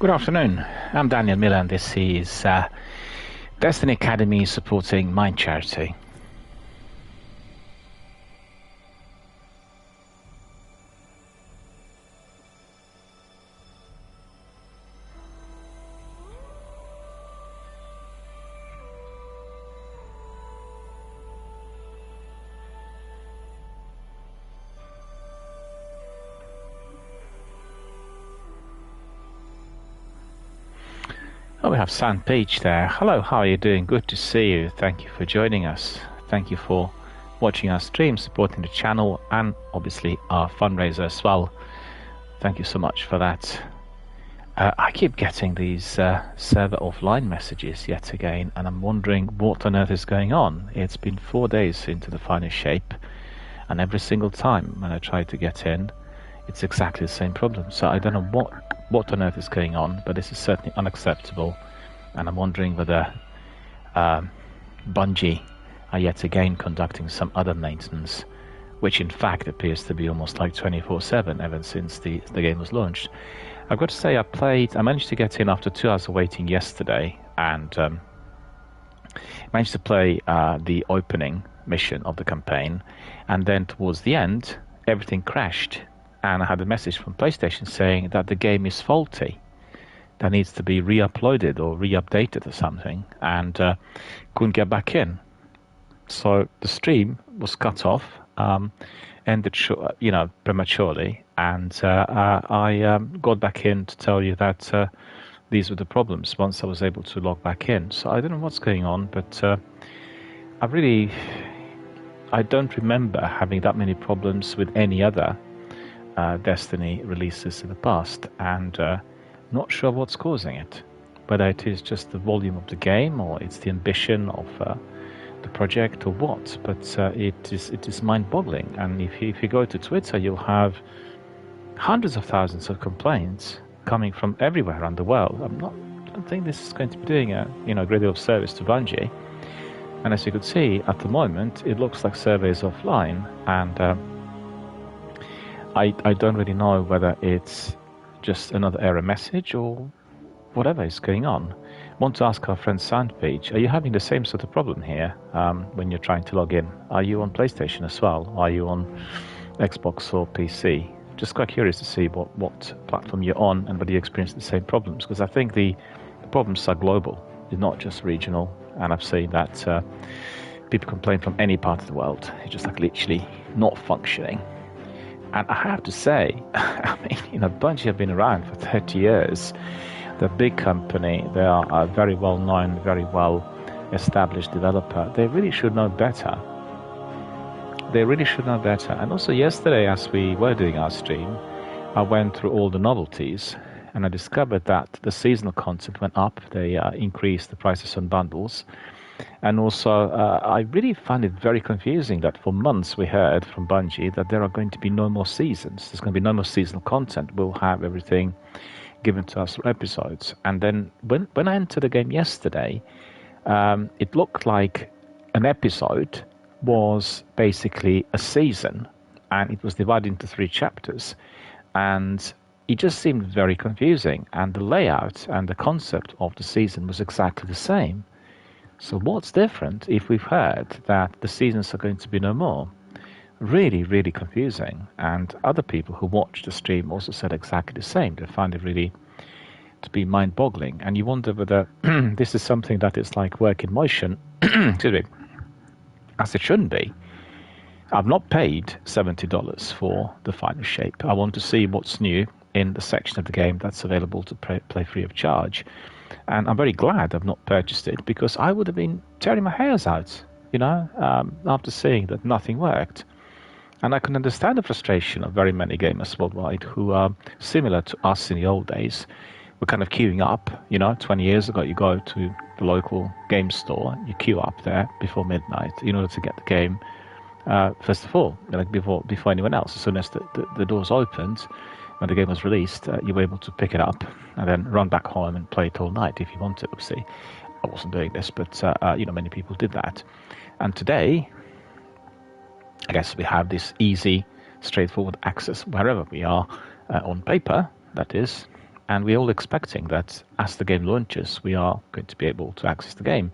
Good afternoon. I'm Daniel Miller, and this is Destiny Academy supporting Mind Charity. Oh, we have Sam Page there. Hello, how are you doing? Good to see you. Thank you for joining us. Thank you for watching our stream, supporting the channel, and obviously our fundraiser as well. Thank you so much for that. I keep getting these server offline messages yet again, and I'm wondering what on earth is going on. It's been 4 days into the final shape, and every single time when I try to get in, it's exactly the same problem. So I don't know what on earth is going on, but this is certainly unacceptable, and I'm wondering whether Bungie are yet again conducting some other maintenance, which in fact appears to be almost like 24/7 ever since the game was launched. I've got to say, I managed to get in after 2 hours of waiting yesterday, and managed to play the opening mission of the campaign, and then towards the end everything crashed, and I had a message from PlayStation saying that the game is faulty, that needs to be re-uploaded or re-updated or something, and couldn't get back in. So the stream was cut off, ended prematurely, and I got back in to tell you that these were the problems once I was able to log back in. So I don't know what's going on, but I don't remember having that many problems with any other Destiny releases in the past, and not sure what's causing it. Whether it is just the volume of the game, or it's the ambition of the project, or what. But it is mind-boggling. And if you go to Twitter, you'll have hundreds of thousands of complaints coming from everywhere around the world. I don't think this is going to be doing a great deal of service to Bungie. And as you could see, at the moment, it looks like server is offline, and I don't really know whether it's just another error message or whatever is going on. I want to ask our friend Sandpage, are you having the same sort of problem here when you're trying to log in? Are you on PlayStation as well? Are you on Xbox or PC? Just quite curious to see what platform you're on and whether you experience the same problems, because I think the problems are global. They're not just regional, and I've seen that people complain from any part of the world. It's just like literally not functioning. And I have to say, Bungie have been around for 30 years. They're a big company. They are a very well-known, very well-established developer. They really should know better. They really should know better. And also yesterday, as we were doing our stream, I went through all the novelties, and I discovered that the seasonal content went up. They increased the prices on bundles. And also, I really found it very confusing that for months we heard from Bungie that there are going to be no more seasons. There's going to be no more seasonal content. We'll have everything given to us through episodes. And then when I entered the game yesterday, it looked like an episode was basically a season, and it was divided into 3 chapters. And it just seemed very confusing. And the layout and the concept of the season was exactly the same. So what's different if we've heard that the seasons are going to be no more? Really, really confusing. And other people who watched the stream also said exactly the same. They found it really to be mind-boggling. And you wonder whether this is something that is like work in motion, excuse me, as it shouldn't be. I've not paid $70 for the final shape. I want to see what's new in the section of the game that's available to play free of charge. And I'm very glad I've not purchased it, because I would have been tearing my hairs out, after seeing that nothing worked. And I can understand the frustration of very many gamers worldwide who are similar to us in the old days. We're kind of queuing up, 20 years ago, you go to the local game store, you queue up there before midnight in order to get the game, first of all, before anyone else. As soon as the doors opened, when the game was released, you were able to pick it up and then run back home and play it all night if you wanted. Obviously, I wasn't doing this, but many people did that. And today, I guess we have this easy, straightforward access wherever we are on paper, that is, And we're all expecting that as the game launches, we are going to be able to access the game.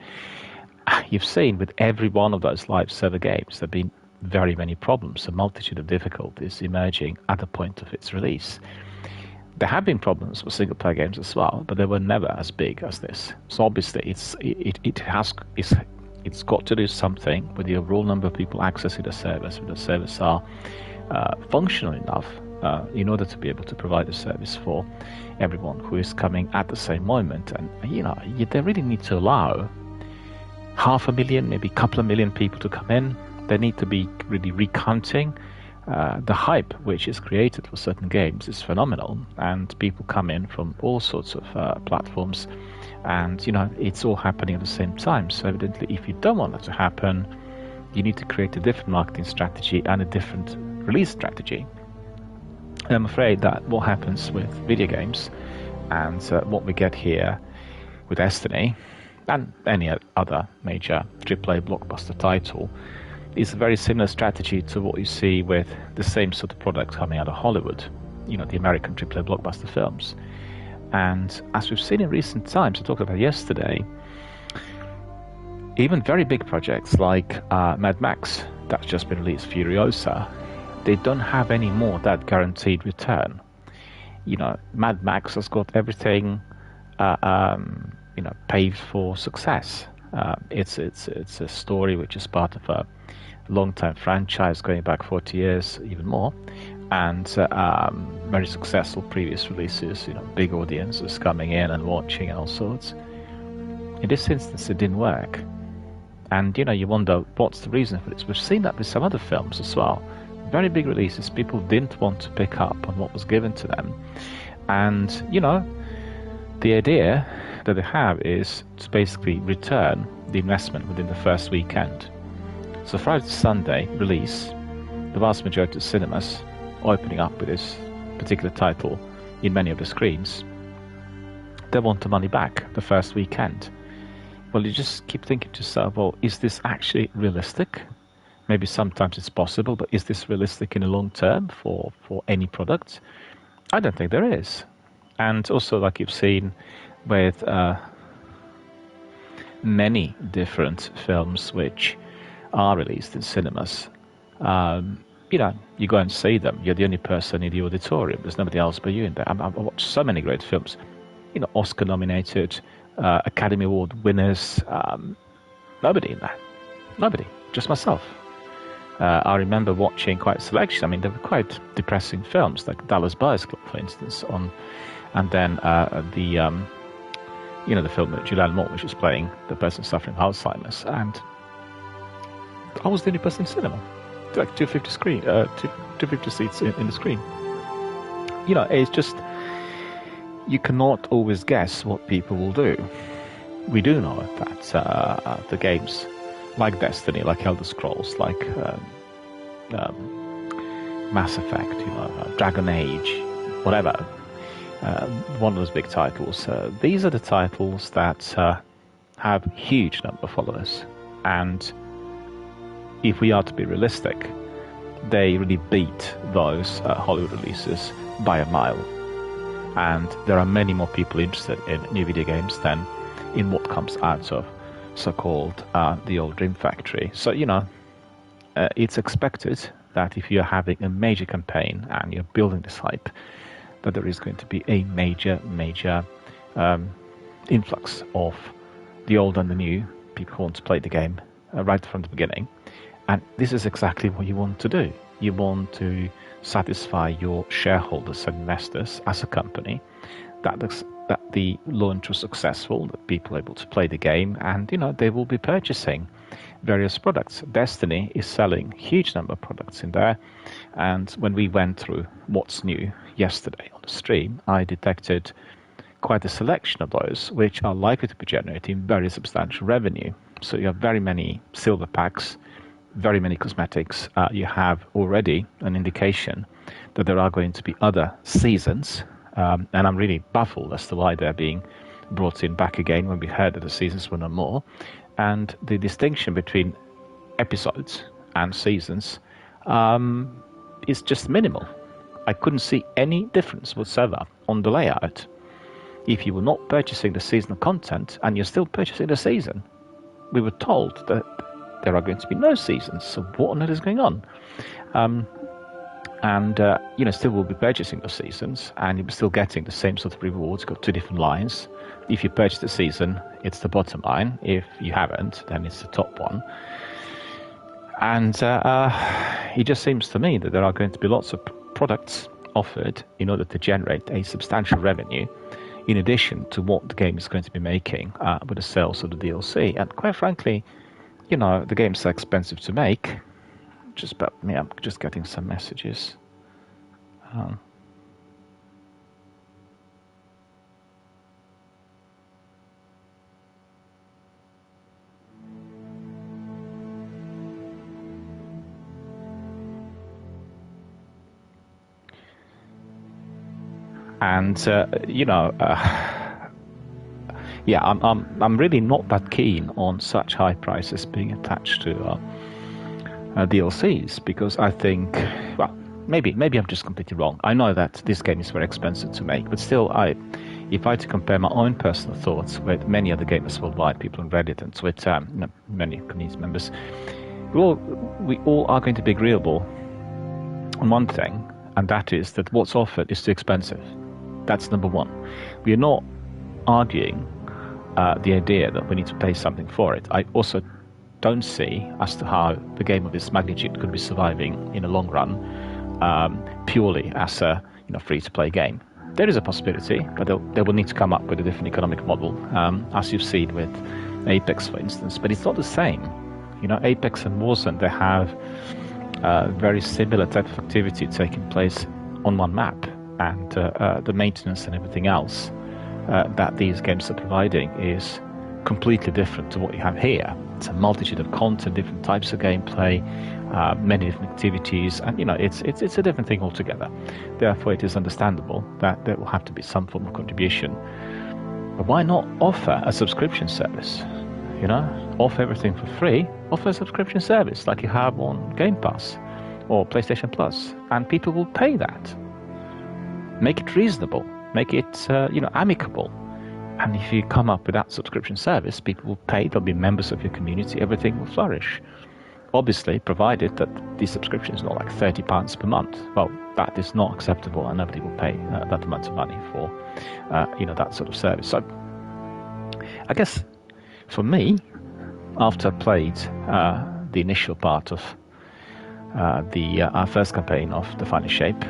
You've seen with every one of those live server games, there have been very many problems, a multitude of difficulties emerging at the point of its release. There have been problems with single-player games as well, but they were never as big as this. So obviously, it's got to do something with the overall number of people accessing the service. If the service are functional enough in order to be able to provide a service for everyone who is coming at the same moment, and they really need to allow 500,000, maybe a couple of million people to come in. They need to be really recounting. The hype which is created for certain games is phenomenal, and people come in from all sorts of platforms, and it's all happening at the same time. So evidently, if you don't want that to happen, you need to create a different marketing strategy and a different release strategy. And I'm afraid that what happens with video games and what we get here with Destiny and any other major AAA blockbuster title is a very similar strategy to what you see with the same sort of product coming out of Hollywood, the American AAA blockbuster films. And as we've seen in recent times, I talked about yesterday, even very big projects like Mad Max, that's just been released, Furiosa, they don't have any more that guaranteed return. Mad Max has got everything paved for success. It's a story which is part of a long-time franchise going back 40 years, even more, and very successful previous releases, big audiences coming in and watching and all sorts. In this instance, it didn't work. And, you wonder what's the reason for this. We've seen that with some other films as well. Very big releases, people didn't want to pick up on what was given to them. And, the idea that they have is to basically return the investment within the first weekend. So Friday to Sunday release, the vast majority of cinemas opening up with this particular title in many of the screens, they want the money back the first weekend. Well, you just keep thinking to yourself, well, is this actually realistic? Maybe sometimes it's possible, but is this realistic in the long term for any product? I don't think there is. And also, like you've seen with many different films which are released in cinemas, you go and see them. You're the only person in the auditorium. There's nobody else but you in there. I've watched so many great films, Oscar-nominated, Academy Award winners. Nobody in there. Nobody. Just myself. I remember watching quite a selection. I mean, they were quite depressing films, like Dallas Buyers Club, for instance, and then the film with Julianne Moore, which was playing the person suffering Alzheimer's, and I was the only person in cinema. Like 250 seats in the screen. It's just, you cannot always guess what people will do. We do know that the games like Destiny, like Elder Scrolls, like Mass Effect, Dragon Age, whatever, one of those big titles, these are the titles that have huge number of followers, and if we are to be realistic, they really beat those Hollywood releases by a mile. And there are many more people interested in new video games than in what comes out of so-called the old Dream Factory. So, it's expected that if you're having a major campaign and you're building this hype, that there is going to be a major influx of the old and the new people who want to play the game right from the beginning. And this is exactly what you want to do. You want to satisfy your shareholders and investors as a company that the launch was successful, that people are able to play the game, and they will be purchasing various products. Destiny is selling huge number of products in there, and when we went through what's new yesterday on the stream, I detected quite a selection of those which are likely to be generating very substantial revenue. So you have very many silver packs, very many cosmetics. You have already an indication that there are going to be other seasons, and I'm really baffled as to why they're being brought in back again when we heard that the seasons were no more. And the distinction between episodes and seasons is just minimal. I couldn't see any difference whatsoever on the layout. if you were not purchasing the seasonal content and you're still purchasing the season. We were told that there are going to be no seasons, so what on earth is going on? Still will be purchasing the seasons, and you'll be still getting the same sort of rewards. Got two different lines. If you purchase the season, it's the bottom line. If you haven't, then it's the top one. And it just seems to me that there are going to be lots of products offered in order to generate a substantial revenue, in addition to what the game is going to be making with the sales of the DLC. And quite frankly, the games are expensive to make. I'm just getting some messages. I'm really not that keen on such high prices being attached to DLCs, because I think, well, maybe I'm just completely wrong. I know that this game is very expensive to make, but still, if I had to compare my own personal thoughts with many other gamers worldwide, people on Reddit and Twitter, many community members, we all are going to be agreeable on one thing, and that is that what's offered is too expensive. That's number one. We are not arguing the idea that we need to pay something for it. I also don't see as to how the game of this magnitude could be surviving in the long run purely as a free-to-play game. There is a possibility, but they will need to come up with a different economic model, as you've seen with Apex, for instance. But it's not the same. Apex and Warzone, they have very similar type of activity taking place on one map, and the maintenance and everything else that these games are providing is completely different to what you have here. It's a multitude of content, different types of gameplay, many different activities, and it's a different thing altogether. Therefore, it is understandable that there will have to be some form of contribution. But why not offer a subscription service? Offer everything for free. Offer a subscription service like you have on Game Pass or PlayStation Plus, and people will pay that. Make it reasonable. Make it amicable. And if you come up with that subscription service, people will pay, they'll be members of your community, everything will flourish. Obviously, provided that the subscription is not like £30 per month. Well, that is not acceptable, and nobody will pay that amount of money for that sort of service. So I guess for me, after I played the initial part of our first campaign of The Final Shape,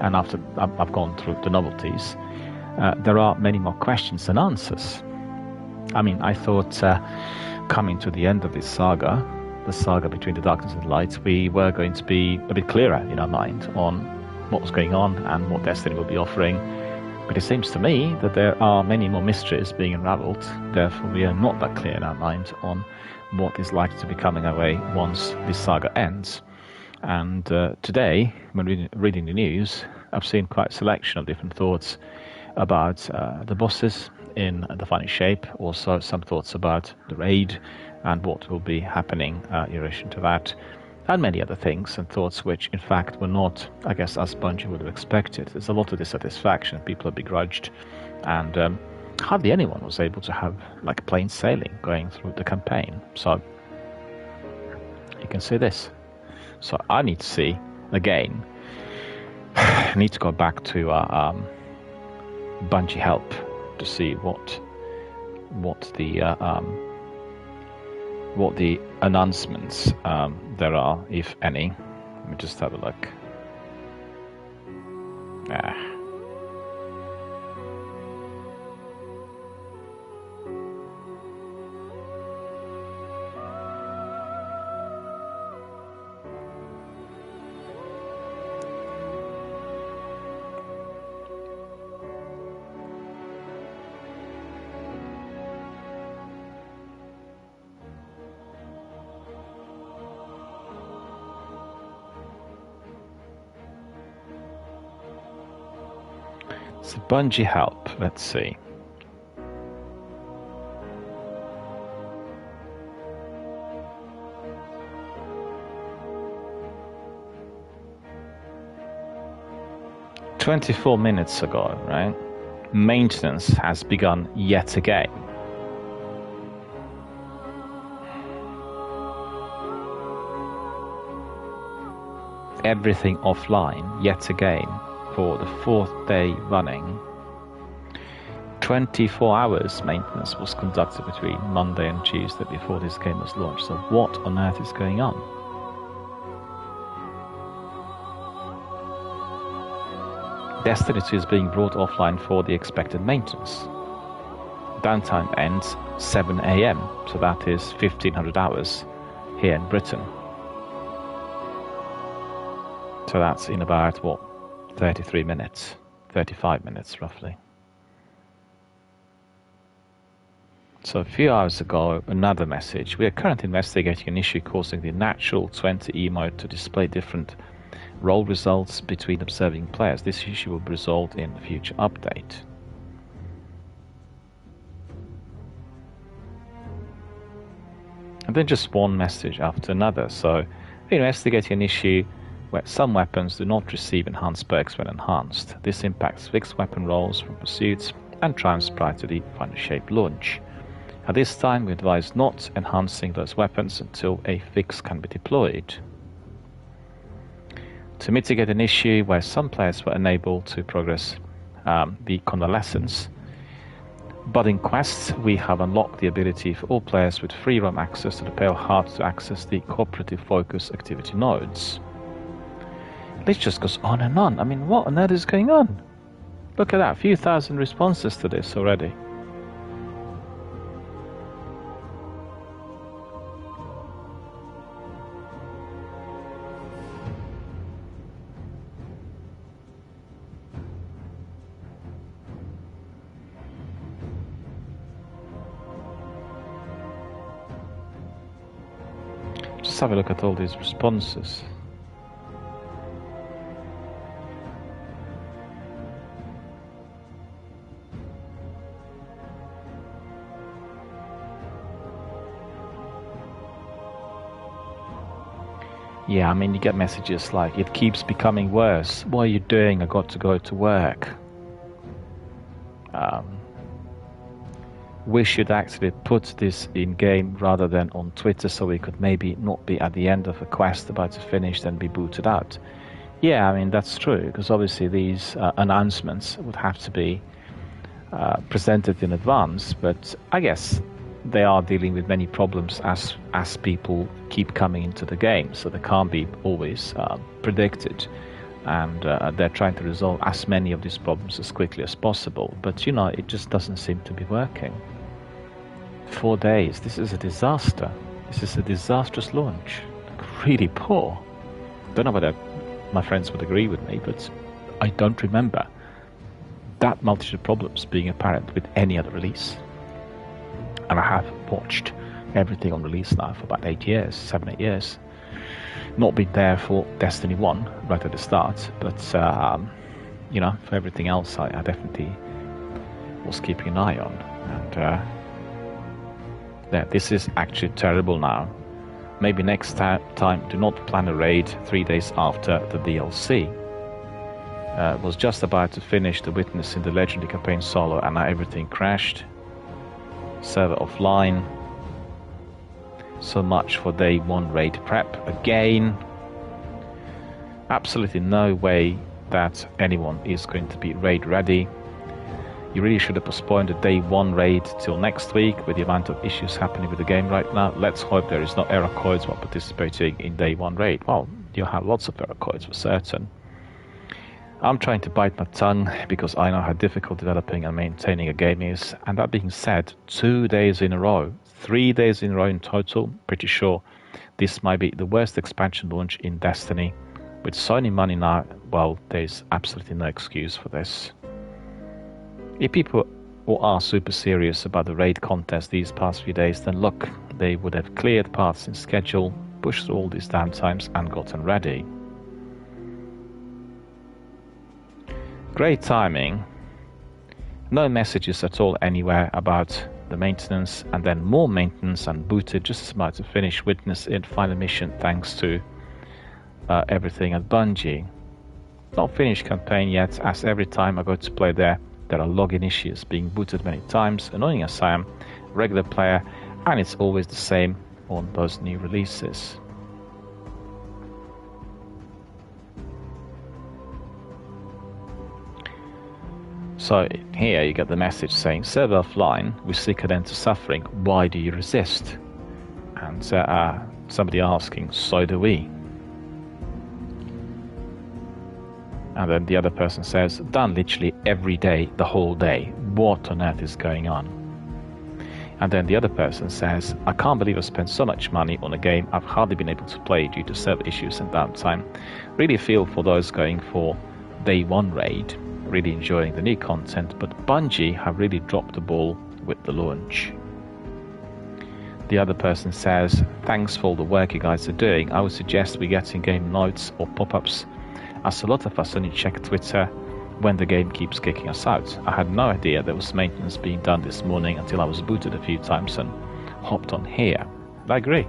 and after I've gone through the novelties, there are many more questions than answers. I mean, I thought coming to the end of this saga, the saga between the darkness and the light, we were going to be a bit clearer in our mind on what was going on and what Destiny will be offering. But it seems to me that there are many more mysteries being unraveled. Therefore, we are not that clear in our mind on what is likely to be coming our way once this saga ends. And today, when reading the news, I've seen quite a selection of different thoughts about the bosses in The Final Shape, also some thoughts about the raid and what will be happening in relation to that, and many other things and thoughts which, in fact, were not, I guess, as Bungie would have expected. There's a lot of dissatisfaction. People are begrudged, and hardly anyone was able to have like plain sailing going through the campaign. So you can see this. So I need to see again. I need to go back to Bungie Help to see what the announcements there are, if any. Let me just have a look. So Bungie Help, let's see. "24 minutes ago, right? Maintenance has begun yet again. Everything offline yet again for the 4th day running. 24 hours maintenance was conducted between Monday and Tuesday before this game was launched. So what on earth is going on? Destiny 2 is being brought offline for the expected maintenance. Downtime ends 7 AM, so that is 1500 hours here in Britain. So that's in about, what, 33 minutes, 35 minutes roughly. So a few hours ago, another message. We are currently investigating an issue causing the natural 20 emote to display different role results between observing players. This issue will be resolved in a future update. And then just one message after another. So we're investigating an issue where some weapons do not receive enhanced perks when enhanced. This impacts fixed weapon rolls from pursuits and triumphs prior to the final shape launch. At this time, we advise not enhancing those weapons until a fix can be deployed. To mitigate an issue where some players were unable to progress the convalescence, but in quests we have unlocked the ability for all players with free roam access to the Pale Heart to access the cooperative focus activity nodes. This just goes on and on. I mean, what on earth is going on? Look at that, a few thousand responses to this already. Just have a look at all these responses. Yeah, I mean, you get messages like, it keeps becoming worse. What are you doing? I got to go to work. We should actually put this in game rather than on Twitter, so we could maybe not be at the end of a quest about to finish and be booted out. Yeah, I mean, that's true, because obviously these announcements would have to be presented in advance, but I guess they are dealing with many problems as people keep coming into the game, so they can't be always predicted, and they're trying to resolve as many of these problems as quickly as possible, but you know, it just doesn't seem to be working. 4 days, this is a disaster. This is a disastrous launch. Like, really poor. Don't know whether my friends would agree with me, but I don't remember that multitude of problems being apparent with any other release. And I have watched everything on release now for about 8 years, 7-8 years. Not been there for Destiny 1 right at the start, but you know, for everything else I definitely was keeping an eye on. And yeah, this is actually terrible now. Maybe next time do not plan a raid 3 days after the DLC. Was just about to finish the Witness in the Legendary Campaign solo, and now everything crashed. Server offline. So much for day 1 raid prep again. Absolutely no way that anyone is going to be raid ready. You really should have postponed the day 1 raid till next week with the amount of issues happening with the game right now. Let's hope there is no error codes while participating in day 1 raid. Well, you have lots of error codes for certain. I'm trying to bite my tongue because I know how difficult developing and maintaining a game is. And that being said, 2 days in a row, 3 days in a row in total, pretty sure this might be the worst expansion launch in Destiny. With Sony money now, well, there's absolutely no excuse for this. If people are super serious about the raid contest these past few days, then look, they would have cleared paths in schedule, pushed through all these downtimes and gotten ready. Great timing. No messages at all anywhere about the maintenance, and then more maintenance and booted just about to finish Witness in final mission thanks to everything at Bungie. Not finished campaign yet, as every time I go to play there There are login issues, being booted many times, annoying as I am, regular player, and it's always the same on those new releases. So here you get the message saying, server offline, we seek an end to suffering, why do you resist? And somebody asking, so do we. And then the other person says, done literally every day, the whole day. What on earth is going on? And then the other person says, I can't believe I spent so much money on a game I've hardly been able to play due to server issues and downtime. Really feel for those going for day one raid, really enjoying the new content, but Bungie have really dropped the ball with the launch. The other person says, thanks for all the work you guys are doing. I would suggest we get in-game notes or pop-ups, as a lot of us only check Twitter when the game keeps kicking us out. I had no idea there was maintenance being done this morning until I was booted a few times and hopped on here. I agree.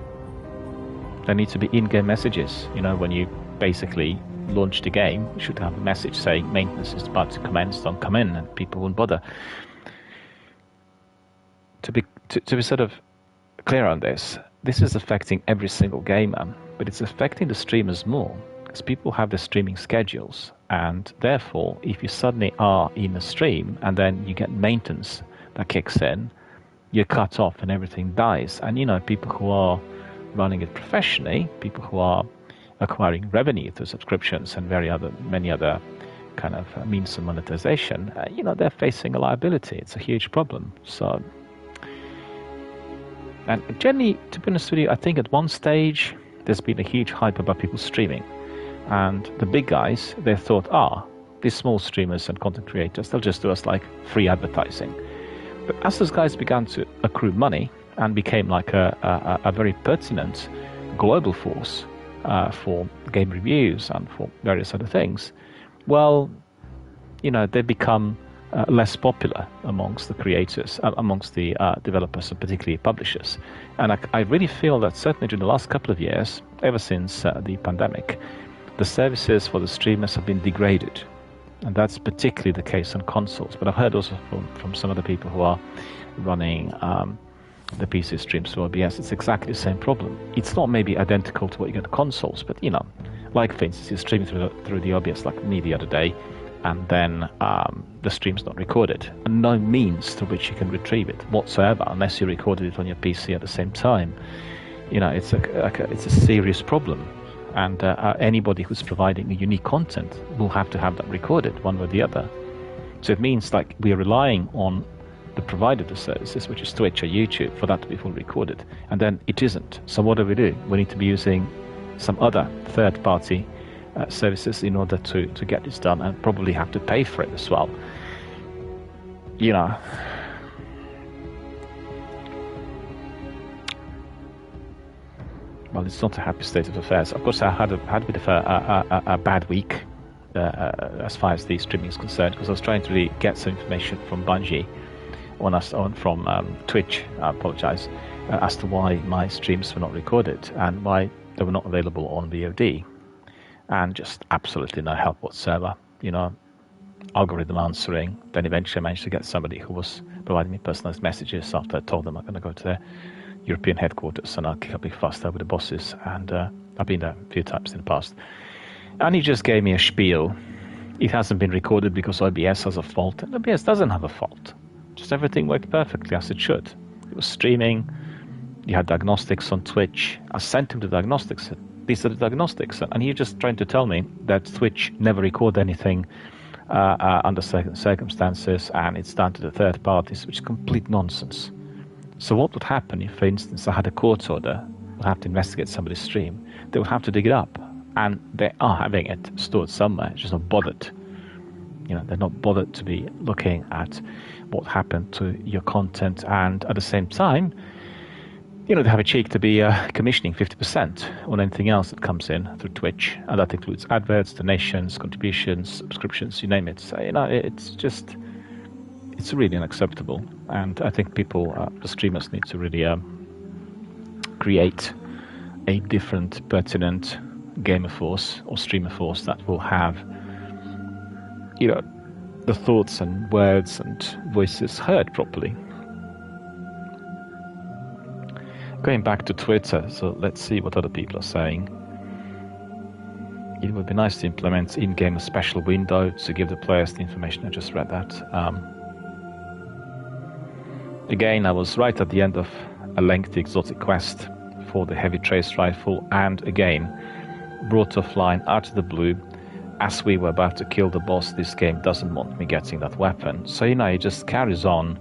There need to be in-game messages. You know, when you basically launch the game, you should have a message saying maintenance is about to commence, don't come in, and people won't bother. To be sort of clear on this is affecting every single gamer, but it's affecting the streamers more, because people have their streaming schedules, and therefore if you suddenly are in a stream and then you get maintenance that kicks in, you're cut off and everything dies. And you know, people who are running it professionally, people who are acquiring revenue through subscriptions and many other kind of means of monetization, you know, they're facing a liability. It's a huge problem. So, and generally, to be honest with you, I think at one stage there's been a huge hype about people streaming, and the big guys, they thought, these small streamers and content creators, they'll just do us like free advertising. But as those guys began to accrue money and became like a very pertinent global force for game reviews and for various other things, well, you know, they become less popular amongst the creators, amongst the developers, and particularly publishers. And I really feel that certainly during the last couple of years, ever since the pandemic, the services for the streamers have been degraded. And that's particularly the case on consoles. But I've heard also from some other people who are running the PC streams through OBS, it's exactly the same problem. It's not maybe identical to what you get on consoles, but you know, like for instance, you're streaming through the OBS like me the other day, and then the stream's not recorded, and no means through which you can retrieve it whatsoever unless you recorded it on your PC at the same time. You know, it's a serious problem, and anybody who's providing a unique content will have to have that recorded one way or the other. So it means like we're relying on the provider of the services, which is Twitch or YouTube, for that to be fully recorded, and then it isn't. So what do? We need to be using some other third-party services in order to get this done, and probably have to pay for it as well. You know, well, it's not a happy state of affairs. Of course, I had a bit of a bad week as far as the streaming is concerned, because I was trying to really get some information from Bungie from Twitch, I apologize, as to why my streams were not recorded and why they were not available on VOD, and just absolutely no help whatsoever. You know, algorithm answering. Then eventually I managed to get somebody who was providing me personalized messages after I told them I'm going to go to their European headquarters and I'll kick up a big fuss there with the bosses. And I've been there a few times in the past. And he just gave me a spiel. It hasn't been recorded because OBS has a fault. And OBS doesn't have a fault. Just everything worked perfectly as it should. It was streaming. You had diagnostics on Twitch. I sent him the diagnostics. These are the diagnostics. And he's just trying to tell me that Twitch never recorded anything under certain circumstances, and it's down to the third parties, which is complete nonsense. So what would happen if, for instance, I had a court order, would have to investigate somebody's stream? They would have to dig it up, and they are having it stored somewhere, just not bothered. You know, they're not bothered to be looking at what happened to your content, and at the same time, you know, they have a cheek to be commissioning 50% on anything else that comes in through Twitch, and that includes adverts, donations, contributions, subscriptions, you name it. So, you know, it's really unacceptable, and I think people, the streamers, need to really create a different, pertinent gamer force or streamer force that will have, you know, the thoughts and words and voices heard properly. Going back to Twitter, so let's see what other people are saying. It would be nice to implement in-game a special window to give the players the information. I just read that. Again, I was right at the end of a lengthy exotic quest for the heavy trace rifle, and again, brought offline out of the blue as we were about to kill the boss. This game doesn't want me getting that weapon. So, it just carries on,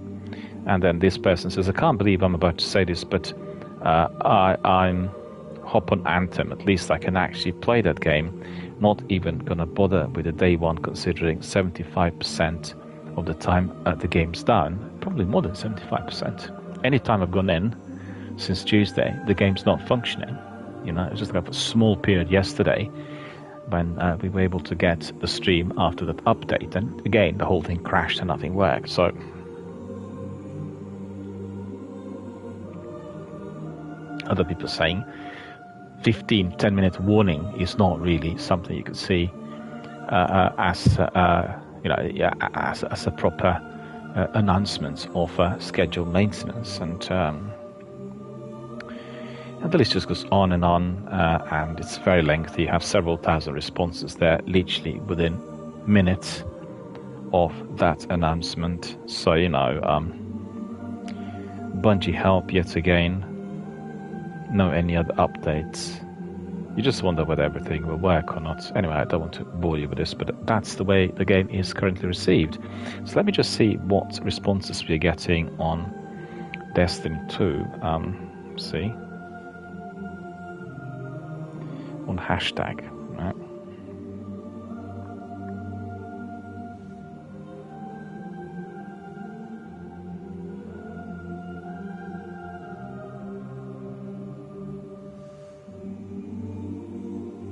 and then this person says, I can't believe I'm about to say this, but I'm hop on Anthem. At least I can actually play that game. Not even gonna bother with the day one, considering 75% of the time the game's down. Probably more than 75%. Anytime I've gone in since Tuesday, the game's not functioning. It was just like a small period yesterday when we were able to get the stream after that update, and again the whole thing crashed and nothing worked. So other people saying 10-minute warning is not really something you could see as a proper announcement of scheduled maintenance, and the list just goes on, and it's very lengthy. You have several thousand responses there, literally within minutes of that announcement. So Bungie help yet again. No any other updates. You just wonder whether everything will work or not. Anyway, I don't want to bore you with this, but that's the way the game is currently received. So let me just see what responses we're getting on Destiny 2. See? On hashtag, right?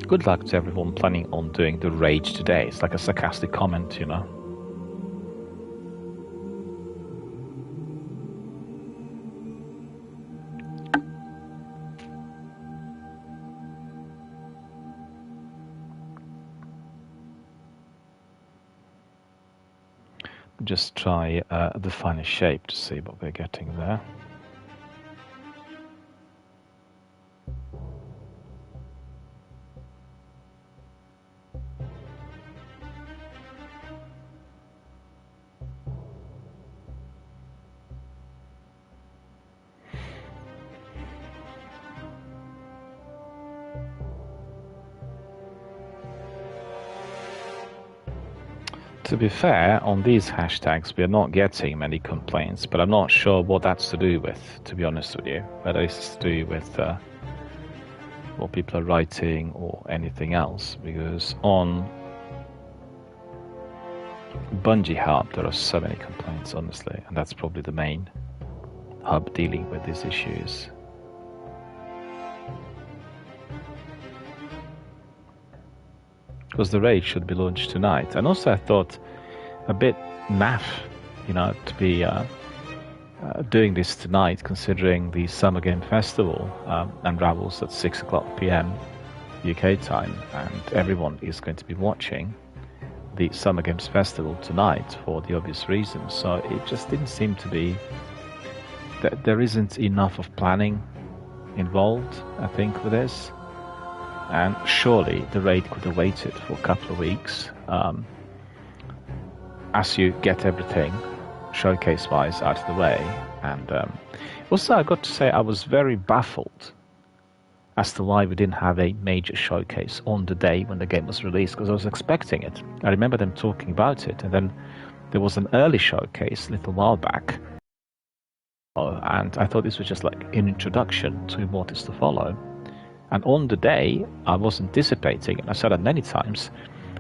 Good luck to everyone planning on doing the raid today. It's like a sarcastic comment, Just try the finer shape to see what we're getting there. To be fair, on these hashtags we are not getting many complaints, but I'm not sure what that's to do with, to be honest with you. Whether it's to do with what people are writing or anything else, because on Bungie Hub there are so many complaints, honestly, and that's probably the main hub dealing with these issues. Because the raid should be launched tonight. And also I thought a bit naff, to be doing this tonight, considering the Summer Game Festival unravels at 6 o'clock PM UK time, and everyone is going to be watching the Summer Games Festival tonight for the obvious reasons. So it just didn't seem to be that there isn't enough of planning involved, I think, with this. And surely the raid could have waited for a couple of weeks as you get everything showcase-wise out of the way. And also, I got to say, I was very baffled as to why we didn't have a major showcase on the day when the game was released, because I was expecting it. I remember them talking about it, and then there was an early showcase a little while back, and I thought this was just like an introduction to what is to follow. And on the day, I was anticipating, and I said it many times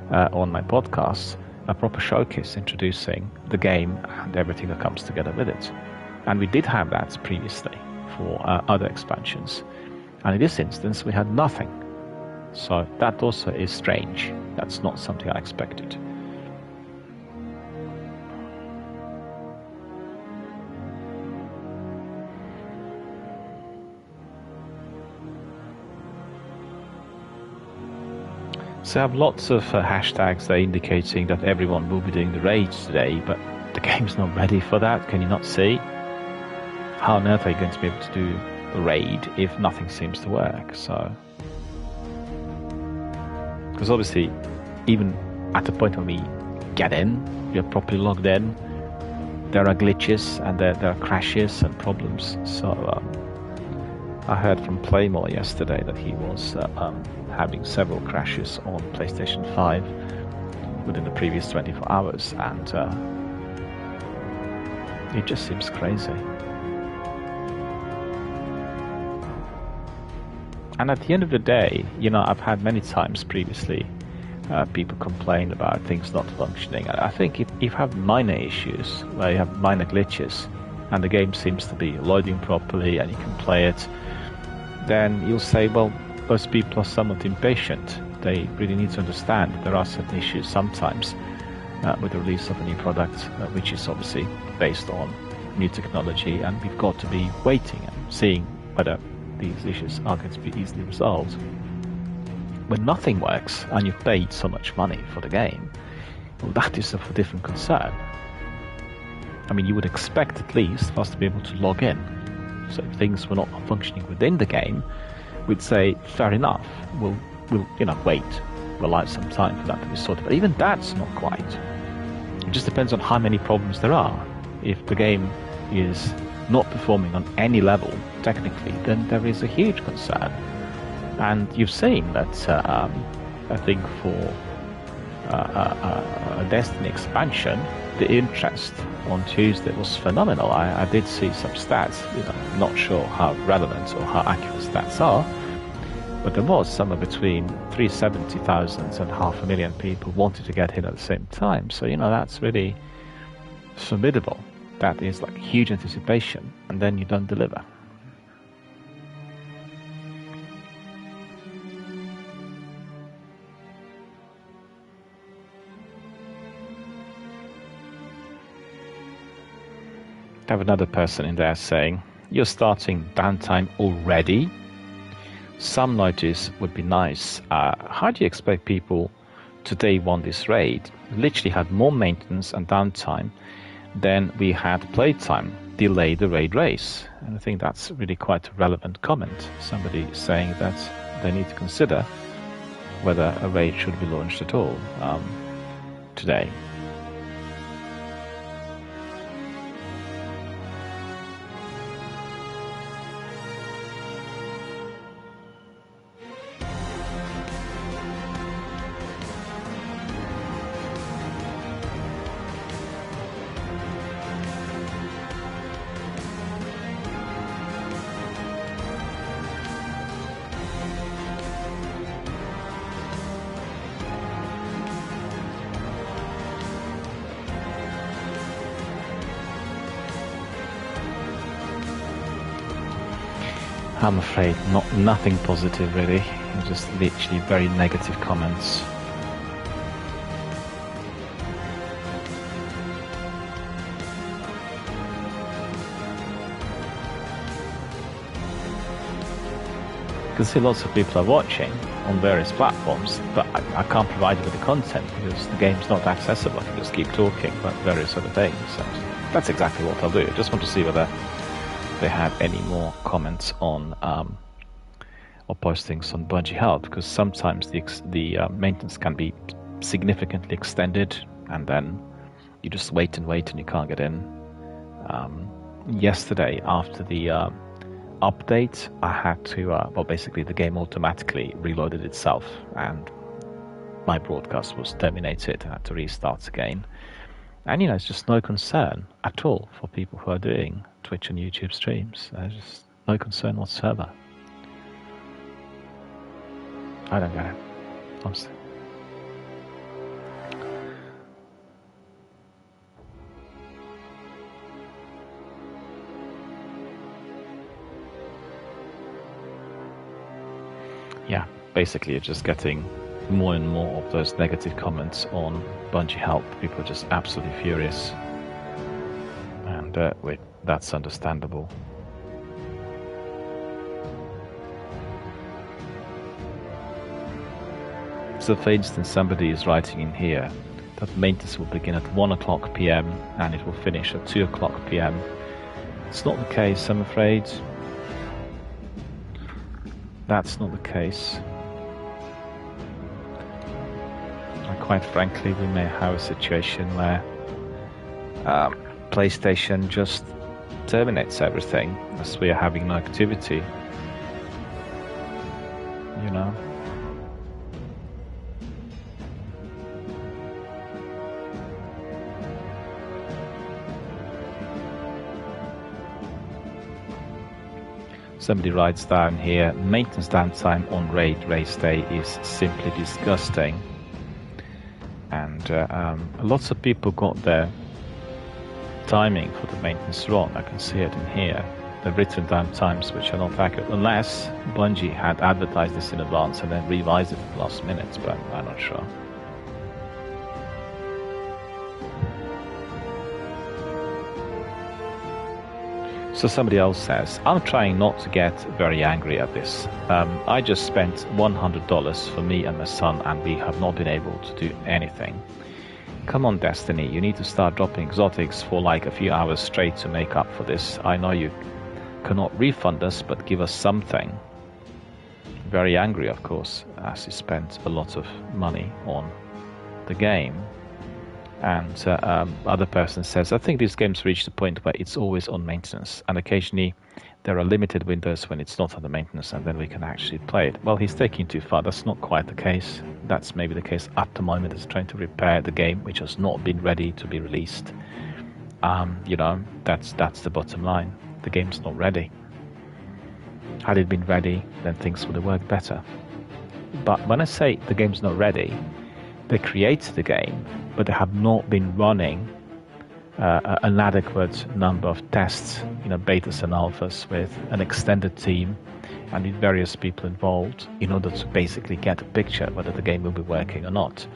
on my podcast, a proper showcase introducing the game and everything that comes together with it. And we did have that previously for other expansions. And in this instance, we had nothing. So that also is strange. That's not something I expected. So I have lots of hashtags there indicating that everyone will be doing the raid today, but the game's not ready for that. Can you not see? How on earth are you going to be able to do the raid if nothing seems to work? So, because obviously, even at the point when we get in, we are properly logged in, there are glitches and there are crashes and problems. So I heard from Playmore yesterday that he was having several crashes on PlayStation 5 within the previous 24 hours, and it just seems crazy. And at the end of the day, you know, I've had many times previously people complain about things not functioning. I think if you have minor issues, where you have minor glitches, and the game seems to be loading properly and you can play it, then you'll say, well, those people are somewhat impatient. They really need to understand there are certain issues sometimes with the release of a new product, which is obviously based on new technology, and we've got to be waiting and seeing whether these issues are going to be easily resolved. When nothing works and you've paid so much money for the game, well, that is of a different concern. I mean, you would expect at least for us to be able to log in. So if things were not functioning within the game, we'd say, fair enough, we'll wait. We'll allow some time for that to be sorted. But even that's not quite. It just depends on how many problems there are. If the game is not performing on any level, technically, then there is a huge concern. And you've seen that, I think for a Destiny expansion, the interest on Tuesday was phenomenal. I did see some stats, not sure how relevant or how accurate stats are, but there was somewhere between 370,000 and 500,000 people wanted to get in at the same time. So, that's really formidable. That is like huge anticipation, and then you don't deliver. I have another person in there saying, you're starting downtime already? Some notice would be nice. How do you expect people to day one this raid? We literally had more maintenance and downtime than we had playtime. Delay the raid race. And I think that's really quite a relevant comment. Somebody saying that they need to consider whether a raid should be launched at all today. I'm afraid nothing positive really, just literally very negative comments. You can see lots of people are watching on various platforms, but I can't provide you with the content because the game's not accessible. I can just keep talking about various other things. So that's exactly what I'll do. I just want to see whether they have any more comments on or postings on Bungie Help, because sometimes the maintenance can be significantly extended, and then you just wait and you can't get in. Yesterday, after the update, I had to basically the game automatically reloaded itself, and my broadcast was terminated. I had to restart again. And it's just no concern at all for people who are doing Twitch and YouTube streams. There's just no concern whatsoever. I don't get it, honestly. Yeah, basically you're just getting more and more of those negative comments on Bungie Help. People are just absolutely furious. And that's understandable. So for instance, somebody is writing in here that maintenance will begin at 1 o'clock p.m. and it will finish at 2 o'clock p.m. It's not the case, I'm afraid. That's not the case. And quite frankly, we may have a situation where PlayStation just terminates everything as we are having no activity. You know? Somebody writes down here, maintenance downtime on raid race day is simply disgusting. And lots of people got their timing for the maintenance wrong. I can see it in here. They've written down times which are not accurate, unless Bungie had advertised this in advance and then revised it at the last minute, but I'm not sure. So somebody else says, I'm trying not to get very angry at this. I just spent $100 for me and my son and we have not been able to do anything. Come on, Destiny, you need to start dropping exotics for like a few hours straight to make up for this. I know you cannot refund us, but give us something. Very angry, of course, as he spent a lot of money on the game. And other person says, I think these games reach the point where it's always on maintenance, and occasionally there are limited windows when it's not under maintenance, and then we can actually play it. Well, he's taking too far. That's not quite the case. That's maybe the case at the moment. It's trying to repair the game, which has not been ready to be released. You know, that's the bottom line. The game's not ready. Had it been ready, then things would have worked better. But when I say the game's not ready, they created the game, but they have not been running an adequate number of tests, you know, betas and alphas with an extended team and with various people involved in order to basically get a picture whether the game will be working or not.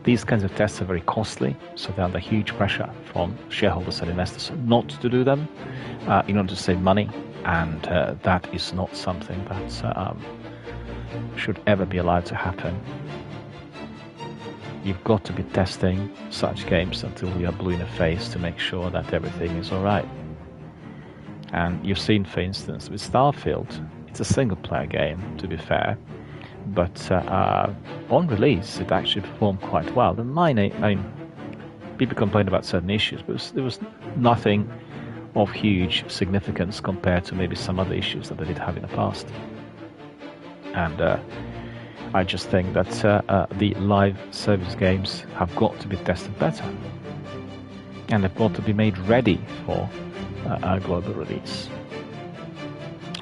These kinds of tests are very costly, so they're under huge pressure from shareholders and investors not to do them in order to save money, and that is not something that should ever be allowed to happen. You've got to be testing such games until you are blue in the face to make sure that everything is alright. And you've seen, for instance, with Starfield, it's a single-player game, to be fair, but on release it actually performed quite well. I mean, people complained about certain issues, but there was nothing of huge significance compared to maybe some other issues that they did have in the past. And I just think that the live service games have got to be tested better, and they've got to be made ready for a global release.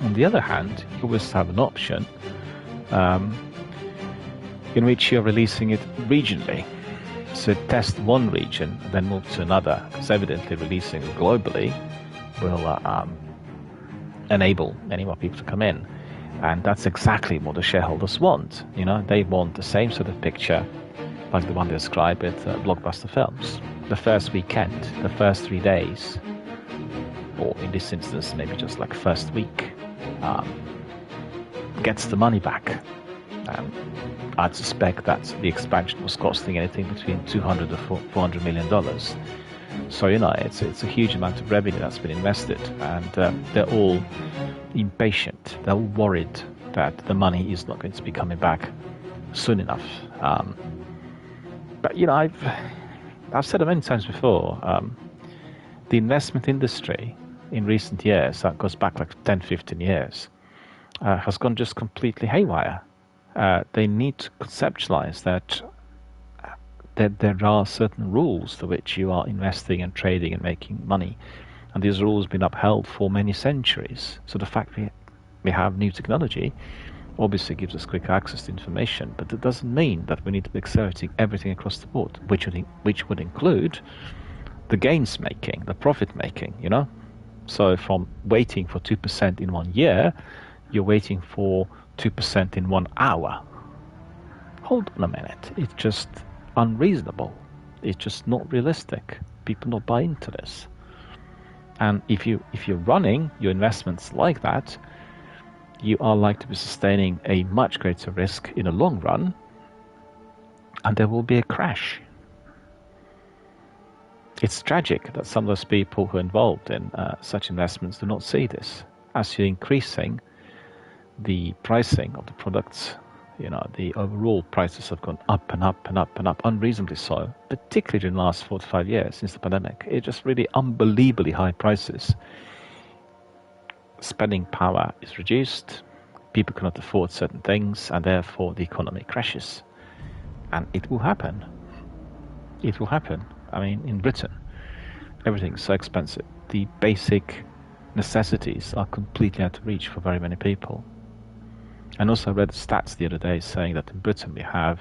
On the other hand, you always have an option in which you're releasing it regionally. So test one region, then move to another, because evidently releasing it globally will enable many more people to come in. And that's exactly what the shareholders want. You know, they want the same sort of picture like the one they described with Blockbuster Films. The first weekend, the first 3 days, or in this instance, maybe just like first week, gets the money back. I'd suspect that the expansion was costing anything between $200 to $400 million. So, you know, it's a huge amount of revenue that's been invested, and they're all impatient. They're all worried that the money is not going to be coming back soon enough. But, you know, I've said it many times before, the investment industry in recent years, that goes back like 10, 15 years, has gone just completely haywire. They need to conceptualize that there are certain rules to which you are investing and trading and making money, and these rules have been upheld for many centuries. So the fact we have new technology obviously gives us quick access to information, but it doesn't mean that we need to be accelerating everything across the board, which would include the gains making, the profit making, you know. So from waiting for 2% in 1 year, you're waiting for 2% in 1 hour. Hold on a minute, it's just unreasonable. It's just not realistic. People don't buy into this. And if you're running your investments like that, you are likely to be sustaining a much greater risk in the long run, and there will be a crash. It's tragic that some of those people who are involved in such investments do not see this. As you're increasing the pricing of the products, the overall prices have gone up and up and up and up, unreasonably so, particularly in the last 4 to 5 years since the pandemic. It's just really unbelievably high prices. Spending power is reduced, people cannot afford certain things, and therefore the economy crashes. And it will happen. It will happen. I mean, in Britain, everything's so expensive. The basic necessities are completely out of reach for very many people. And also I read stats the other day saying that in Britain we have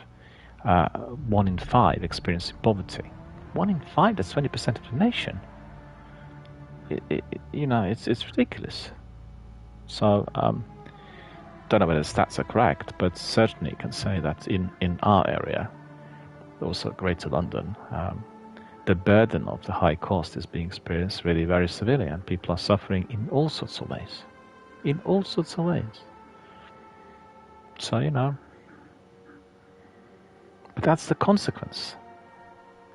1 in 5 experiencing poverty. 1 in 5, that's 20% of the nation. It's ridiculous. So, don't know whether the stats are correct, but certainly can say that in our area, also Greater London, the burden of the high cost is being experienced really very severely, and people are suffering in all sorts of ways. In all sorts of ways. So, but that's the consequence.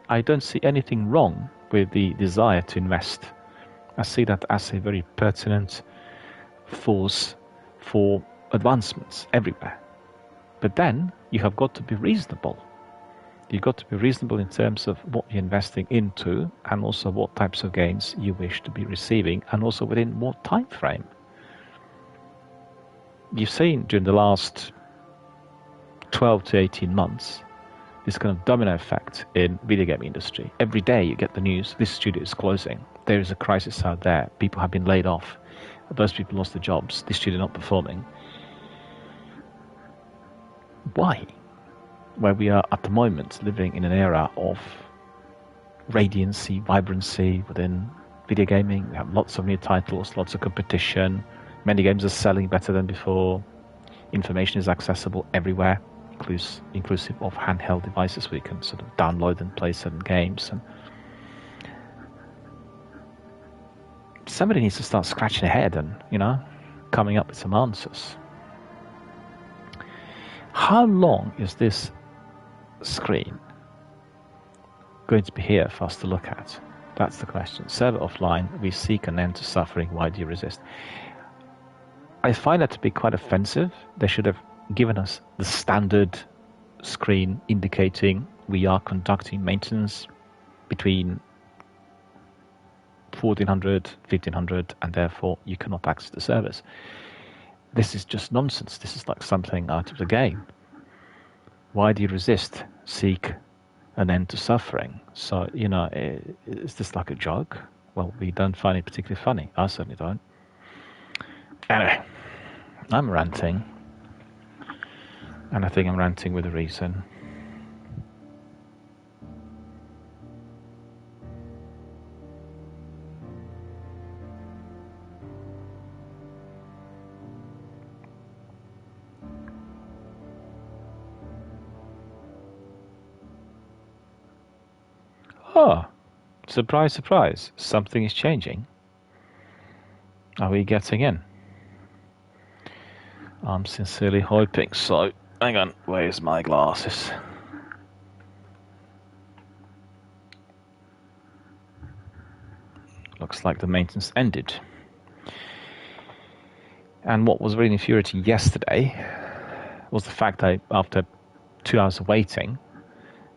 I don't see anything wrong with the desire to invest. I see that as a very pertinent force for advancements everywhere. But then you have got to be reasonable. You've got to be reasonable in terms of what you're investing into, and also what types of gains you wish to be receiving, and also within what time frame. You've seen during the last 12 to 18 months this kind of domino effect in video game industry. Every day you get the news, this studio is closing, there is a crisis out there, people have been laid off, those people lost their jobs, this studio not performing. Why? Where we are at the moment living in an era of radiancy, vibrancy within video gaming. We have lots of new titles, lots of competition, many games are selling better than before, information is accessible everywhere, inclusive of handheld devices where you can sort of download and play certain games. And somebody needs to start scratching their head and, coming up with some answers. How long is this screen going to be here for us to look at? That's the question. Server offline, we seek an end to suffering, why do you resist? I find that to be quite offensive. They should have given us the standard screen indicating we are conducting maintenance between 1400, 1500, and therefore you cannot access the service. This is just nonsense. This is like something out of the game. Why do you resist? Seek an end to suffering. So, is this like a joke? Well, we don't find it particularly funny. I certainly don't. Anyway, I'm ranting. And I think I'm ranting with a reason. Oh, surprise, surprise. Something is changing. Are we getting in? I'm sincerely hoping so. Hang on, where's my glasses? Looks like the maintenance ended. And what was really infuriating yesterday was the fact that after 2 hours of waiting,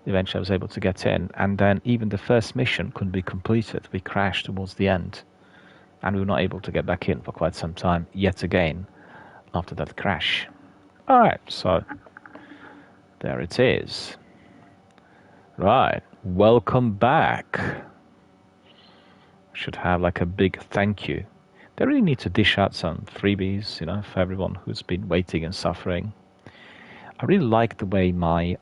eventually I was able to get in, and then even the first mission couldn't be completed. We crashed towards the end, and we were not able to get back in for quite some time yet again after that crash. Alright, so there it is. Right, welcome back. Should have like a big thank you. They really need to dish out some freebies, for everyone who's been waiting and suffering. I really like the way my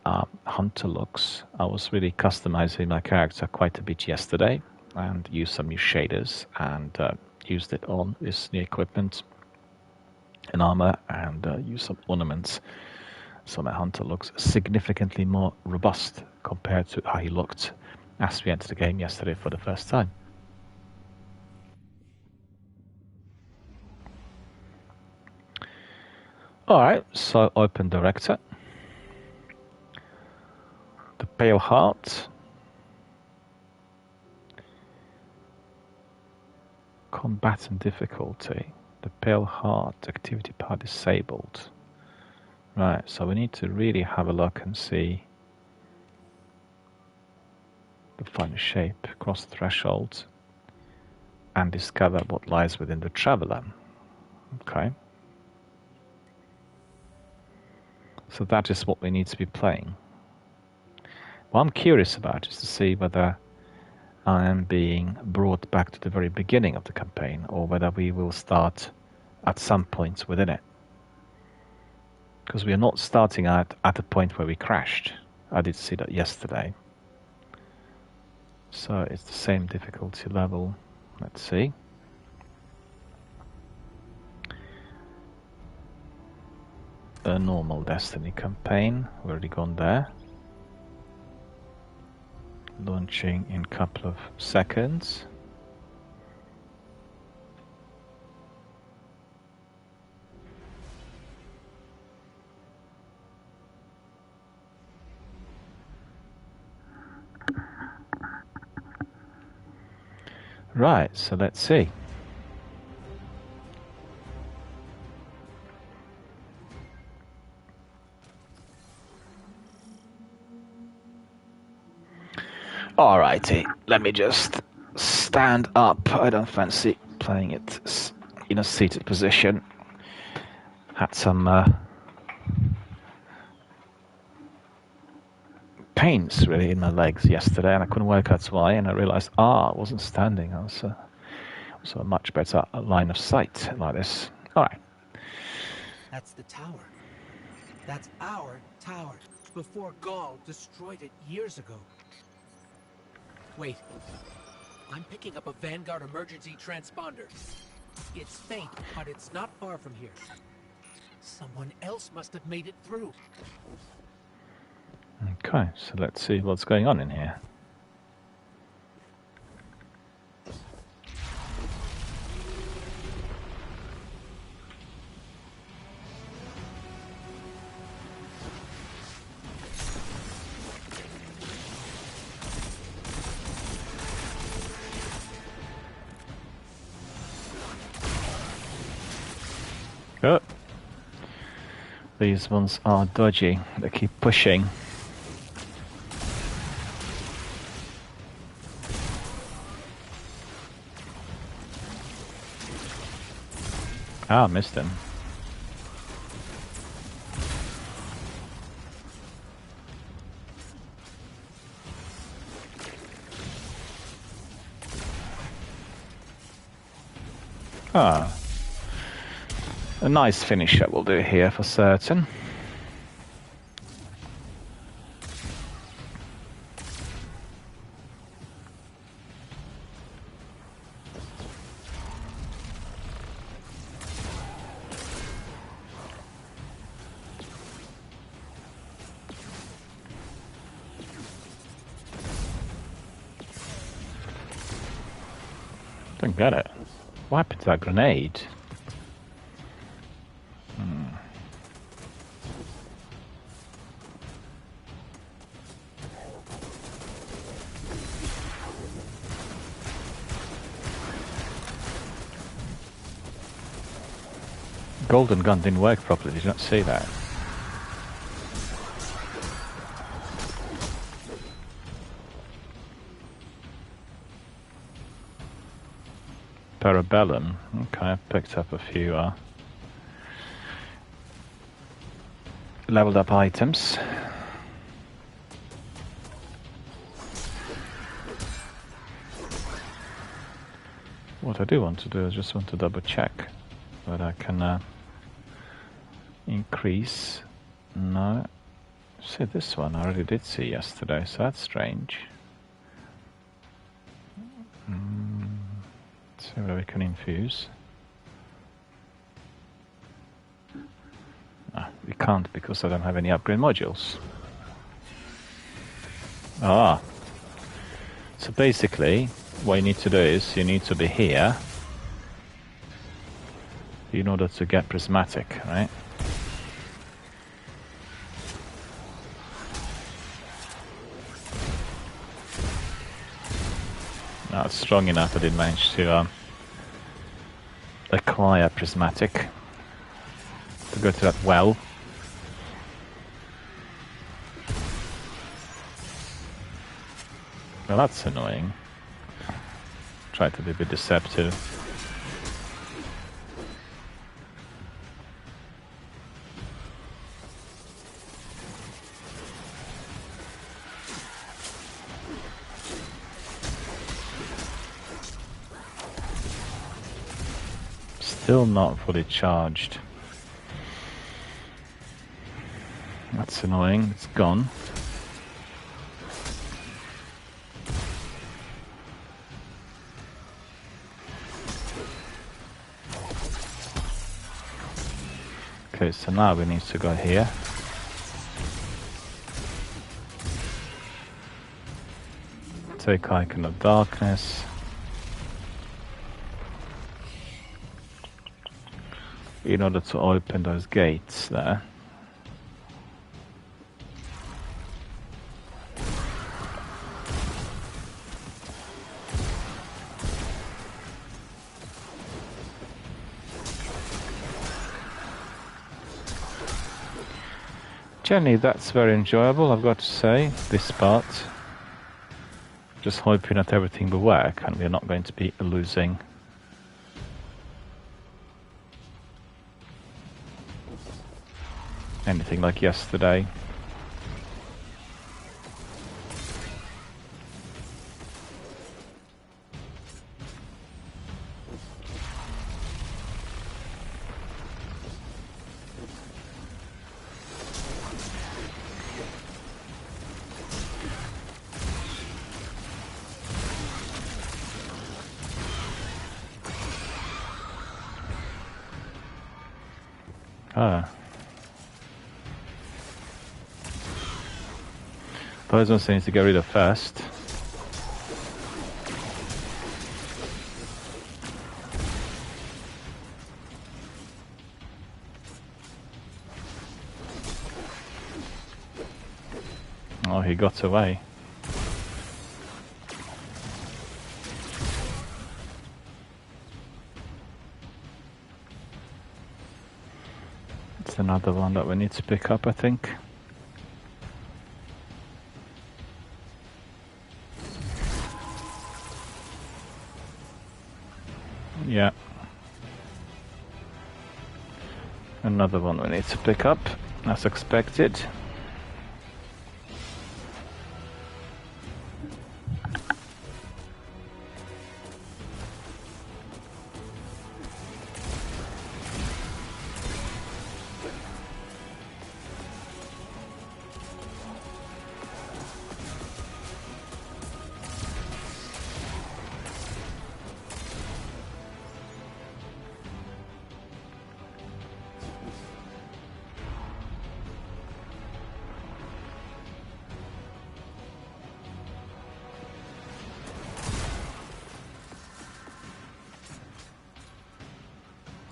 hunter looks. I was really customizing my character quite a bit yesterday and used some new shaders and used it on this new equipment and armor and used some ornaments. So my hunter looks significantly more robust compared to how he looked as we entered the game yesterday for the first time. Alright, so open director. The Pale Heart. Combatant difficulty. The Pale Heart activity part disabled. Right, so we need to really have a look and see the final shape, cross threshold, and discover what lies within the Traveler. Okay. So that is what we need to be playing. What I'm curious about is to see whether I am being brought back to the very beginning of the campaign, or whether we will start at some point within it. Because we are not starting at a point where we crashed. I did see that yesterday. So it's the same difficulty level. Let's see. A normal Destiny campaign. We've already gone there. Launching in a couple of seconds. Right, so let's see. Alrighty, let me just stand up. I don't fancy playing it in a seated position. Had some pains really in my legs yesterday, and I couldn't work out why. And I realized, I wasn't standing. I was a much better line of sight like this. All right. That's the tower. That's our tower. Before Gaul destroyed it years ago. Wait. I'm picking up a Vanguard emergency transponder. It's faint, but it's not far from here. Someone else must have made it through. Okay, so let's see what's going on in here. Oh. These ones are dodgy. They keep pushing. Ah, missed him. Ah. A nice finisher will do here for certain. Don't get it. What happened to that grenade? Golden gun didn't work properly, did you not see that? Parabellum. Okay, I picked up a few leveled up items. What I do want to do is just want to double check whether I can increase. No. See, this one I already did see yesterday, so that's strange. Let's see whether we can infuse. No, we can't because I don't have any upgrade modules. Ah. So basically, what you need to do is you need to be here in order to get prismatic, right? That's strong enough. I didn't manage to acquire prismatic to go to that well. Well, that's annoying. Try to be a bit deceptive. Still not fully charged. That's annoying. It's gone. Okay, so now we need to go here. Take Icon of Darkness. In order to open those gates there. Generally, that's very enjoyable, I've got to say, this part. Just hoping that everything will work and we're not going to be losing. Anything like yesterday. Ah. Those ones I need to get rid of first. Oh, he got away. It's another one that we need to pick up, I think. Yeah. Another one we need to pick up, as expected.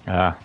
Ah.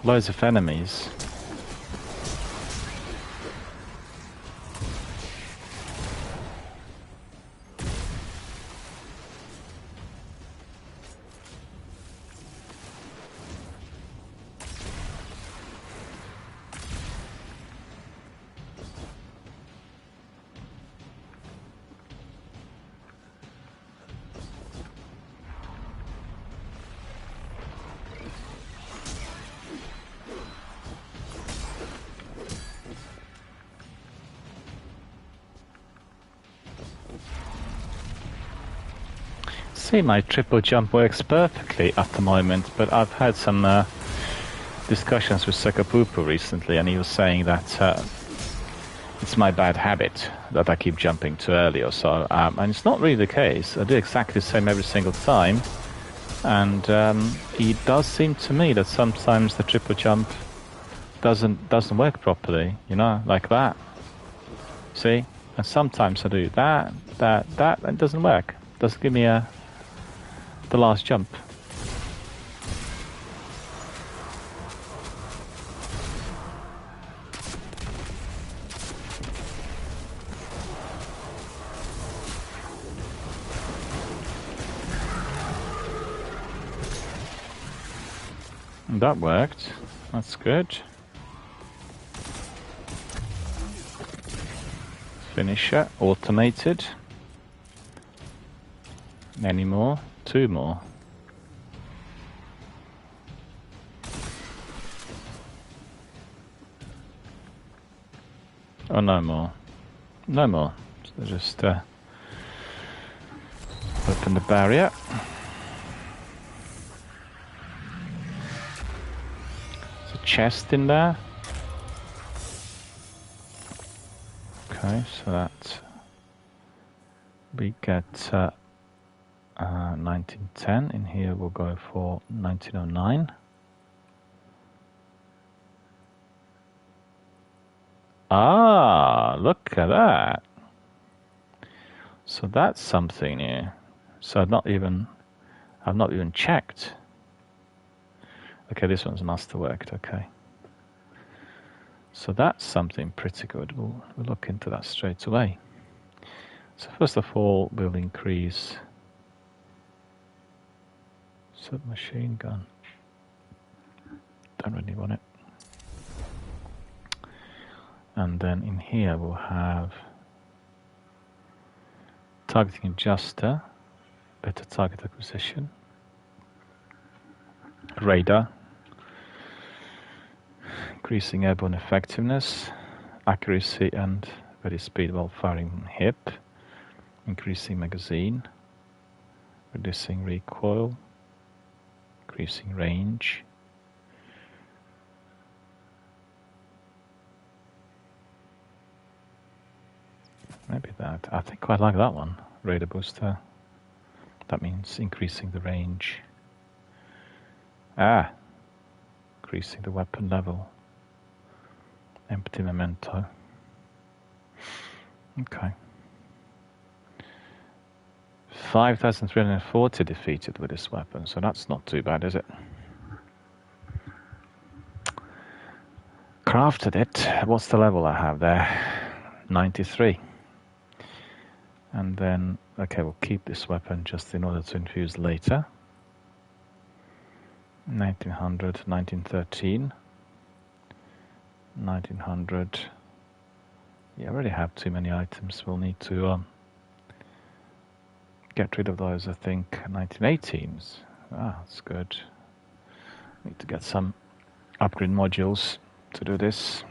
Loads of enemies. see my triple jump works perfectly at the moment, but I've had some discussions with Sekapupu recently, and he was saying that it's my bad habit that I keep jumping too early or so, and it's not really the case. I do exactly the same every single time, and it does seem to me that sometimes the triple jump doesn't work properly, you know, like that. See? And sometimes I do that, and it doesn't work. It doesn't give me the last jump. And that worked. That's good. Finisher, automated. Any more? 2 more. Oh, no more. No more. So just open the barrier. There's a chest in there. Okay, so that we get 1910. In here we'll go for 1909. Ah, look at that. So that's something new. So I've not even checked. Okay, this one's masterworked, okay. So that's something pretty good. We'll look into that straight away. So first of all, we'll increase submachine gun. Don't really want it. And then in here we'll have targeting adjuster, better target acquisition, radar, increasing airborne effectiveness, accuracy and very speed while firing hip, increasing magazine, reducing recoil, increasing range, maybe that. I think quite like that one. Radar booster. That means increasing the range. Increasing the weapon level. Empty memento. Okay. 5,340 defeated with this weapon, so that's not too bad, is it? Crafted it. What's the level I have there? 93. And then, okay, we'll keep this weapon just in order to infuse later. 1900, 1913. 1900. Yeah, I already have too many items. We'll need to get rid of those, I think. 1918s. That's good. Need to get some upgrade modules to do this.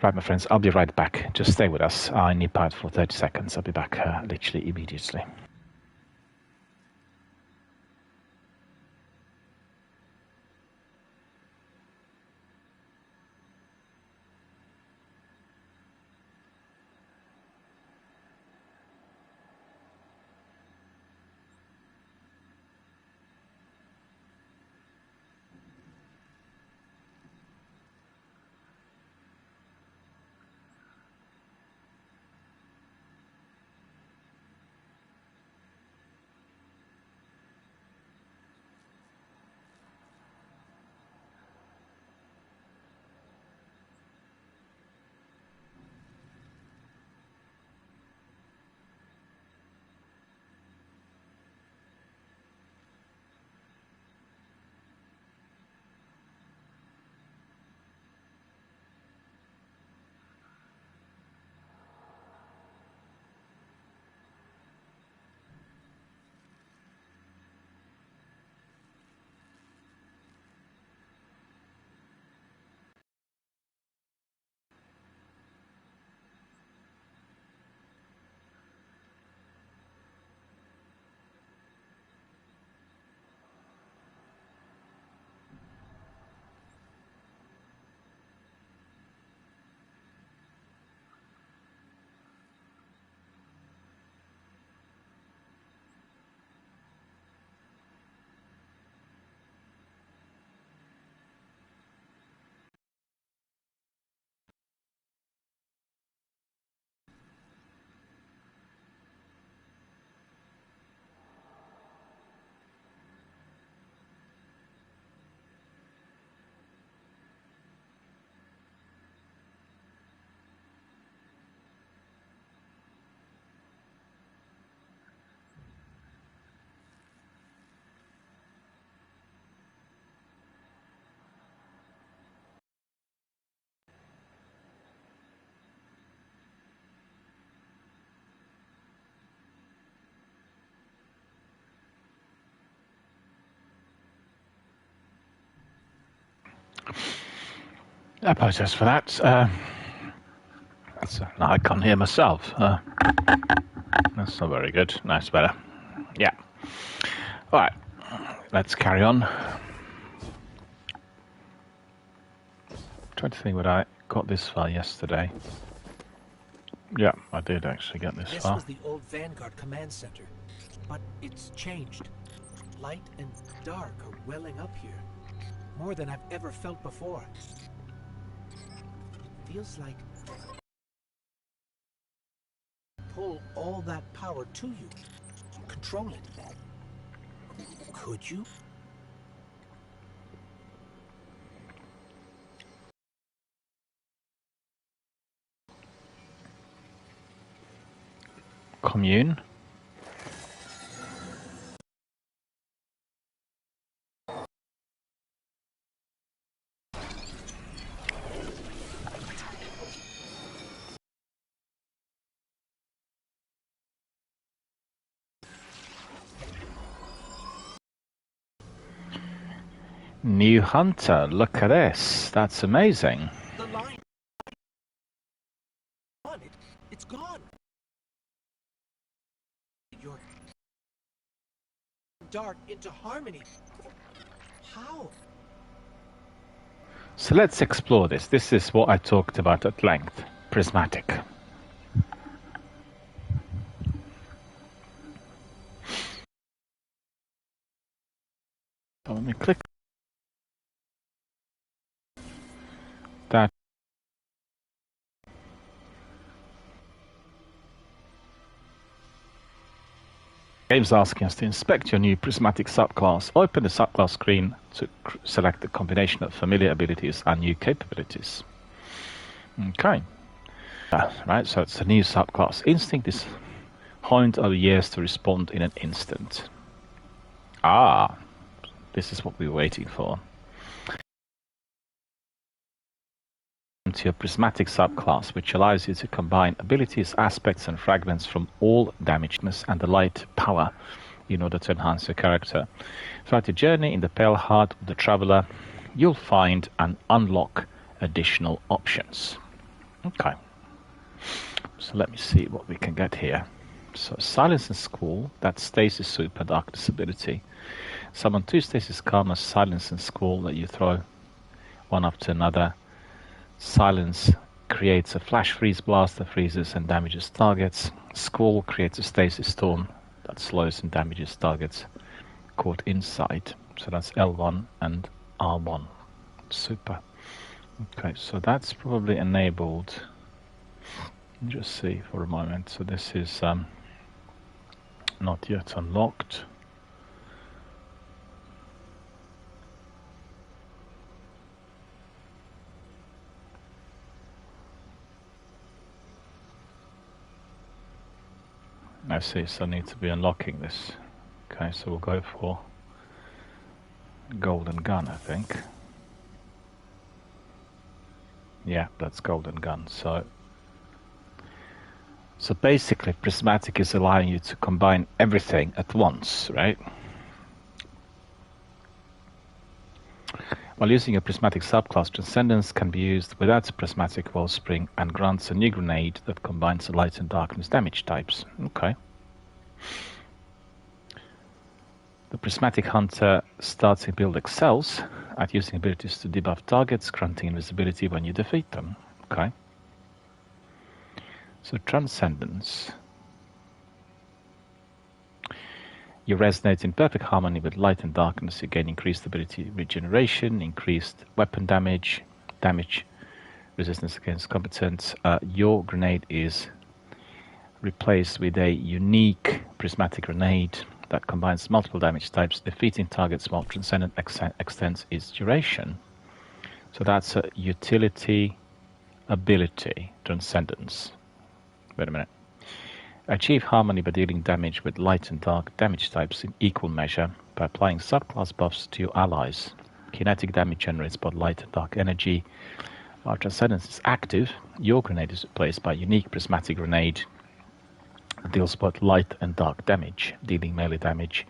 Right, my friends, I'll be right back. Just stay with us. I need part for 30 seconds. I'll be back literally immediately. I apologize for that. I can't hear myself. That's not very good. That's better. Yeah. All right. Let's carry on. Trying to think what I got this far yesterday. Yeah, I did actually get this far. This was the old Vanguard command center, but it's changed. Light and dark are welling up here, more than I've ever felt before. Feels like pull all that power to you, control it. Could you? Commune. New hunter, look at this. That's amazing. The line. It's gone. You're dark into harmony. How? So let's explore this. This is what I talked about at length. Prismatic. So let me click that. Game's asking us to inspect your new prismatic subclass. Open the subclass screen to select the combination of familiar abilities and new capabilities. Okay. Right, so it's a new subclass. Instinct is honed over years to respond in an instant. Ah, this is what we were waiting for. To your prismatic subclass, which allows you to combine abilities, aspects, and fragments from all damageness and the light power in order to enhance your character. Throughout your journey in the pale heart of the traveler, you'll find and unlock additional options. Okay. So let me see what we can get here. So Silence and Squall, that's Stasis Super Darkness ability. Summon 2 Stasis Karma, Silence and Squall that you throw one after another. Silence creates a flash freeze blast that freezes and damages targets. Squall creates a stasis storm that slows and damages targets caught inside. So that's L1 and R1. Super. Okay, so that's probably enabled. Let me just see for a moment. So this is not yet unlocked. I see, so I need to be unlocking this. Okay, so we'll go for Golden Gun, I think. Yeah, that's Golden Gun. So basically, Prismatic is allowing you to combine everything at once, right? While using a Prismatic subclass, Transcendence can be used without a Prismatic Wellspring and grants a new grenade that combines the light and darkness damage types. Okay. The Prismatic Hunter starting build excels at using abilities to debuff targets, granting invisibility when you defeat them. Okay. So Transcendence. You resonate in perfect harmony with light and darkness. You gain increased ability regeneration, increased weapon damage, resistance against competence. Your grenade is replaced with a unique prismatic grenade that combines multiple damage types, defeating targets while Transcendent extends its duration. So that's a utility ability, Transcendence. Wait a minute. Achieve harmony by dealing damage with light and dark damage types in equal measure by applying subclass buffs to your allies. Kinetic damage generates both light and dark energy. While Transcendence is active, your grenade is replaced by a unique prismatic grenade that deals both light and dark damage, dealing melee damage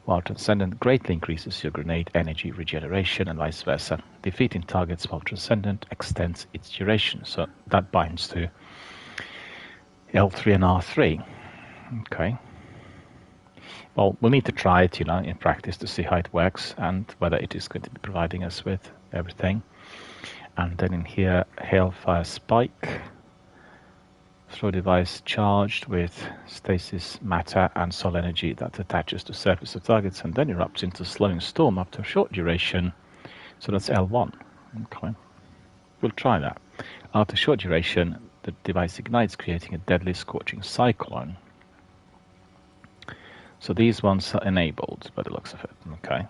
while Transcendent greatly increases your grenade energy regeneration and vice versa. Defeating targets while Transcendent extends its duration. So that binds to L3 and R3. Okay. Well, we'll need to try it, in practice to see how it works and whether it is going to be providing us with everything. And then in here, Hailfire Spike. Throw device charged with stasis matter and soul energy that attaches to surface of targets and then erupts into slowing storm after a short duration. So that's L1. Okay. We'll try that. After short duration, the device ignites, creating a deadly scorching cyclone. So these ones are enabled by the looks of it. Okay.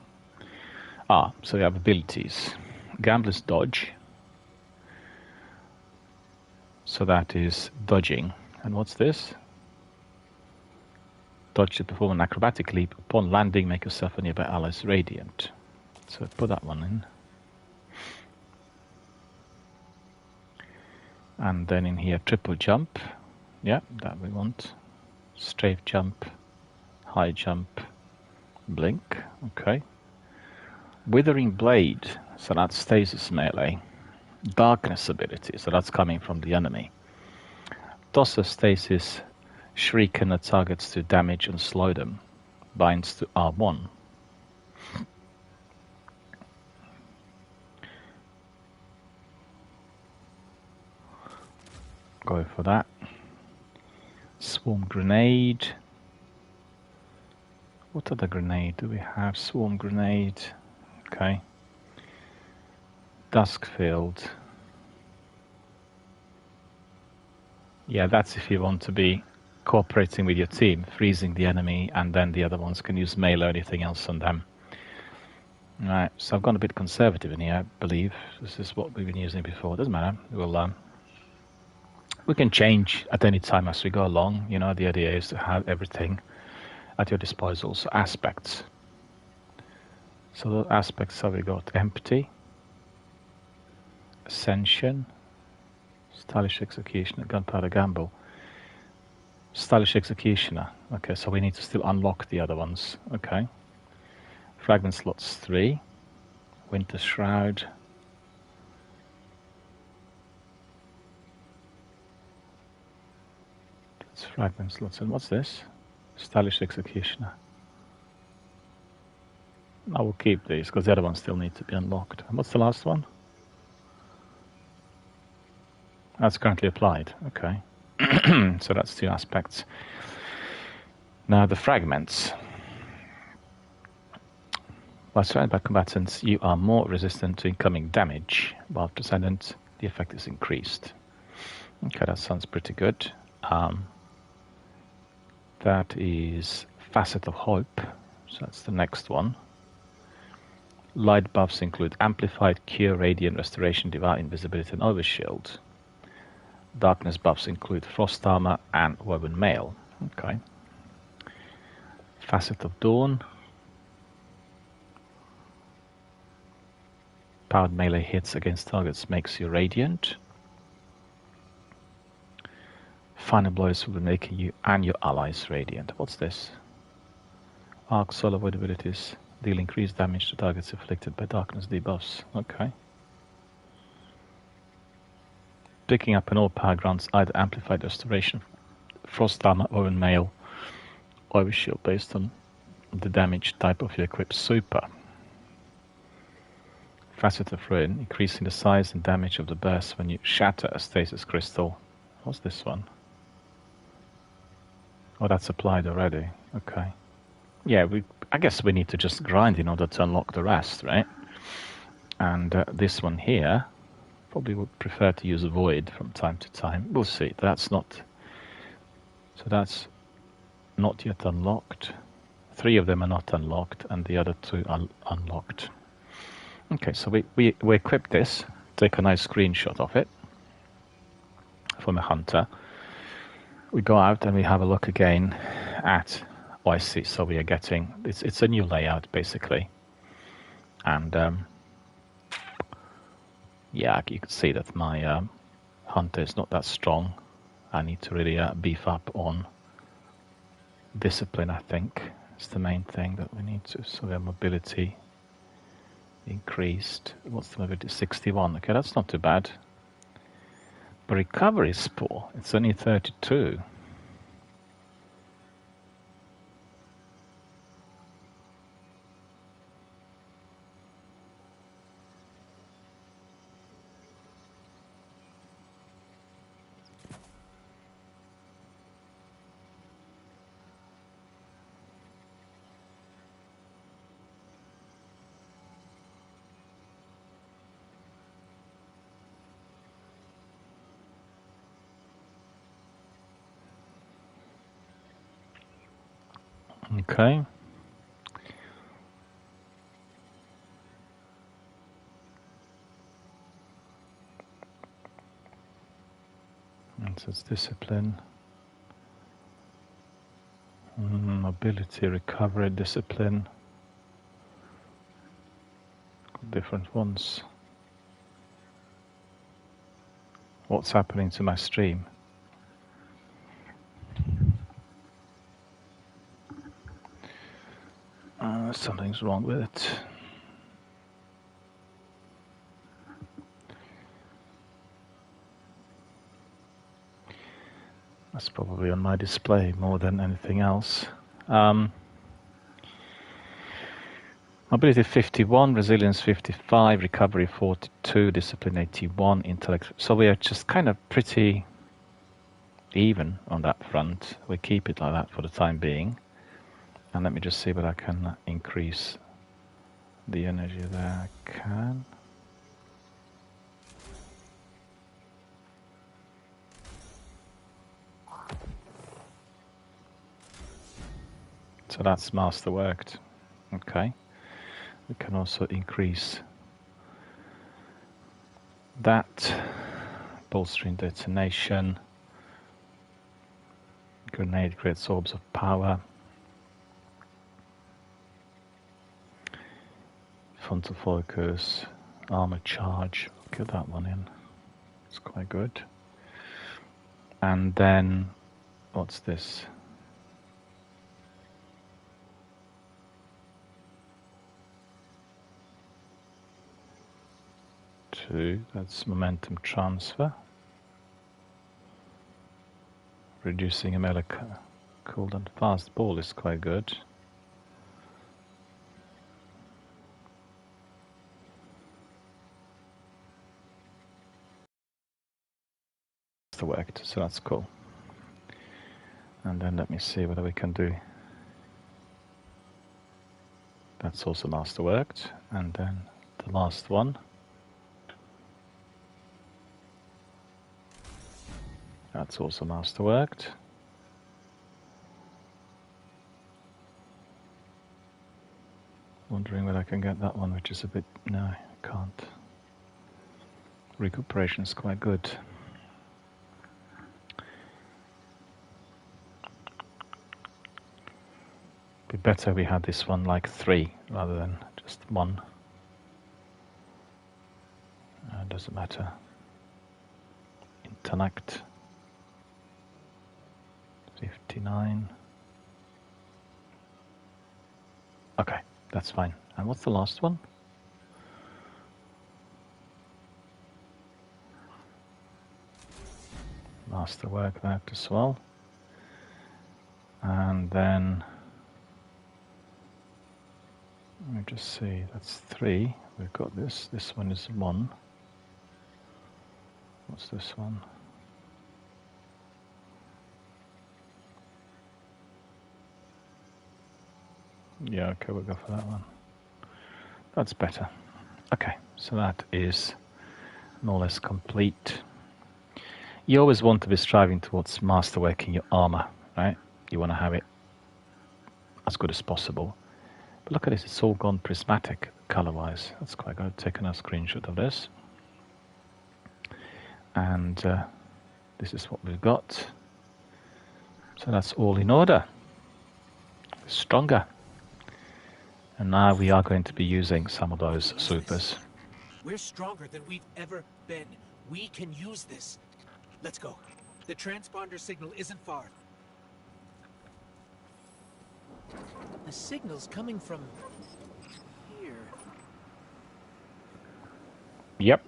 So we have abilities. Gambler's Dodge. So that is dodging. And what's this? Dodge to perform an acrobatic leap. Upon landing, make yourself and nearby allies radiant. So put that one in. And then in here, triple jump. Yeah, that we want. Strafe jump. High jump. Blink. Okay. Withering Blade. So that's stasis melee. Darkness ability, so that's coming from the enemy. Toss of stasis, shrieken at targets to damage and slow them. Binds to R1. Go for that. Swarm Grenade. What other grenade do we have? Swarm Grenade. Okay. Duskfield. Yeah, that's if you want to be cooperating with your team, freezing the enemy, and then the other ones can use melee or anything else on them. Right, so I've gone a bit conservative in here, I believe. This is what we've been using before. Doesn't matter. We can change at any time as we go along. The idea is to have everything at your disposal. So aspects. So the aspects have we got empty. Ascension, Stylish Executioner, Gunpowder Gamble. Stylish Executioner. Okay, so we need to still unlock the other ones. Okay. Fragment slots 3. Winter Shroud. That's fragment slots. And what's this? Stylish Executioner. I will keep these because the other ones still need to be unlocked. And what's the last one? That's currently applied. Okay. So that's 2 aspects. Now the fragments. While surrounded by combatants, you are more resistant to incoming damage. While Transcendent, the effect is increased. Okay, that sounds pretty good. That is Facet of Hope. So that's the next one. Light buffs include Amplified, Cure, Radiant, Restoration, Divine Invisibility, and Overshield. Darkness buffs include Frost Armor and Woven Mail. Okay. Facet of Dawn. Powered melee hits against targets makes you radiant. Final blows will be making you and your allies radiant. What's this? Arc Soul Avoid abilities deal increased damage to targets afflicted by darkness debuffs. Okay. Picking up an all power grants either amplified restoration, frost armor, or in mail, or a shield based on the damage type of your equipped super. Facet of Ruin, increasing the size and damage of the burst when you shatter a stasis crystal. What's this one? Oh, that's applied already. Okay. Yeah, I guess we need to just grind in order to unlock the rest, right? And this one here, probably would prefer to use a Void from time to time. We'll see. That's not yet unlocked. 3 of them are not unlocked, and the other 2 are unlocked. Okay, so we equip this. Take a nice screenshot of it from a hunter. We go out and we have a look again at OIC. So we are getting it's a new layout basically, and yeah, you can see that my hunter is not that strong. I need to really beef up on discipline, I think. It's the main thing that we need to. So their mobility increased. What's the mobility? 61. Okay, that's not too bad. But recovery is poor. It's only 32. Okay. And so it's discipline. Mobility, recovery, discipline. Different ones. What's happening to my stream? Something's wrong with it. That's probably on my display more than anything else. Mobility 51, resilience 55, recovery 42, discipline 81, intellect. So we are just kind of pretty even on that front. We keep it like that for the time being. And let me just see whether I can increase the energy there. I can. So that's masterworked. Okay. We can also increase that. Bolstering detonation. Grenade creates orbs of power. Frontal focus. Armor charge. Get that one in. It's quite good. And then, what's this? That's momentum transfer. Reducing a melee cooldown fast ball is quite good. It's worked, so that's cool. And then let me see whether we can do. That's also masterworked. And then the last one. That's also masterworked. Wondering whether I can get that one, which is a bit... No, I can't. Recuperation is quite good. Be better we had this one like 3 rather than just 1. Doesn't matter. Intellect 59. Okay, that's fine. And what's the last one? Masterwork that as well. And then let me just see, that's 3. We've got this. This one is 1. What's this one? Yeah, okay, we'll go for that one. That's better. Okay, so that is more or less complete. You always want to be striving towards masterworking your armor, right? You want to have it as good as possible. But look at this, it's all gone prismatic color-wise. That's quite good. I've taken a screenshot of this. And this is what we've got. So that's all in order. Stronger. And now we are going to be using some of those supers. We're stronger than we've ever been. We can use this. Let's go. The transponder signal isn't far. The signal's coming from here. Yep.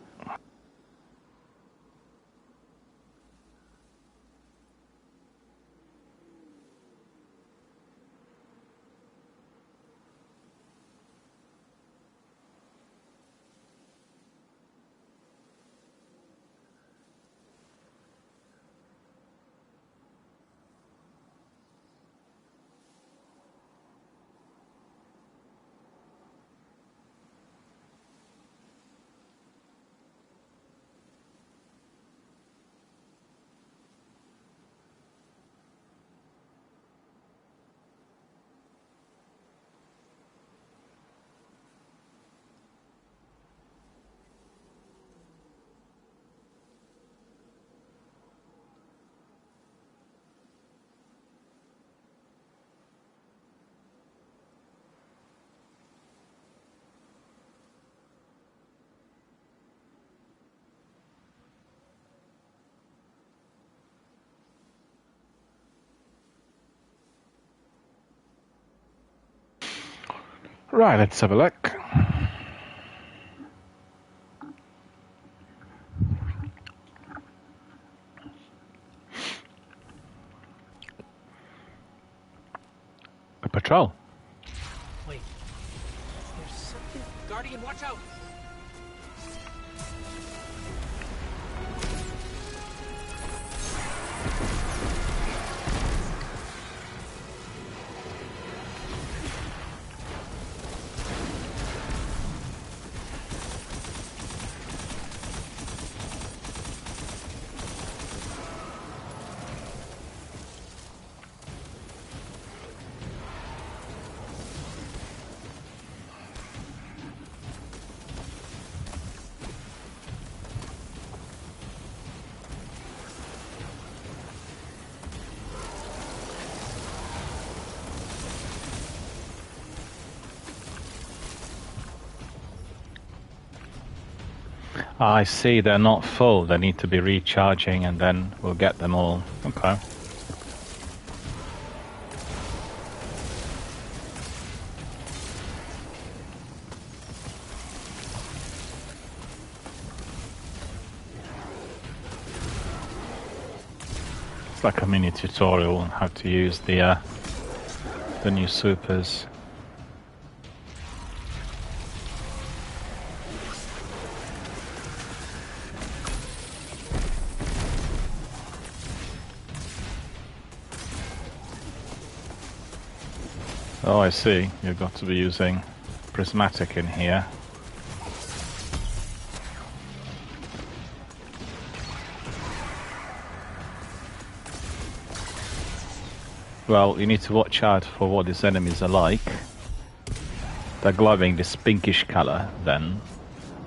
Right, let's have a look. A patrol. Wait, there's something. Guardian, watch out! I see, they're not full. They need to be recharging and then we'll get them all. Okay. It's like a mini tutorial on how to use the new supers. Oh, I see. You've got to be using prismatic in here. Well, you need to watch out for what these enemies are like. They're glowing this pinkish color, then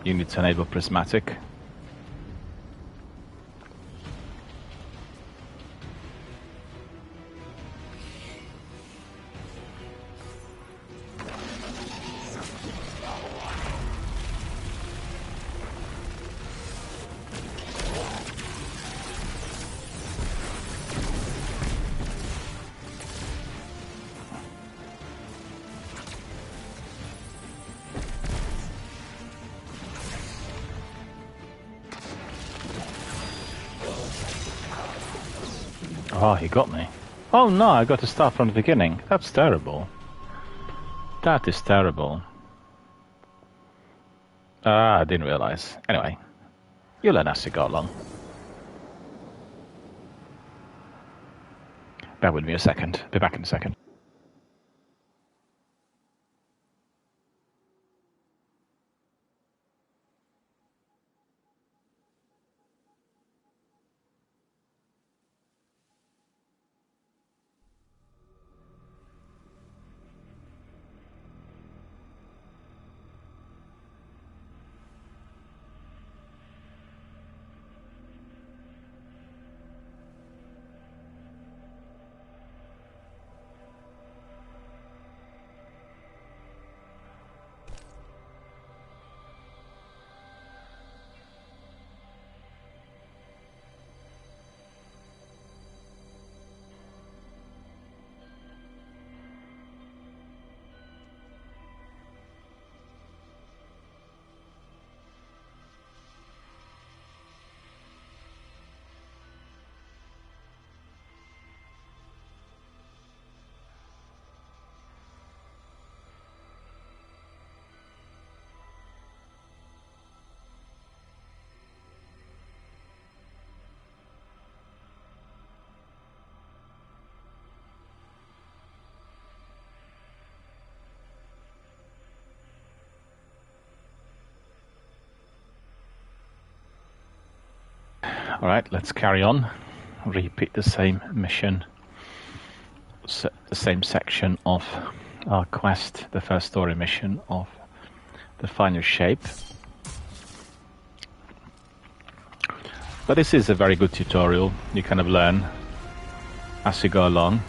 you need to enable prismatic. Oh, he got me. Oh no, I got to start from the beginning. That's terrible. That is terrible. Ah, I didn't realize. Anyway, you'll learn as you go along. Bear with me a second. Be back in a second. Alright, let's carry on. Repeat the same mission. The same section of our quest, the first story mission of the final shape. But this is a very good tutorial. You kind of learn as you go along.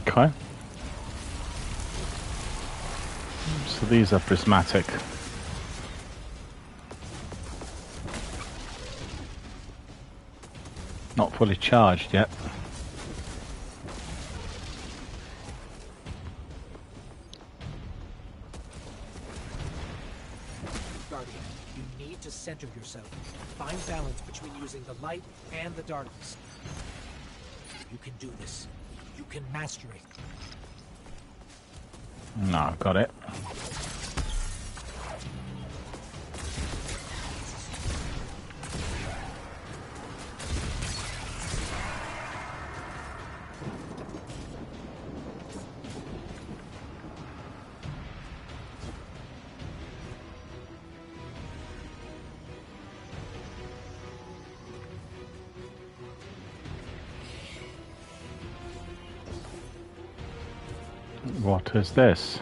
Okay. So these are prismatic. Not fully charged yet. Guardian, you need to center yourself. Find balance between using the light and the darkness. You can do this. You can master it. No, I've got it. What is this?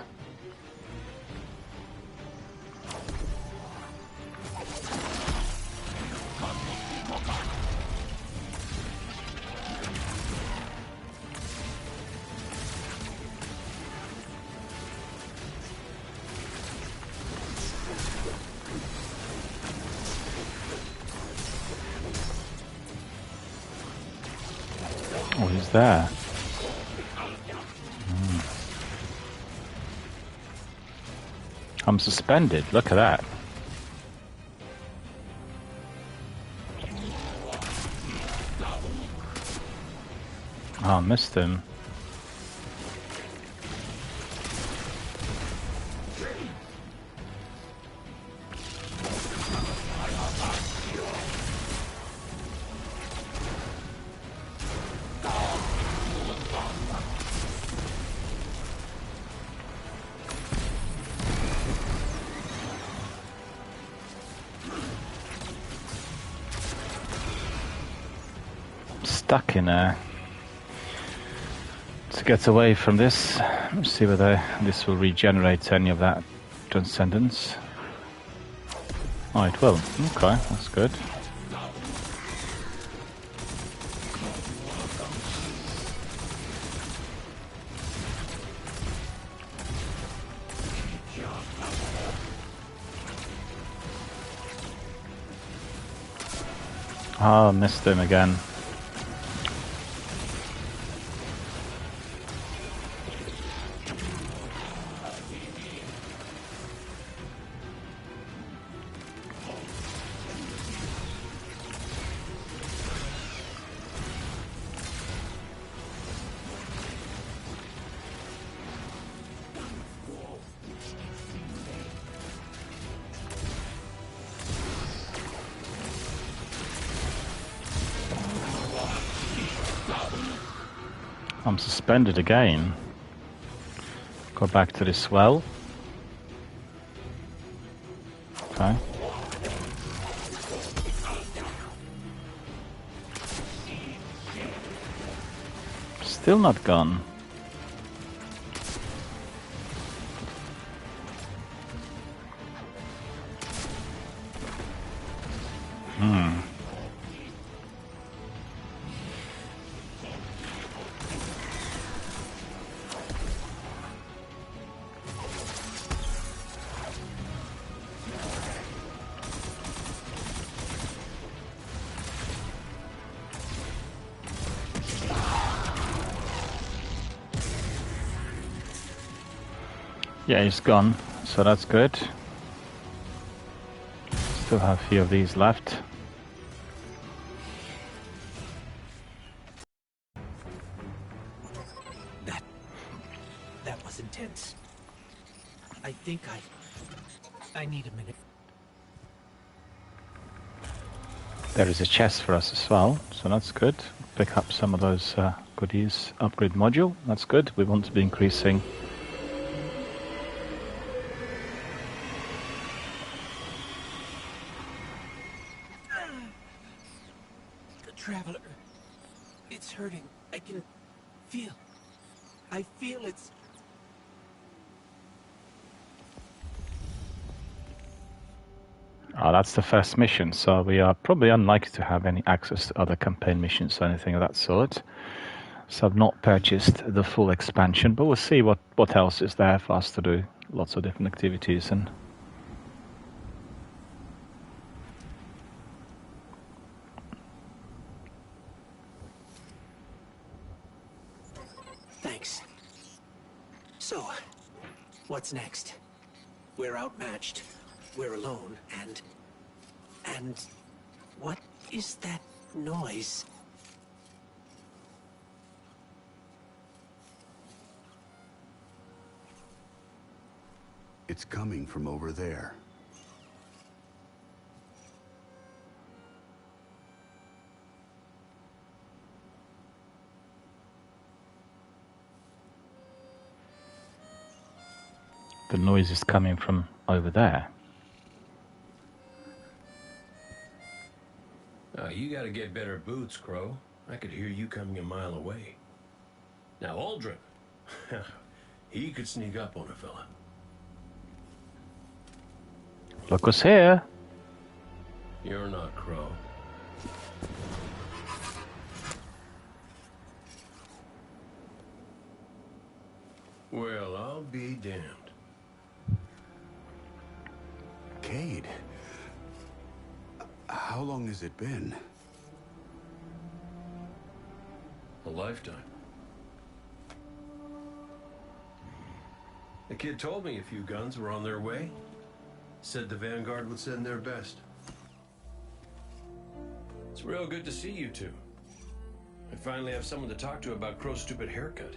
What is there? I'm suspended. Look at that. Oh, I missed him. Stuck in there. To get away from this, let's see whether this will regenerate any of that transcendence. Oh, it will. Okay, that's good. Oh, missed him again. I'm suspended again. Go back to this well. Okay. Still not gone. Yeah, he's gone, so that's good. Still have a few of these left. think I need a minute. There is a chest for us as well, so that's good. Pick up some of those goodies. Upgrade module, that's good. We want to be increasing. The Traveler. It's hurting. I can feel. I feel it's... Oh, that's the first mission, so we are probably unlikely to have any access to other campaign missions or anything of that sort. So I've not purchased the full expansion, but we'll see what else is there for us to do. Lots of different activities and... Thanks. So, what's next? We're outmatched. We're alone, and what is that noise? It's coming from over there. The noise is coming from over there. You gotta get better boots, Crow. I could hear you coming a mile away. Now, Aldrin, he could sneak up on a fella. Look who's here. You're not Crow. Well, I'll be damned. Cayde. How long has it been? A lifetime. The kid told me a few guns were on their way. Said the Vanguard would send their best. It's real good to see you two. I finally have someone to talk to about Crow's stupid haircut.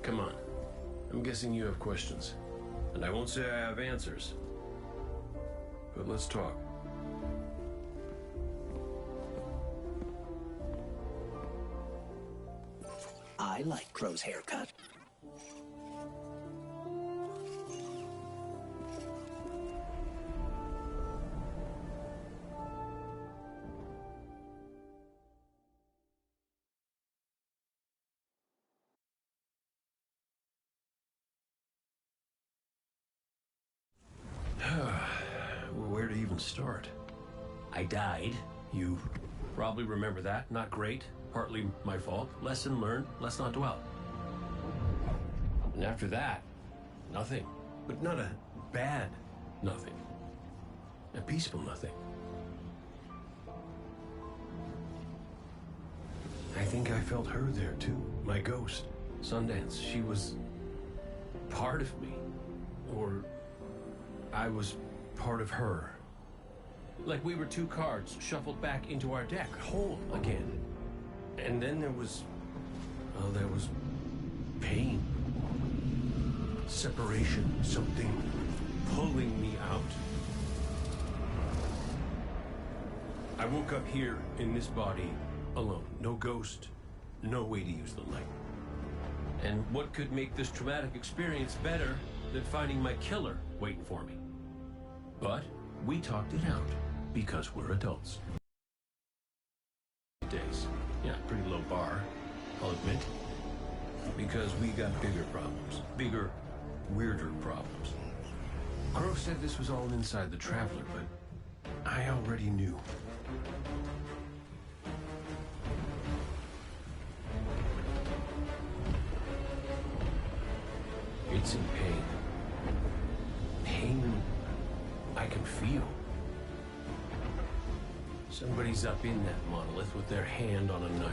Come on. I'm guessing you have questions. And I won't say I have answers. But let's talk. I like Crow's haircut. Where to even start? I died. You probably remember that. Not great. Partly my fault. Lesson learned. Let's not dwell. And after that, nothing. But not a bad nothing. A peaceful nothing. I think I felt her there too. My ghost. Sundance. She was part of me. Or I was part of her. Like we were two cards shuffled back into our deck, whole again. And then there was pain. Separation, something pulling me out. I woke up here in this body alone. No ghost, no way to use the light. And what could make this traumatic experience better than finding my killer waiting for me? But we talked it out because we're adults. Days. Yeah, pretty low bar, I'll admit. Because we got bigger problems. Bigger, weirder problems. Crow said this was all inside the Traveler, but I already knew. It's in pain. Pain I can feel. Somebody's up in that monolith with their hand on a knife.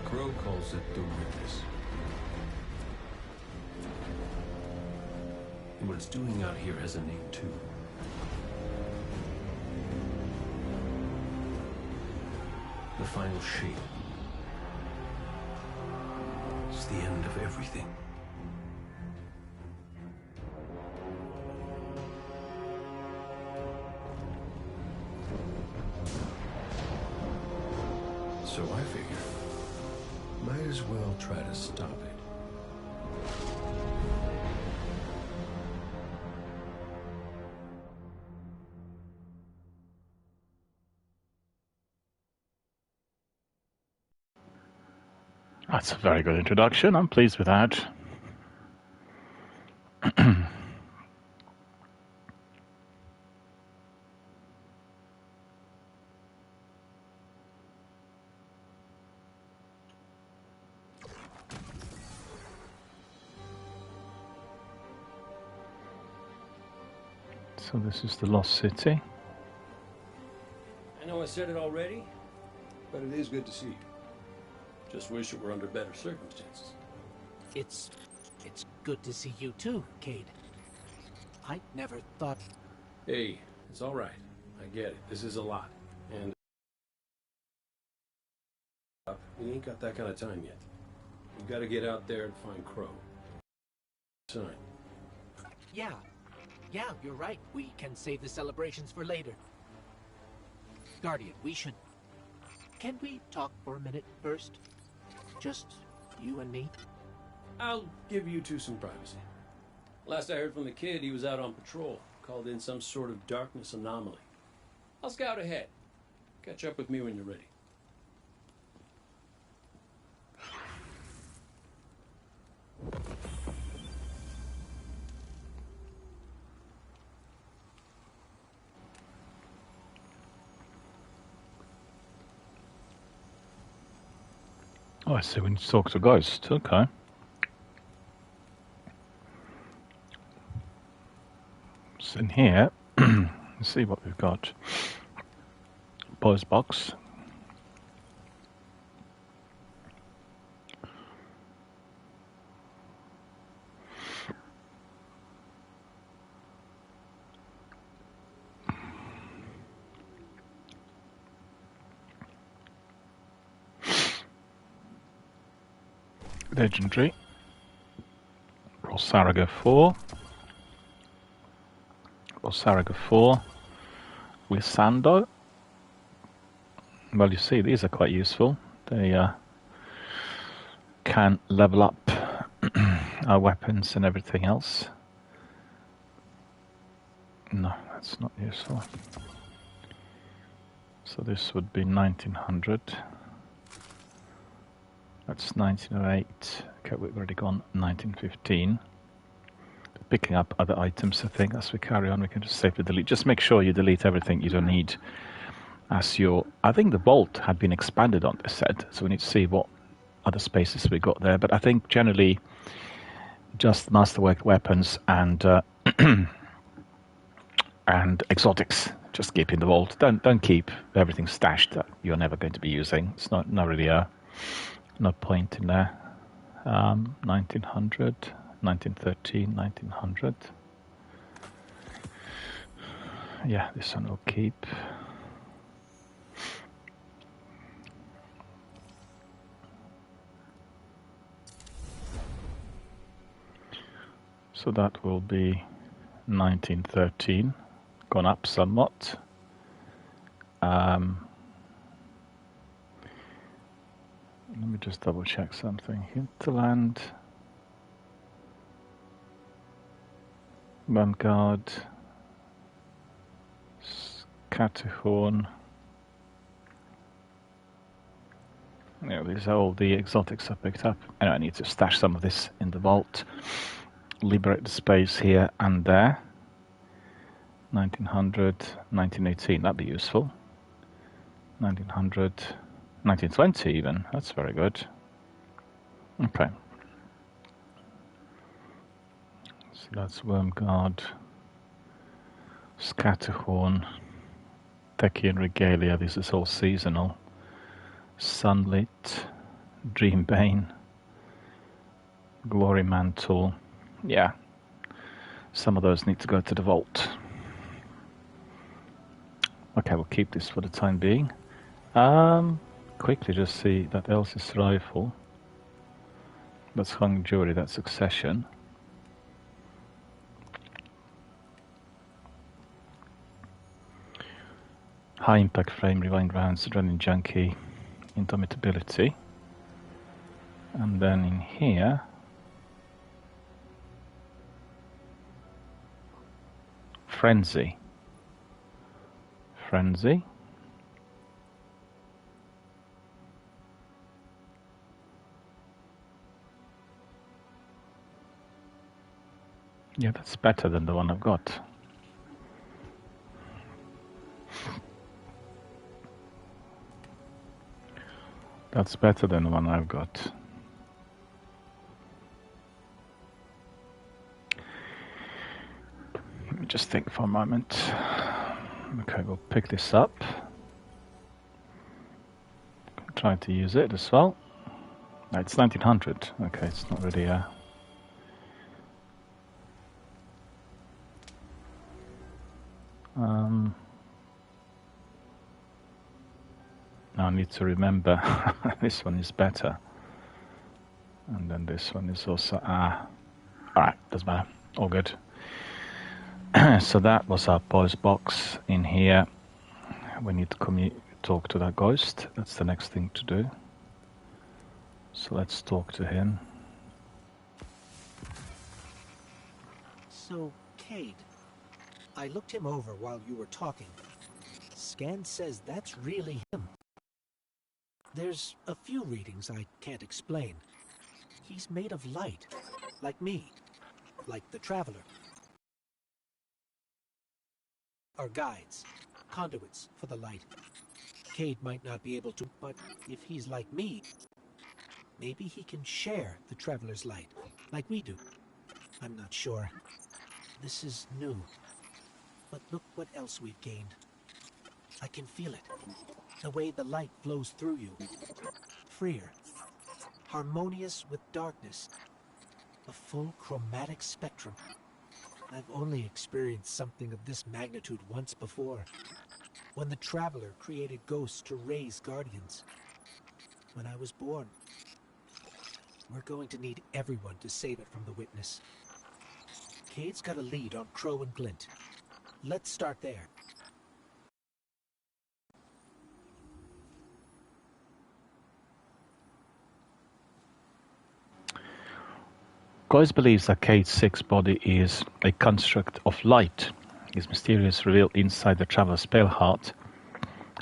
Crow calls it the witness. And what it's doing out here has a name too. The final shape. It's the end of everything. So I figure, might as well try to stop it. That's a very good introduction. I'm pleased with that. So this is the Lost City. I know I said it already, but it is good to see you. Just wish it were under better circumstances. It's good to see you too, Cade. I never thought... Hey, it's all right. I get it. This is a lot. And we ain't got that kind of time yet. We gotta get out there and find Crow. Sign. Yeah, you're right. We can save the celebrations for later. Guardian, we should... Can we talk for a minute first? Just you and me? I'll give you two some privacy. Last I heard from the kid, he was out on patrol. Called in some sort of darkness anomaly. I'll scout ahead. Catch up with me when you're ready. Oh, I see. We need to talk to Ghost. Okay. So in here, let's see what we've got. Post box. Legendary. Rossaraga 4. Rossaraga 4 with Sando. Well, you see, these are quite useful. They can level up our weapons and everything else. No, that's not useful. So this would be 1900. That's 1908. Okay, we've already gone 1915. Picking up other items, I think, as we carry on. We can just safely delete. Just make sure you delete everything you don't need. As your, I think the vault had been expanded on this set, so we need to see what other spaces we got there. But I think generally, just masterwork weapons and and exotics. Just keep in the vault. Don't keep everything stashed that you're never going to be using. It's not really no point in there. 1900, 1913, 1900. Yeah, this one will keep. So that will be 1913, gone up somewhat. Let me just double check something. Hinterland, Vanguard, Scatterhorn. Yeah, these are all the exotics I picked up. Anyway, I need to stash some of this in the vault. Liberate the space here and there. 1900, 1918, that'd be useful. 1900, 1920 even, that's very good. Okay. So that's Wormguard, Scatterhorn, Techian Regalia, this is all seasonal. Sunlit, Dreambane, Glory Mantle. Yeah, some of those need to go to the vault. Okay, we'll keep this for the time being. Quickly just see that Elsie's rifle. That's Hung Jury, that's Succession. High impact frame, rewind rounds, running junkie, Indomitability. And then in here, Frenzy. Frenzy. Yeah, that's better than the one I've got. That's better than the one I've got. Let me just think for a moment. Okay, we'll pick this up. Try to use it as well. No, it's 1900. Okay, it's not really a... Now I need to remember this one is better. And then this one is also... Alright, doesn't matter. All good. So that was our voice box in here. We need to talk to that ghost. That's the next thing to do. So let's talk to him. So, Cade, I looked him over while you were talking. Scan says that's really him. There's a few readings I can't explain. He's made of light, like me, like the Traveler. Our guides, conduits for the light. Cade might not be able to, but if he's like me, maybe he can share the Traveler's light, like we do. I'm not sure. This is new. But look what else we've gained. I can feel it. The way the light flows through you. Freer. Harmonious with darkness. A full chromatic spectrum. I've only experienced something of this magnitude once before. When the Traveler created ghosts to raise guardians. When I was born. We're going to need everyone to save it from the Witness. Cade's got a lead on Crow and Glint. Let's start there. Ghost believes that Cade's sixth body is a construct of light. His mysterious reveal inside the Traveler's pale heart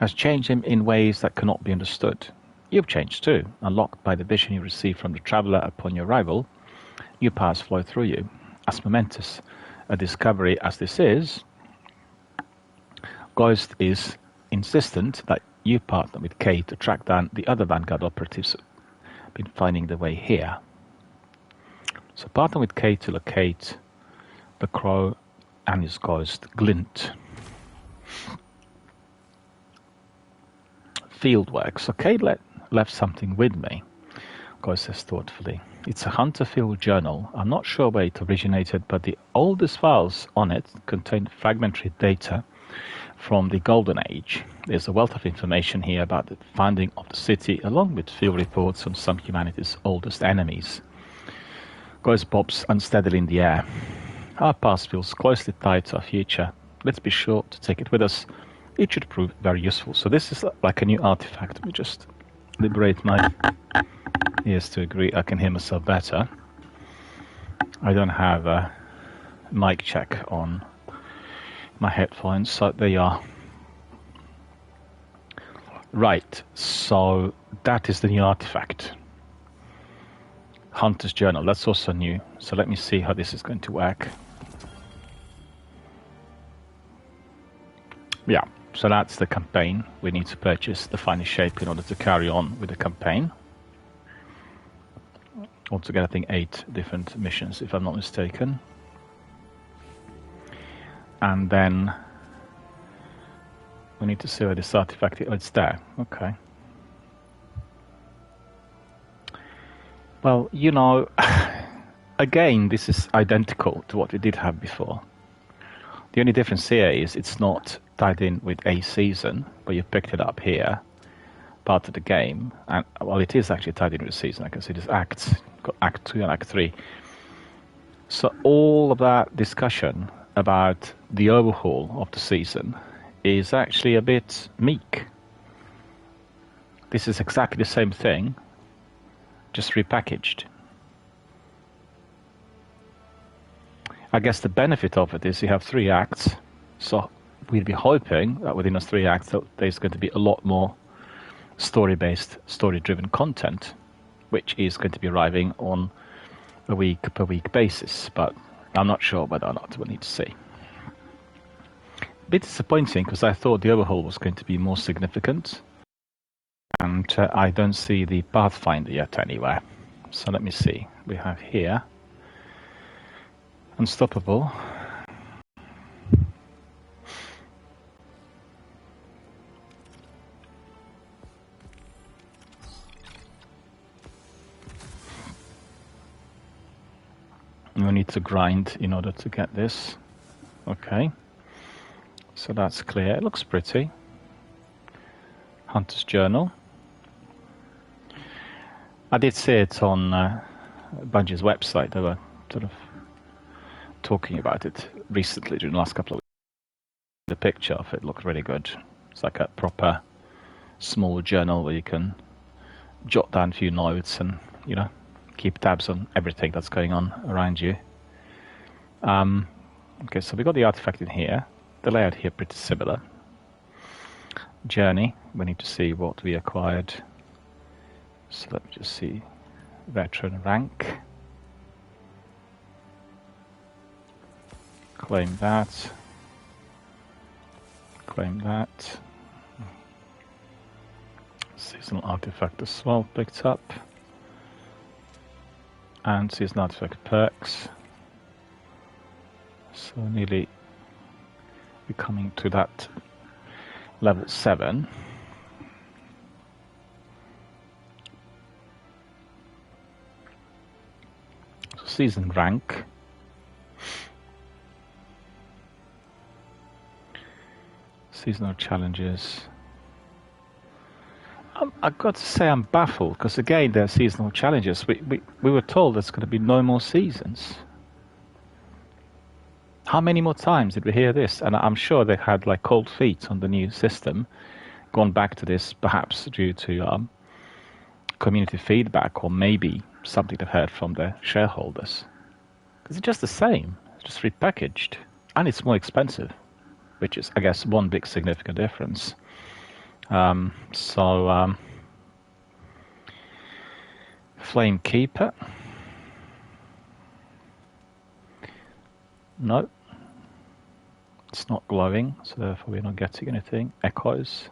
has changed him in ways that cannot be understood. You've changed too, unlocked by the vision you received from the Traveler upon your arrival. New powers flow through you. As momentous a discovery as this is, Ghost is insistent that you partner with Cade to track down the other Vanguard operatives who have been finding their way here. So partner with Cade to locate the Crow and his ghost, Glint. Fieldwork. So Cade left something with me, Ghost says thoughtfully. It's a Hunter-field journal. I'm not sure where it originated, but the oldest files on it contain fragmentary data from the Golden Age. There's a wealth of information here about the founding of the city, along with field reports on some of humanity's oldest enemies. Ghost bobs unsteadily in the air. Our past feels closely tied to our future. Let's be sure to take it with us. It should prove very useful. So this is like a new artifact. Let me just liberate my ears to agree. I can hear myself better. I don't have a mic check on my headphones, so there you are. Right, so that is the new artifact. Hunter's Journal, that's also new. So let me see how this is going to work. Yeah, so that's the campaign. We need to purchase the Final Shape in order to carry on with the campaign. Altogether, I think 8 different missions, if I'm not mistaken. And then we need to see where this artifact is. Oh, it's there. Okay. Well, you know, again, this is identical to what we did have before. The only difference here is it's not tied in with a season, but you picked it up here, part of the game. And, well, it is actually tied in with a season. I can see there's acts. Got Act 2 and Act 3. So all of that discussion about the overhaul of the season is actually a bit meek. This is exactly the same thing, just repackaged. I guess the benefit of it is you have 3 acts, so we'd be hoping that within those 3 acts there's going to be a lot more story-based, story-driven content, which is going to be arriving on a week-per-week basis, but I'm not sure whether or not. We'll need to see. A bit disappointing, because I thought the overhaul was going to be more significant, and I don't see the Pathfinder yet anywhere. So let me see. We have here Unstoppable. We need to grind in order to get this. Okay. So that's clear. It looks pretty. Hunter's Journal. I did see it on Bungie's website. They were sort of talking about it recently during the last couple of weeks. The picture of it looked really good. It's like a proper small journal where you can jot down a few notes and, you know, keep tabs on everything that's going on around you. Okay, so we got the artifact in here. The layout here pretty similar. Journey, we need to see what we acquired. So let me just see. Veteran rank. Claim that. Claim that. Seasonal artifact as well picked up. And seasonal artifact perks. So nearly we're coming to that level 7. So season rank. Seasonal challenges. I've got to say I'm baffled, because again they're seasonal challenges. We were told there's going to be no more seasons. How many more times did we hear this? And I'm sure they had like cold feet on the new system, gone back to this perhaps due to community feedback, or maybe something they've heard from their shareholders. Because it's just the same, it's just repackaged, and it's more expensive, which is, I guess, one big significant difference. Flame Keeper. No. It's not glowing, so therefore we're not getting anything. Echoes.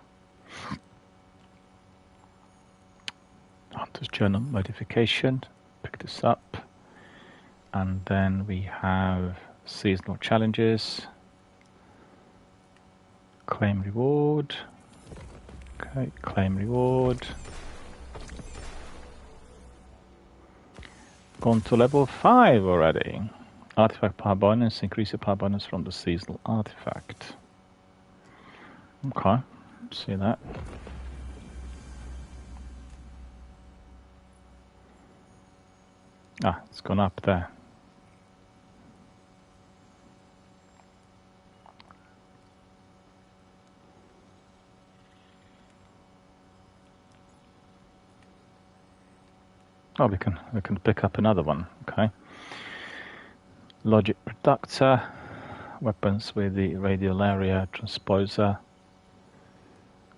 Hunter's Journal modification. Pick this up. And then we have seasonal challenges. Claim reward. Okay, claim reward. Gone to level 5 already. Artifact power bonus, increase your power bonus from the seasonal artifact. Okay, see that. Ah, it's gone up there. Oh, we can pick up another one. Okay. Logic Reductor, weapons with the Radiolaria Transposer,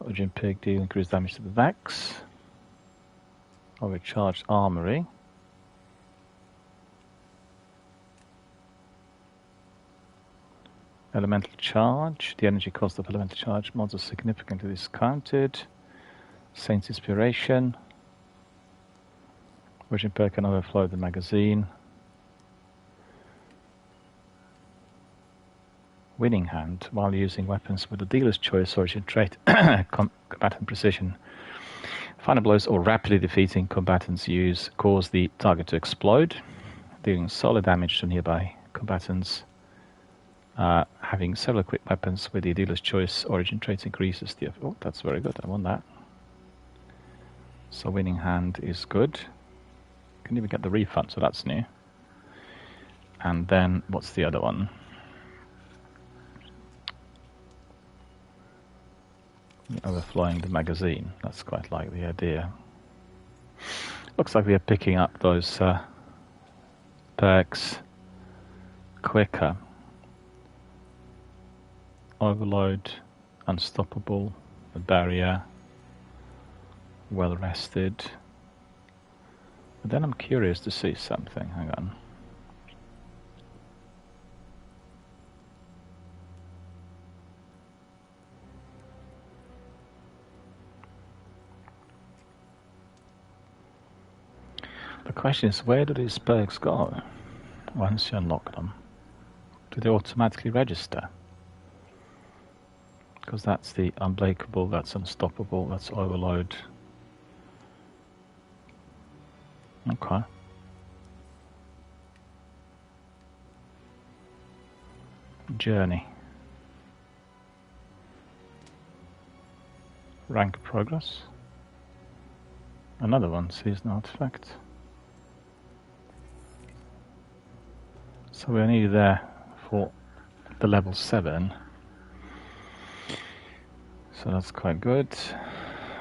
Origin Pig deal increased damage to the Vex, Overcharged Armory, Elemental Charge, the energy cost of Elemental Charge mods are significantly discounted, Saint's Inspiration, Origin Perk can overflow the magazine, Winning Hand, while using weapons with the dealer's choice origin trait, combatant precision. Final blows or rapidly defeating combatants cause the target to explode, dealing solid damage to nearby combatants. Having several equipped weapons with the dealer's choice origin traits increases the... Oh, that's very good, I want that. So Winning Hand is good. Can even get the refund, so that's new. And then, what's the other one? Overflowing the magazine. That's quite like the idea. Looks like we are picking up those perks quicker. Overload, unstoppable, the barrier, well rested. But then I'm curious to see something. Hang on. The question is, where do these perks go once you unlock them? Do they automatically register? Because that's the unbreakable, that's unstoppable, that's overload. Okay. Journey. Rank progress. Another one, seasonal artifact. So we're nearly there for the level 7. So that's quite good.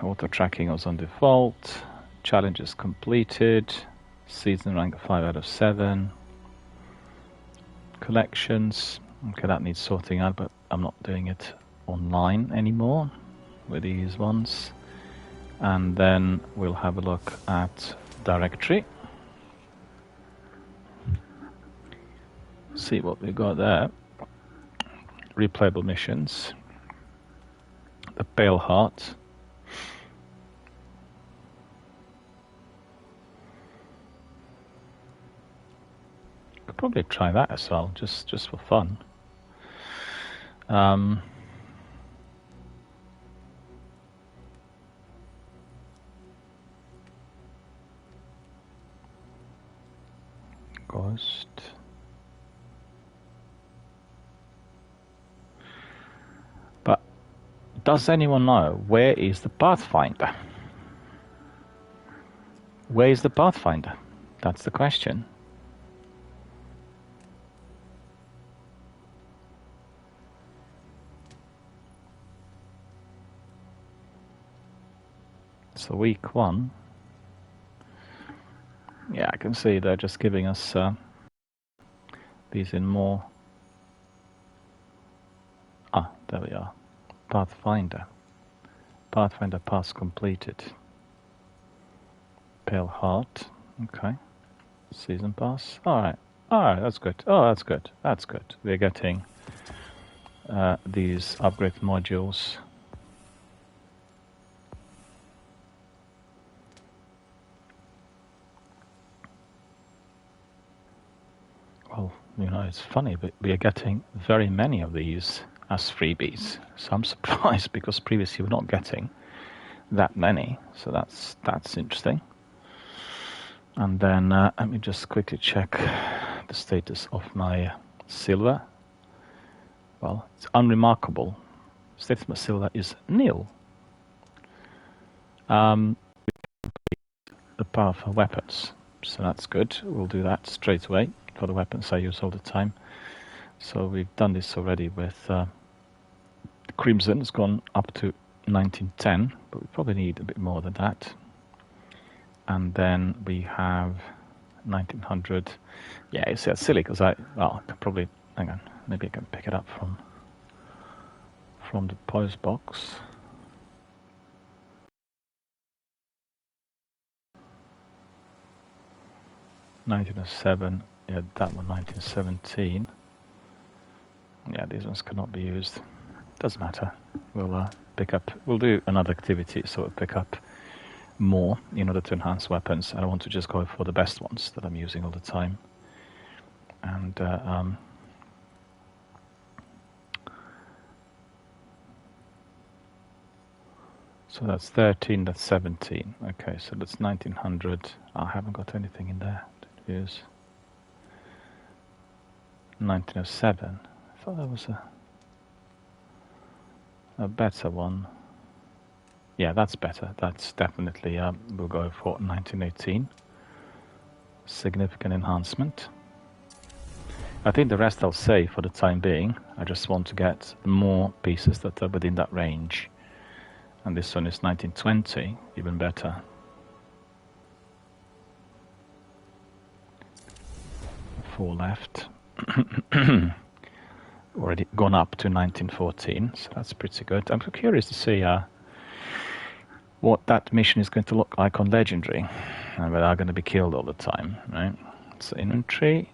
Auto tracking was on default. Challenges completed. Season rank 5 out of 7. Collections. Okay, that needs sorting out, but I'm not doing it online anymore with these ones. And then we'll have a look at directory. See what we got there. Replayable missions. The Pale Heart. Could probably try that as well, just for fun. Ghost. But does anyone know where is the Pathfinder? Where is the Pathfinder? That's the question. So week 1. Yeah, I can see they're just giving us these in more. Ah, there we are. Pathfinder. Pathfinder pass completed. Pale Heart. Okay. Season pass. Alright. Alright, that's good. Oh, that's good. That's good. We're getting these upgrade modules. Well, you know, it's funny, but we are getting very many of these as freebies. So I'm surprised because previously we're not getting that many. So that's interesting. And then let me just quickly check the status of my silver. Well, it's unremarkable. Status of my silver is nil. The powerful weapons. So that's good. We'll do that straight away for the weapons I use all the time. So we've done this already with Crimson. It's gone up to 1910, but we probably need a bit more than that. And then we have 1900. Yeah, it's silly because I can probably, hang on, maybe I can pick it up from the post box. $1907, yeah, that one 1917. Yeah, these ones cannot be used. Doesn't matter. We'll pick up. We'll do another activity, so we'll pick up more in order to enhance weapons. I don't want to just go for the best ones that I'm using all the time. And so that's 13, that's 17. Okay, so that's 1900. I haven't got anything in there to use. 1907. I thought that was a better one. Yeah, that's better. That's definitely, we'll go for 1918. Significant enhancement. I think the rest I'll save for the time being. I just want to get more pieces that are within that range. And this one is 1920, even better. Four left. Already gone up to 1914, so that's pretty good. I'm curious to see what that mission is going to look like on Legendary, and whether they're going to be killed all the time, right? So inventory.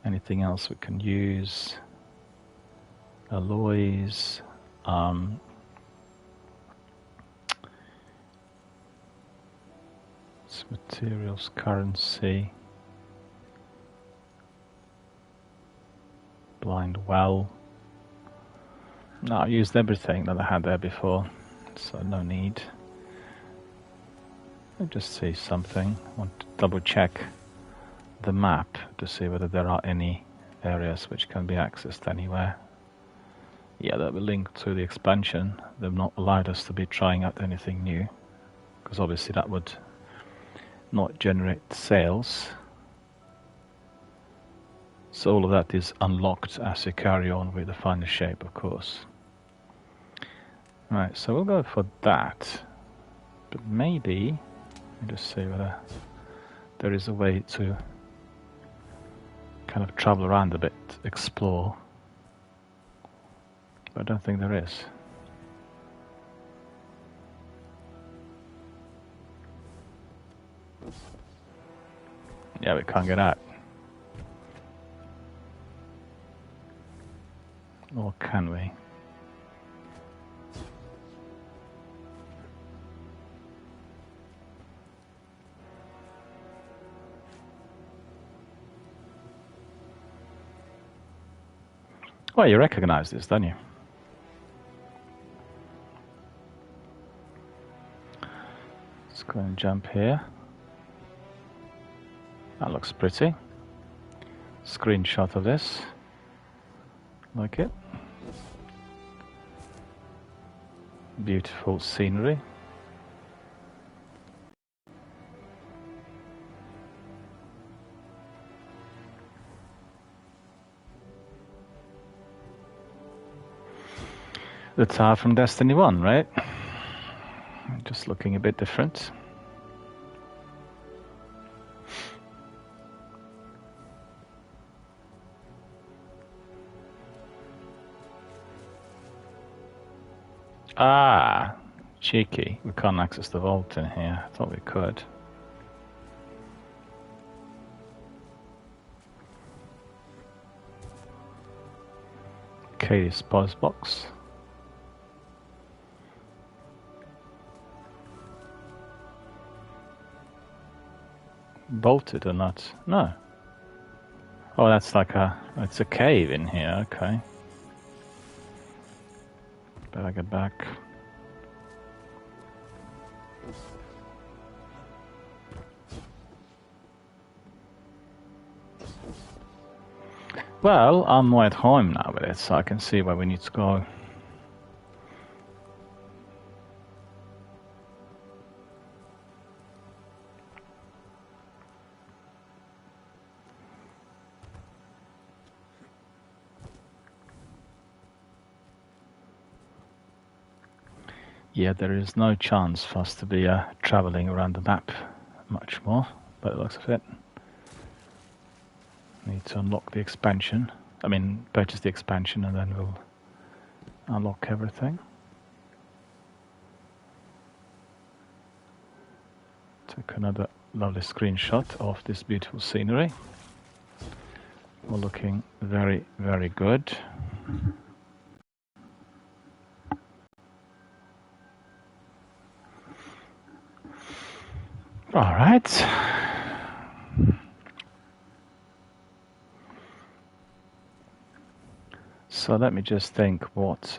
Anything else we can use? Alloys. It's materials, currency. Blind well. No, I used everything that I had there before, so no need. I'll just see something. I want to double check the map to see whether there are any areas which can be accessed anywhere. Yeah, that will link to the expansion. They've not allowed us to be trying out anything new, because obviously that would not generate sales. So all of that is unlocked as you carry on with the final shape, of course. Right, so we'll go for that. But maybe, let me just see whether there is a way to kind of travel around a bit, explore. But I don't think there is. Yeah, we can't get out. Or can we? Well, you recognize this, don't you? Let's go and jump here. That looks pretty. Screenshot of this. Like it. Beautiful scenery. The tower from Destiny 1, right? Just looking a bit different. Ah, cheeky. We can't access the vault in here. I thought we could. Katie's post box. Bolted or not? No. Oh, that's like it's a cave in here. Okay. Better get back. Well, I'm more at home now with it, so I can see where we need to go. Yeah, there is no chance for us to be traveling around the map much more, by the looks of it. Need to unlock the expansion. I mean, purchase the expansion and then we'll unlock everything. Take another lovely screenshot of this beautiful scenery. We're looking very, very good. All right. So let me just think what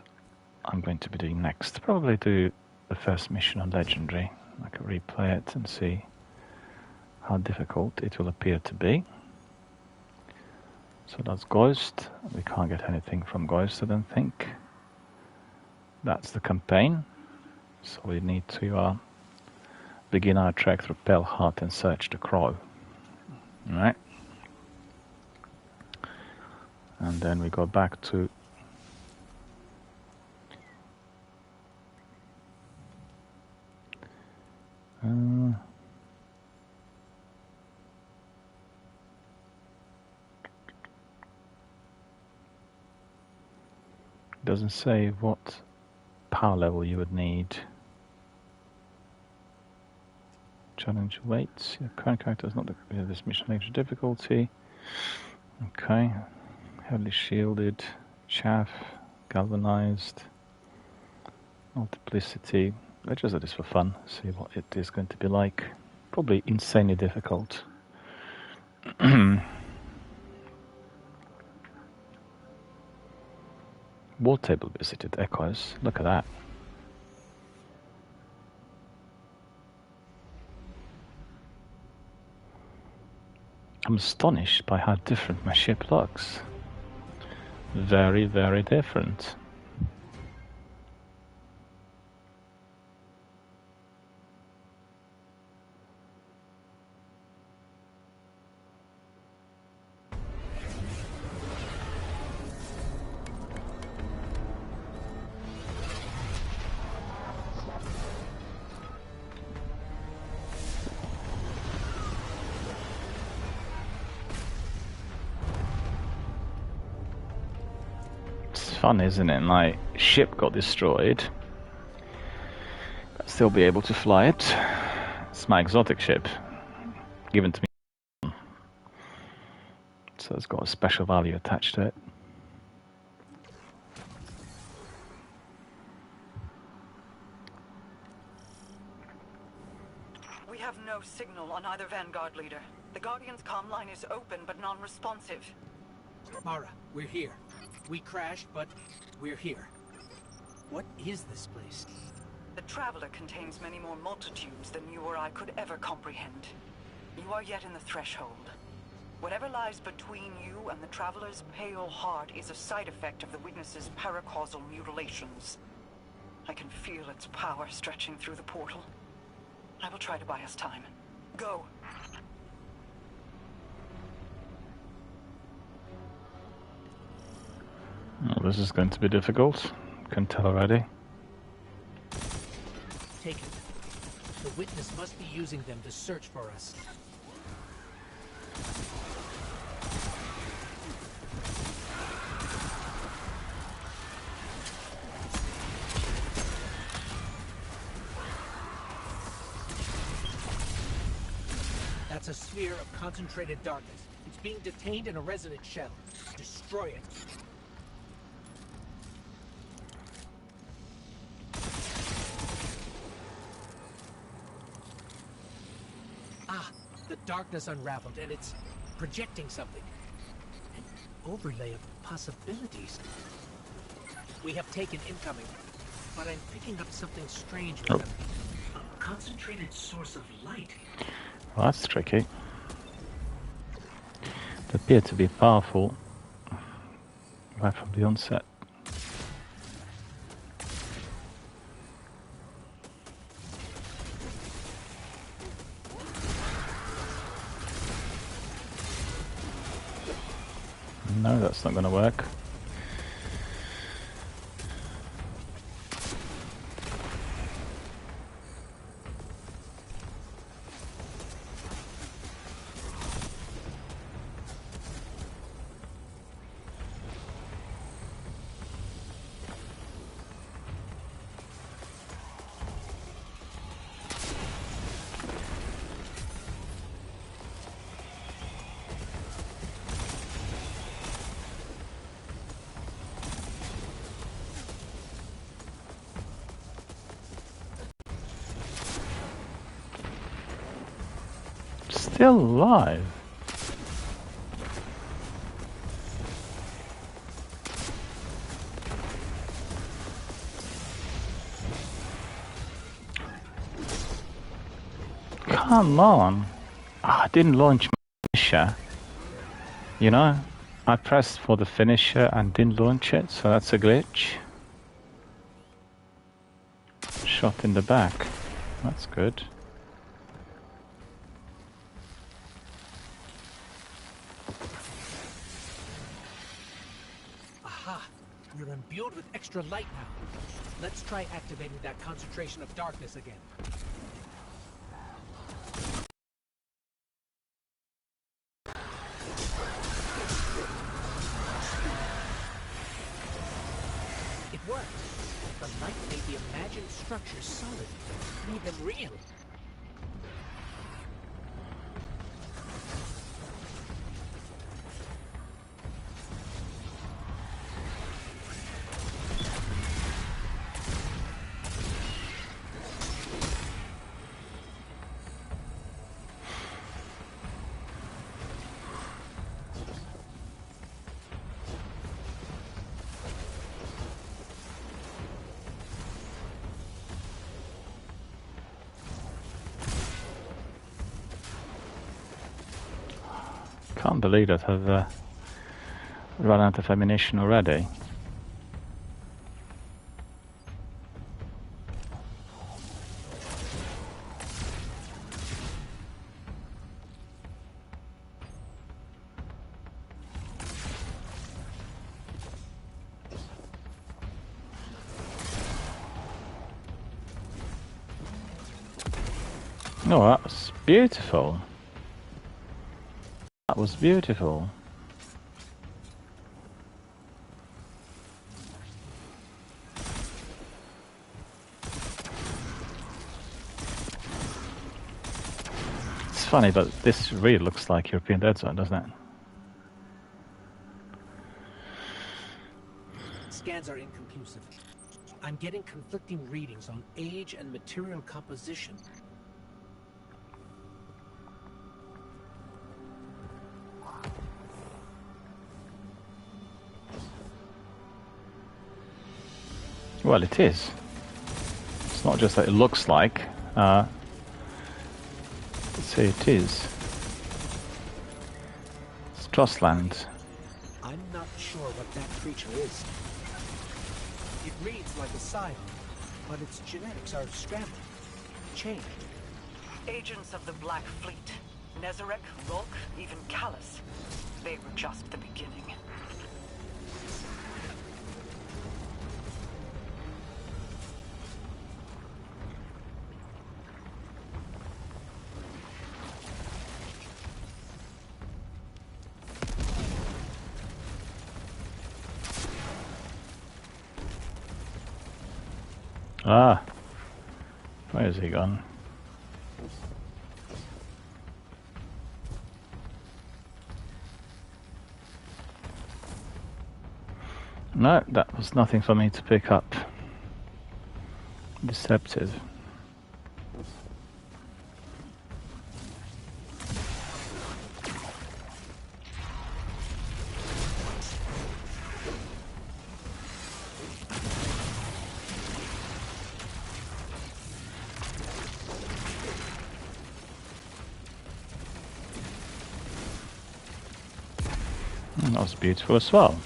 I'm going to be doing next. Probably do the first mission on Legendary. I can replay it and see how difficult it will appear to be. So that's Ghost. We can't get anything from Ghost, I don't think. That's the campaign. So we need to begin our trek through Pale Heart and search the Crow. Alright. And then we go back to doesn't say what power level you would need. Challenge weights. Your current character is not this mission extra difficulty. Okay. Heavily shielded. Chaff. Galvanized. Multiplicity. Let's just do this for fun. See what it is going to be like. Probably insanely difficult. War table visited. Echoes. Look at that. I'm astonished by how different my ship looks. Very, very different. Fun, isn't it? My ship got destroyed. I'll still be able to fly it. It's my exotic ship, given to me. So it's got a special value attached to it. We have no signal on either Vanguard leader. The Guardian's comm line is open but non-responsive. Mara, we're here. We crashed, but we're here. What is this place? The Traveler contains many more multitudes than you or I could ever comprehend. You are yet in the threshold. Whatever lies between you and the Traveler's pale heart is a side effect of the Witness's paracausal mutilations. I can feel its power stretching through the portal. I will try to buy us time. Go. Oh, this is going to be difficult. Can tell already. Take it. The Witness must be using them to search for us. That's a sphere of concentrated darkness. It's being detained in a resonant shell. Destroy it. The darkness unraveled, and it's projecting something. An overlay of possibilities. We have taken incoming, but I'm picking up something strange with them. A concentrated source of light. Well, that's tricky. They appear to be powerful right from the onset. No, that's not going to work. Still alive. Come on. I didn't launch my finisher. You know, I pressed for the finisher and didn't launch it, so that's a glitch. Shot in the back. That's good. You're imbued with extra light now. Let's try activating that concentration of darkness again. imagined structures solid. Made them real. Can't believe that I've run out of ammunition already. Oh, that was beautiful. That was beautiful. It's funny, but this really looks like European Dead Zone, doesn't it? Scans are inconclusive. I'm getting conflicting readings on age and material composition. Well, it is. It's not just that it looks like. Let's say it is. It's Trustland. I'm not sure what that creature is. It reads like a scion, but its genetics are scrambled, changed. Agents of the Black Fleet. Nezarec, Lulk, even Callus. They were just the beginning. Ah. Where is he gone? No, that was nothing for me to pick up. Deceptive. That was beautiful as well.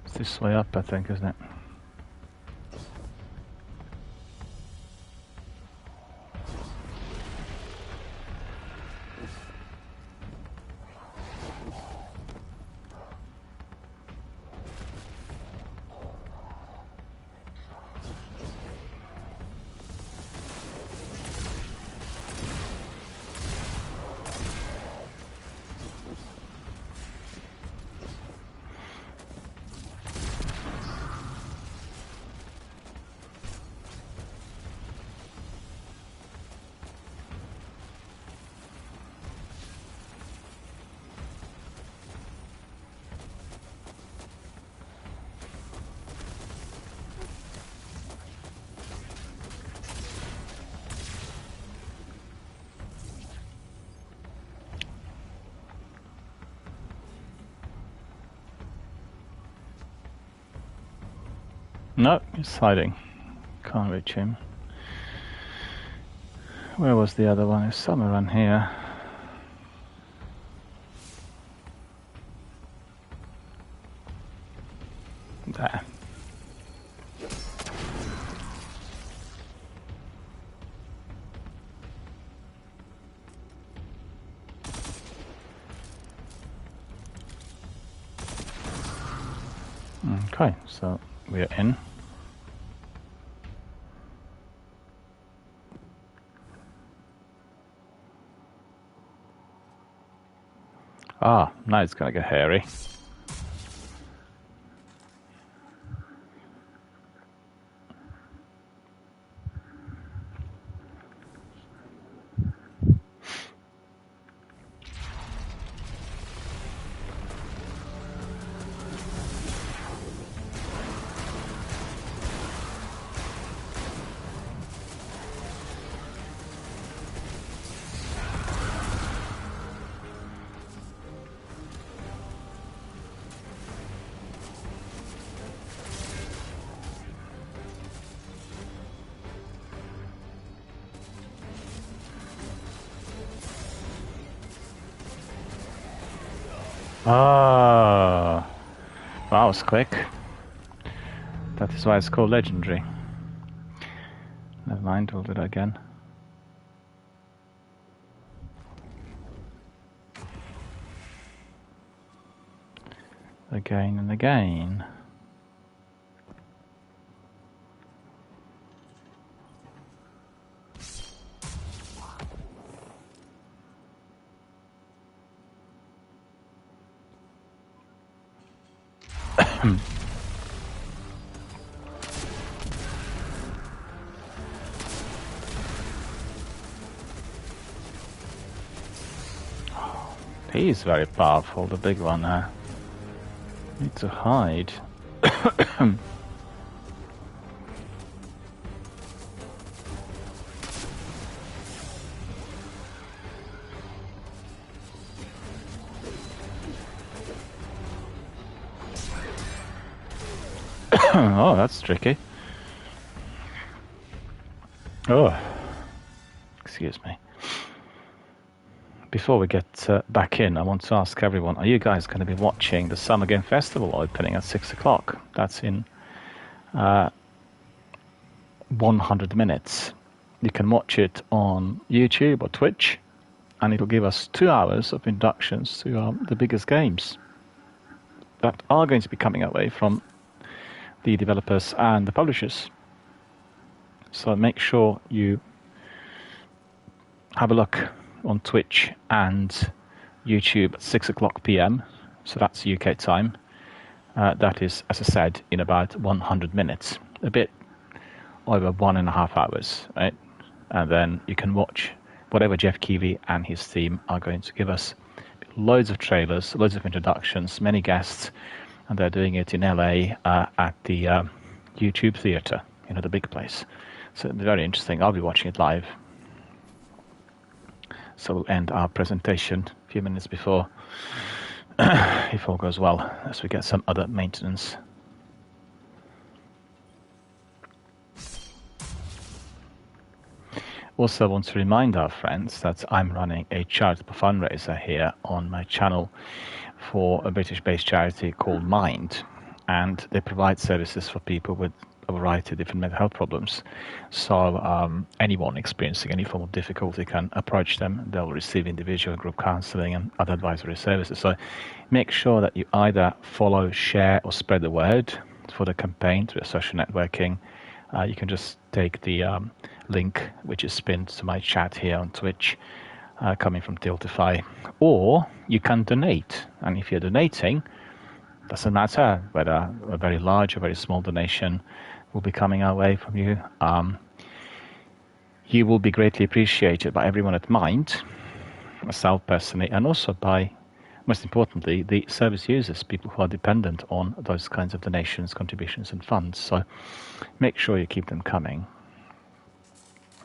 It's this way up, I think, isn't it? No, he's hiding. Can't reach him. Where was the other one? It's somewhere around here. There. Okay, so we're in. Ah, now it's gonna get hairy. Ah, that was quick. That is why it's called legendary. Never mind, we'll do that again. Again and again. He's very powerful, the big one there. Need to hide. Oh, that's tricky. Oh, excuse me. Before we get back in, I want to ask everyone, are you guys going to be watching the Summer Game Festival opening at 6 o'clock? That's in 100 minutes. You can watch it on YouTube or Twitch, and it'll give us 2 hours of inductions to the biggest games that are going to be coming away from the developers and the publishers. So make sure you have a look on Twitch and YouTube at 6 o'clock PM, so that's UK time. That is, as I said, in about 100 minutes, a bit over 1.5 hours, right? And then you can watch whatever Jeff Keighley and his team are going to give us. Loads of trailers, loads of introductions, many guests, and they're doing it in LA at the YouTube Theatre, you know, the big place. So it'll be very interesting. I'll be watching it live. So we'll end our presentation a few minutes before, if all goes well, as we get some other maintenance. Also, I want to remind our friends that I'm running a charitable fundraiser here on my channel for a British-based charity called Mind, and they provide services for people with a variety of different mental health problems. So anyone experiencing any form of difficulty can approach them. They'll receive individual group counseling and other advisory services. So make sure that you either follow, share, or spread the word for the campaign through social networking. You can just take the link which is pinned to my chat here on Twitch, coming from Tiltify, or you can donate. And if you're donating, doesn't matter whether a very large or very small donation will be coming our way from you. You will be greatly appreciated by everyone at Mind, myself personally, and also by, most importantly, the service users, people who are dependent on those kinds of donations, contributions, and funds. So make sure you keep them coming.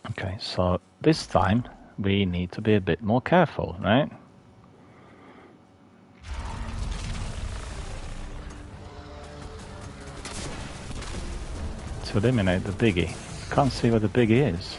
Okay, so this time we need to be a bit more careful, right? To eliminate the biggie. Can't see where the biggie is.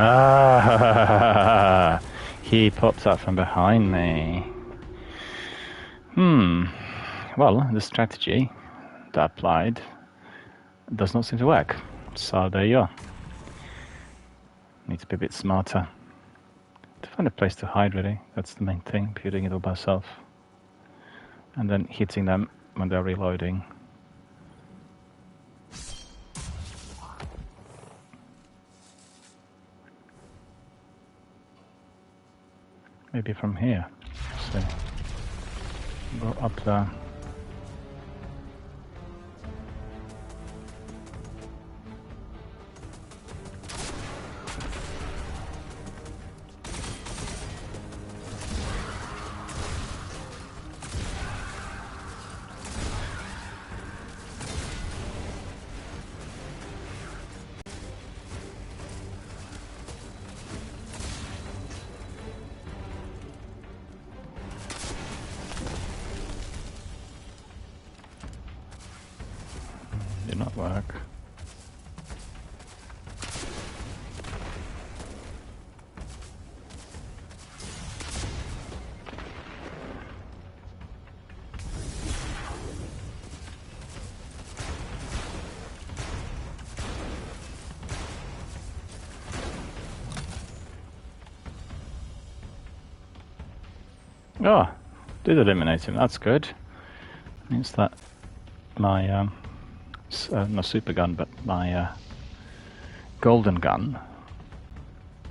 Ah, he pops up from behind me. Well, the strategy that I applied does not seem to work. So there you are. Need to be a bit smarter. To find a place to hide, really. That's the main thing, building it all by yourself. And then hitting them when they're reloading. Maybe from here. So go up there. Did not work. Oh, did eliminate him. That's good. Means that my not super gun, but my golden gun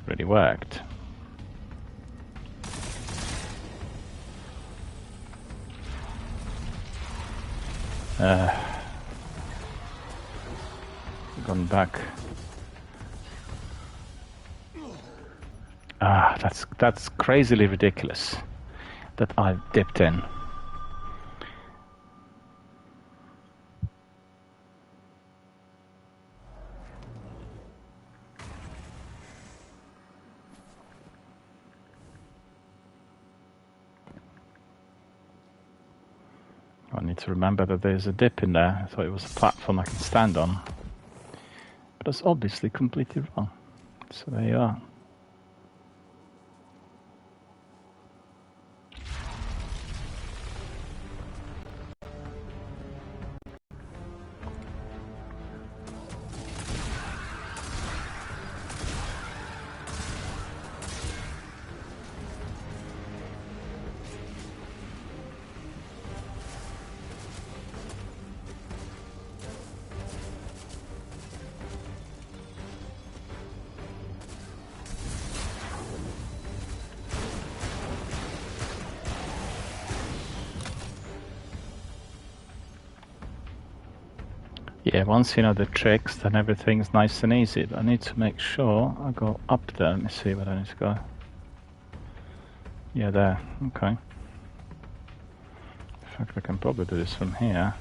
really worked. Gone back. Ah, that's crazily ridiculous that I've dipped in. I need to remember that there's a dip in there. I thought it was a platform I can stand on. But that's obviously completely wrong. So there you are. Yeah, once you know the tricks, then everything's nice and easy. But I need to make sure I go up there. Let me see where I need to go. Yeah, there. Okay. In fact, I can probably do this from here.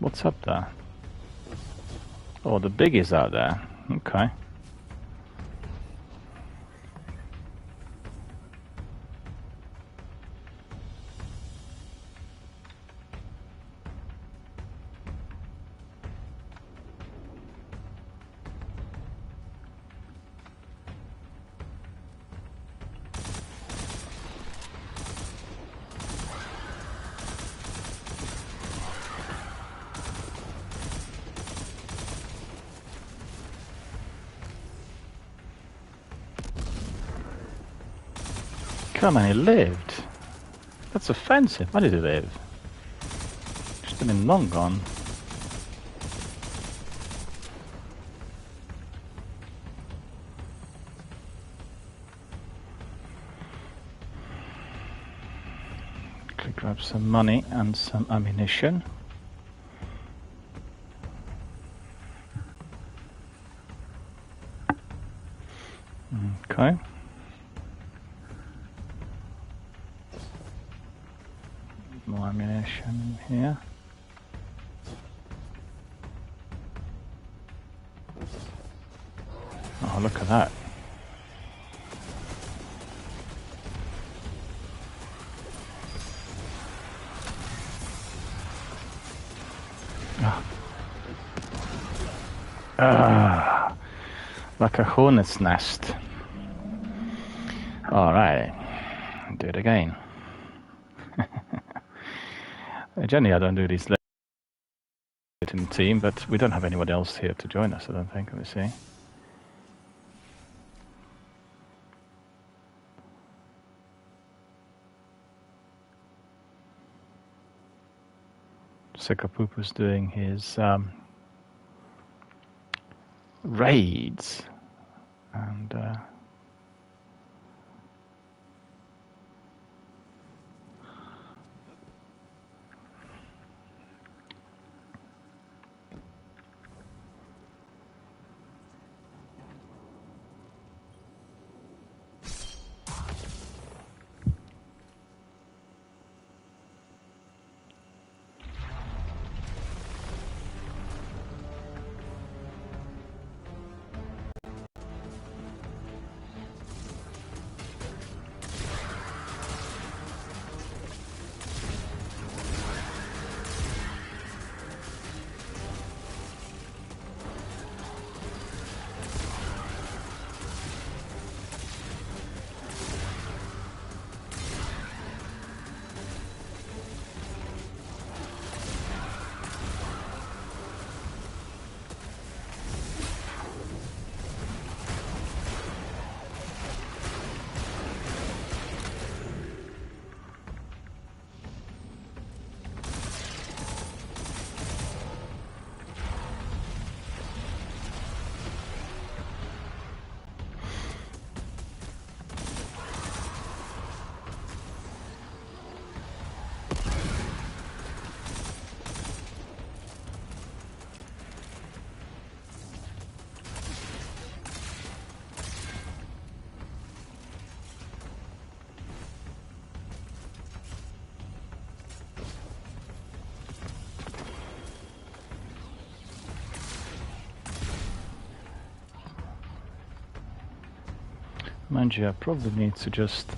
What's up there? Oh, the biggie's out there. Okay. Come on, he lived. That's offensive. Why did he live? Should have been long gone. Quickly grab some money and some ammunition. Okay. more ammunition in here. Oh, look at that. Like a hornet's nest. Alright, do it again. Generally I don't do these late in the team, but we don't have anyone else here to join us, I don't think. Let me see. Sekapupu's doing his raids, and mind you, I probably need to just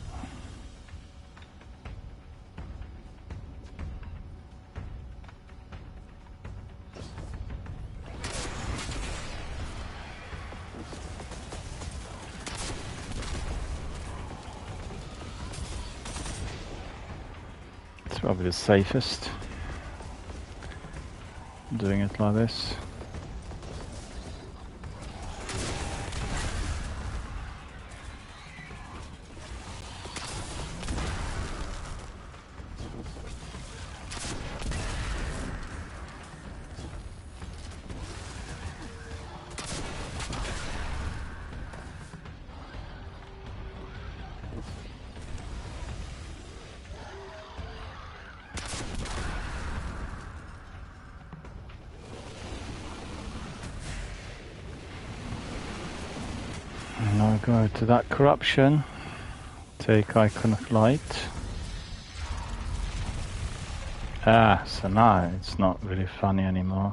it's probably the safest doing it like this. Now go to that corruption, take Icon of Light. So now it's not really funny anymore.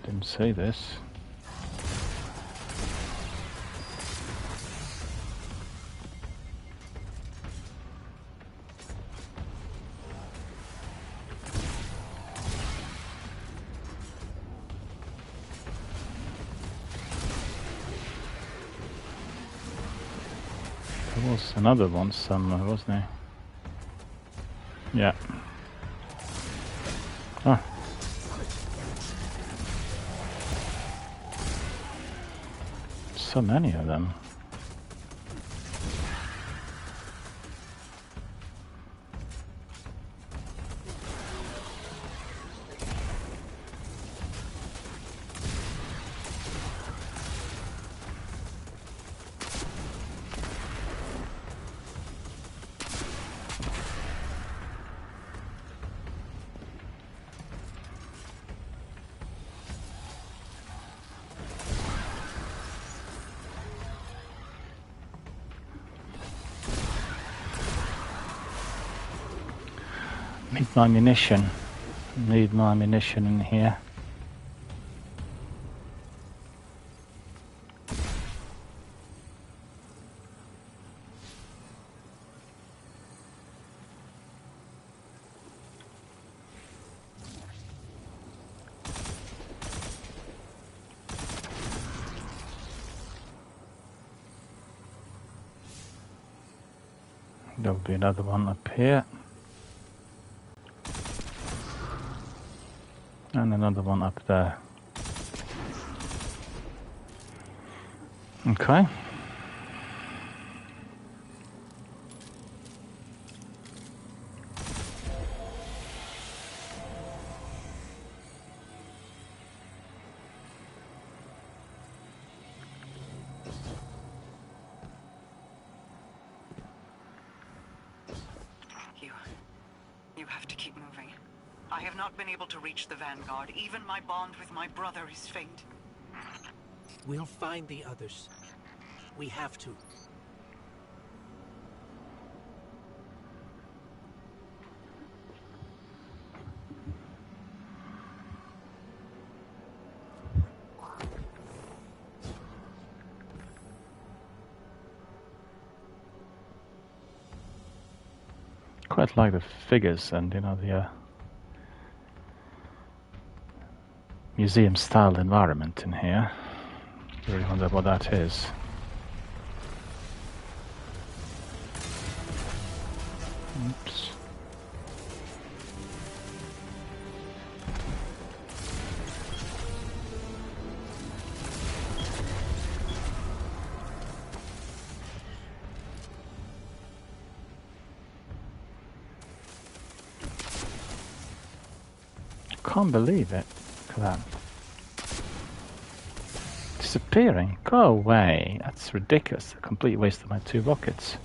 Didn't say this. There was another one somewhere, wasn't there? Yeah. Ah. So many of them. Need my ammunition. Need my ammunition in here. There'll be another one up here. And another one up there. Okay. You have to keep moving. I have not been able to reach the Vanguard. Even my bond with my brother is faint. We'll find the others. We have to. Quite like the figures and, you know, the museum-style environment in here. I really wonder what that is. Oops. Can't believe it. Look at that. Disappearing. Go away. That's ridiculous. A complete waste of my 2 rockets.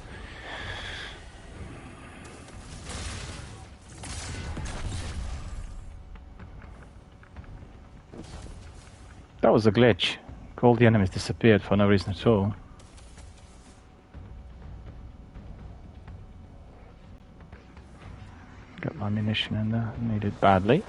That was a glitch. All the enemies disappeared for no reason at all. Got my ammunition in there. Need it badly.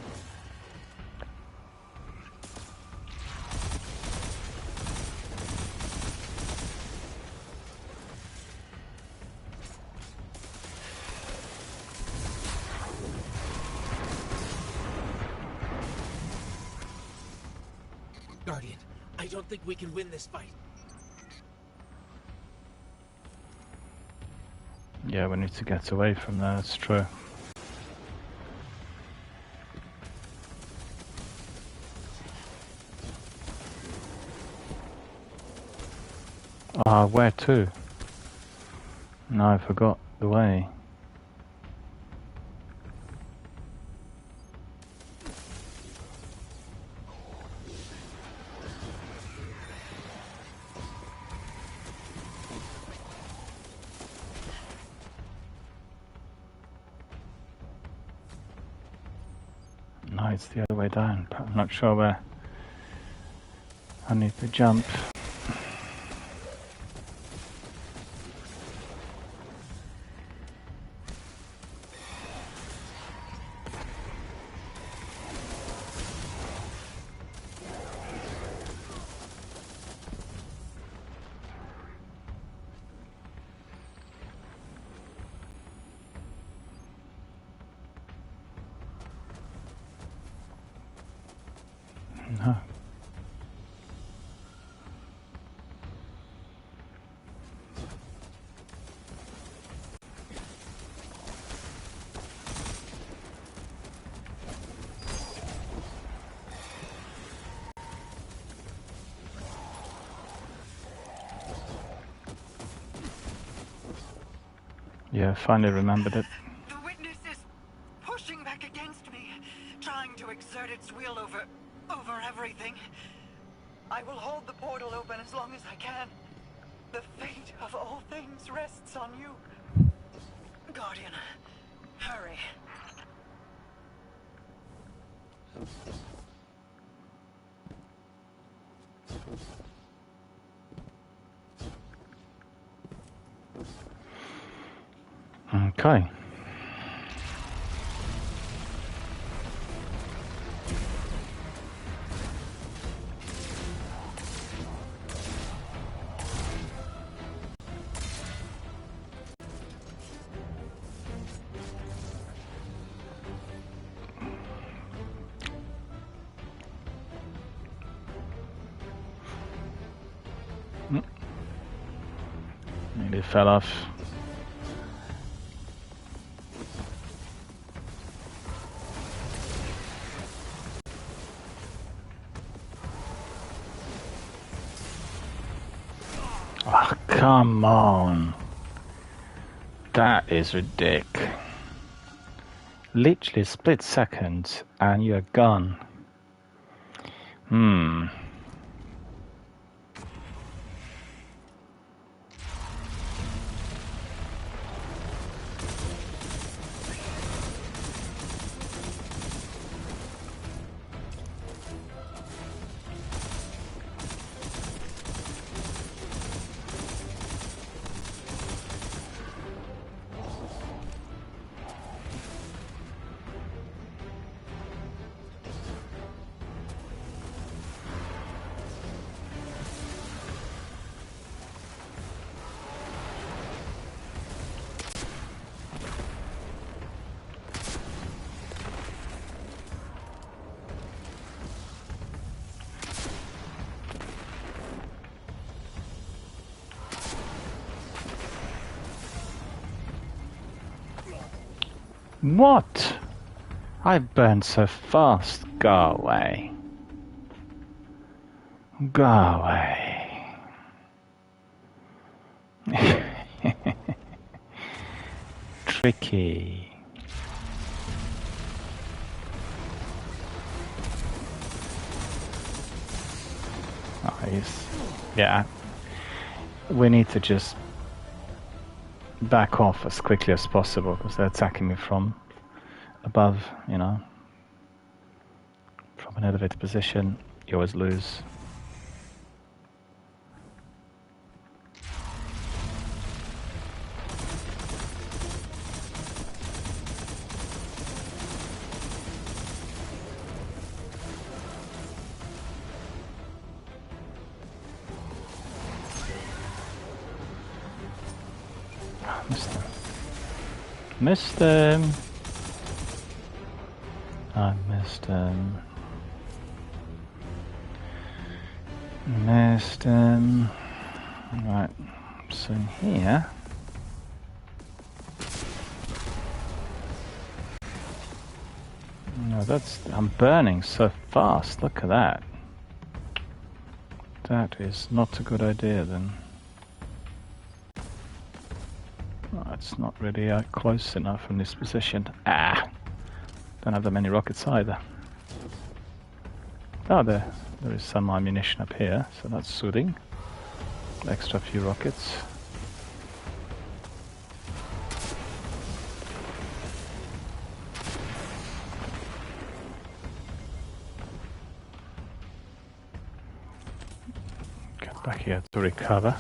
Guardian, I don't think we can win this fight. Yeah, we need to get away from there, that's true. Ah, where to? No, I forgot the way. No, it's the other way down, but I'm not sure where I need to jump. No. Yeah, finally remembered it. The witness is pushing back against me, trying to exert its will over everything. I will hold the portal open as long as I can. The fate of all things rests on you. Guardian, hurry. Okay. Nearly fell off. Oh, come on. That is ridiculous. Literally split second and you're gone. What? I burned so fast. Go away. Go away. Tricky. Nice. Yeah. We need to just back off as quickly as possible because they're attacking me from above, you know. From an elevated position, you always lose. Missed him. I missed him. Missed him. Right, so here. No, I'm burning so fast. Look at that. That is not a good idea then. It's not really close enough from this position. Don't have that many rockets either. Oh, there is some ammunition up here, so that's soothing. Extra few rockets. Get back here to recover.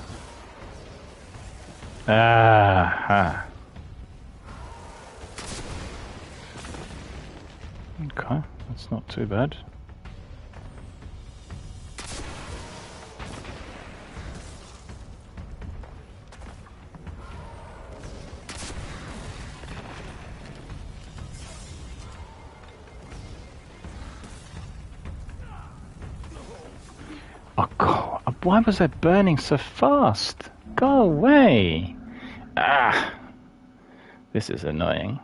Okay, that's not too bad. Oh God, why was I burning so fast? Go away! This is annoying.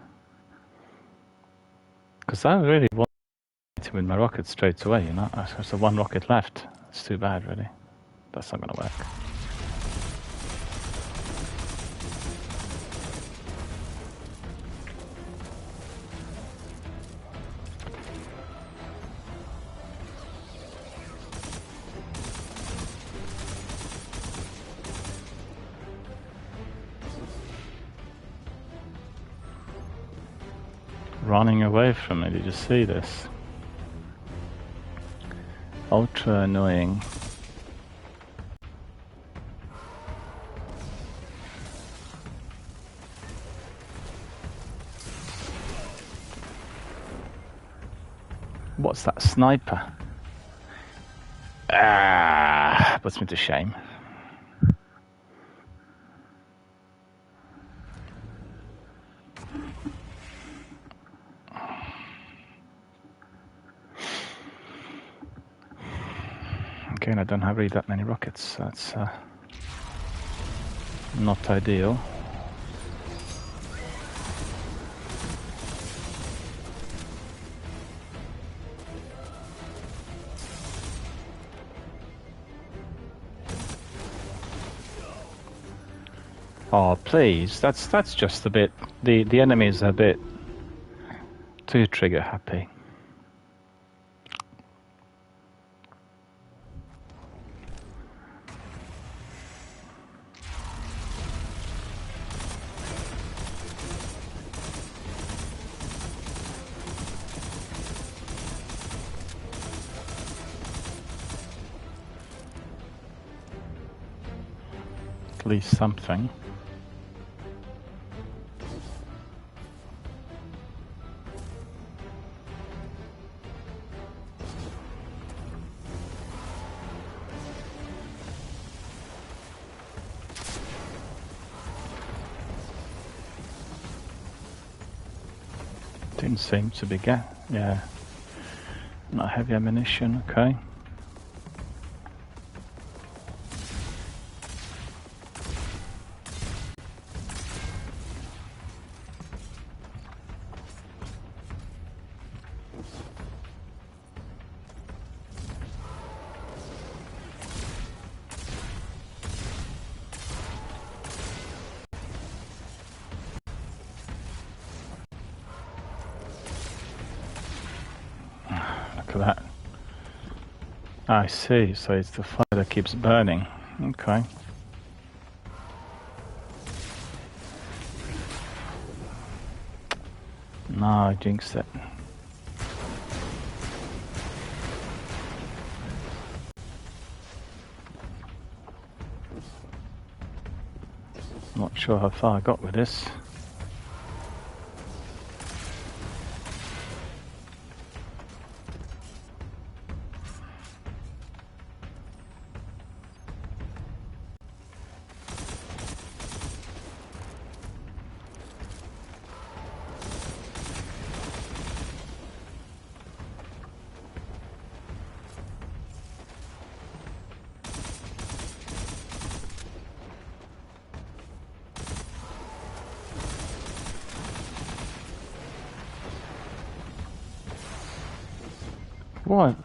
Because I really wanted to with my rocket straight away, you know? There's one rocket left. It's too bad, really. That's not gonna work. Running away from me, did you see this? Ultra annoying. What's that, sniper? Puts me to shame. Again, I don't have really that many rockets. That's Not ideal. Oh, please. That's just a bit... The enemies are a bit too trigger happy. At least something. Didn't seem to be yeah. Not heavy ammunition, okay. Look at that. I see, so it's the fire that keeps burning. Okay. No, I jinxed it. Not sure how far I got with this.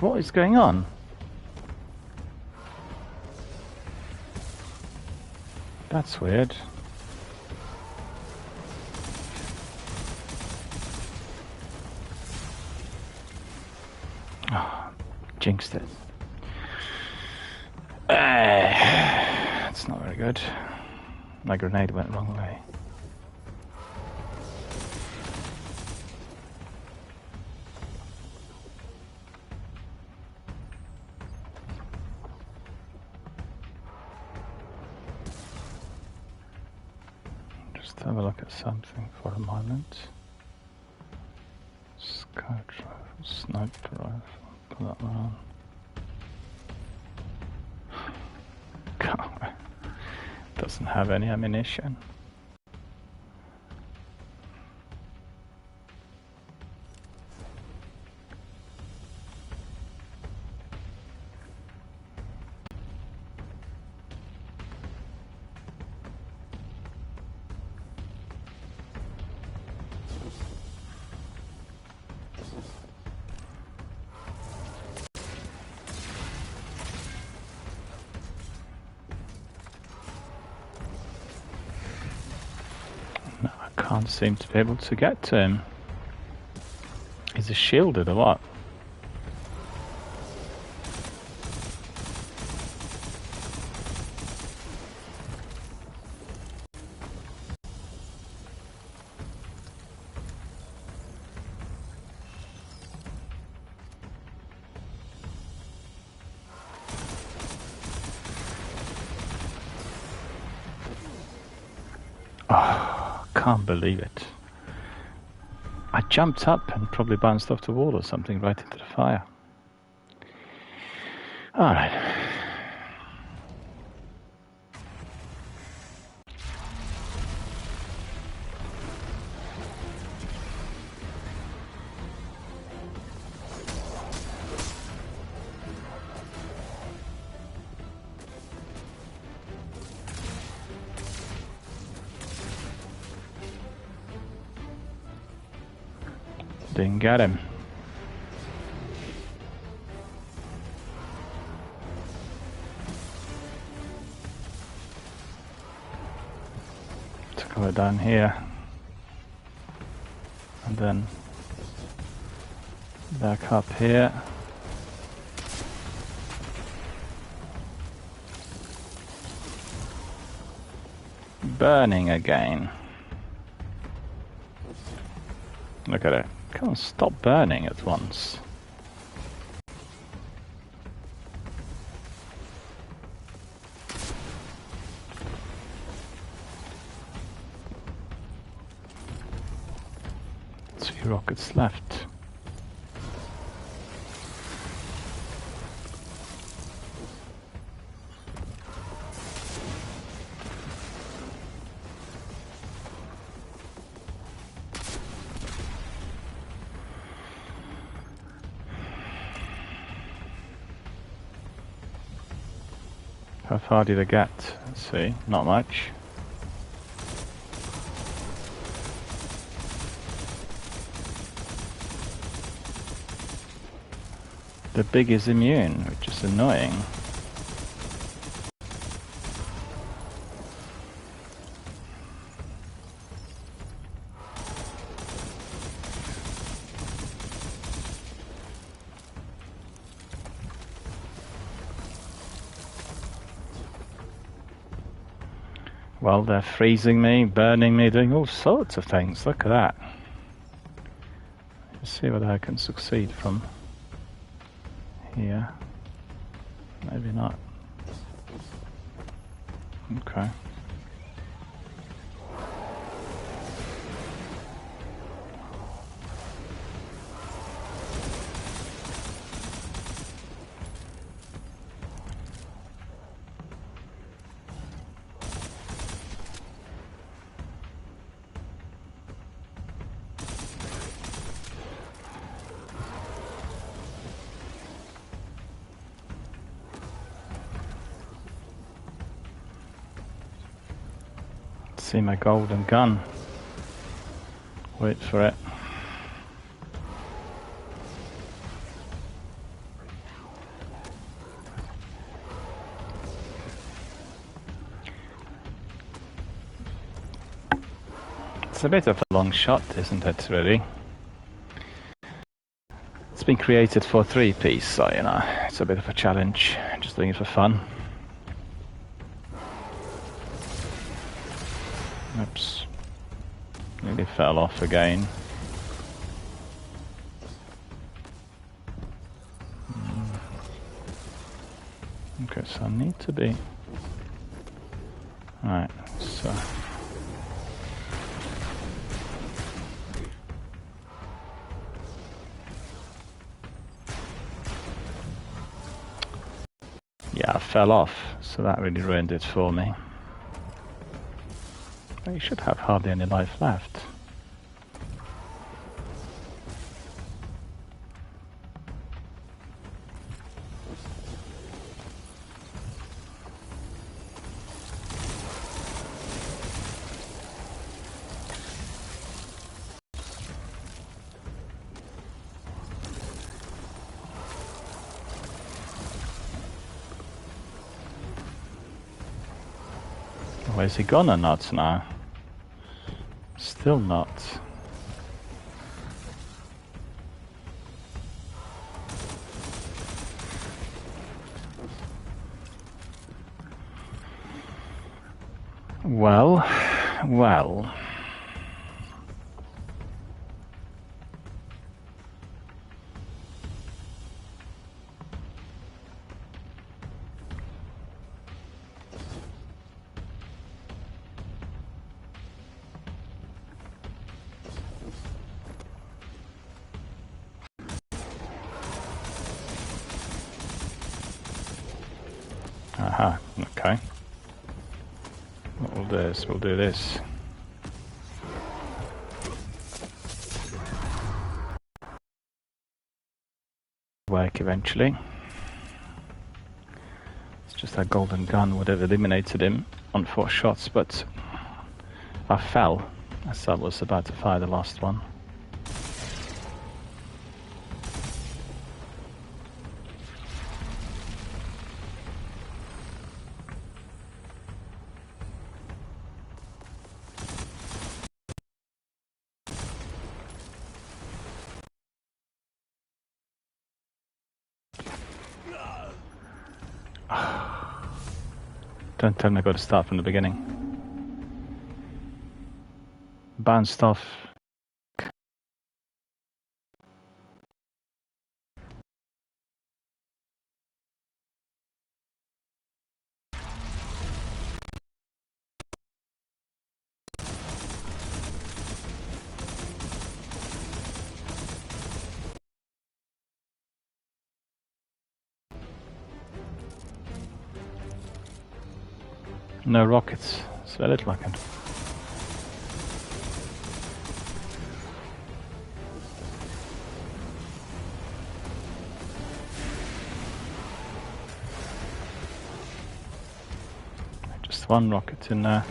What is going on? That's weird. Oh, jinxed it. That's not very good. My grenade went the wrong way. Just have a look at something for a moment. Scout rifle, sniper rifle, put that one on. God, doesn't have any ammunition. Can't seem to be able to get to him. Is he shielded or what? Can't believe it. I jumped up and probably bounced off the wall or something right into the fire. Alright. Didn't get him. To go down here. And then back up here. Burning again. Look at it. Can't stop burning at once. Two rockets left. How far did I get? Let's see, not much. The big is immune, which is annoying. Well, they're freezing me, burning me, doing all sorts of things. Look at that. Let's see whether I can succeed from here. Maybe not. Okay. See my golden gun. Wait for it. It's a bit of a long shot, isn't it, really? It's been created for 3-piece, so you know, it's a bit of a challenge. Just doing it for fun. Oops. Nearly fell off again. Okay, so I need to be... Right, so... Yeah, I fell off, so that really ruined it for me. But you should have hardly any life left. Where's he gone or not now? Still not. Well, well. Aha, okay. What we'll do is we'll do this. Work eventually. It's just that golden gun would have eliminated him on 4 shots, but I fell as I was about to fire the last one. Don't tell me I've got to start from the beginning. Bounced off. No rockets. Så väldigt vackert. Just one rocket in there.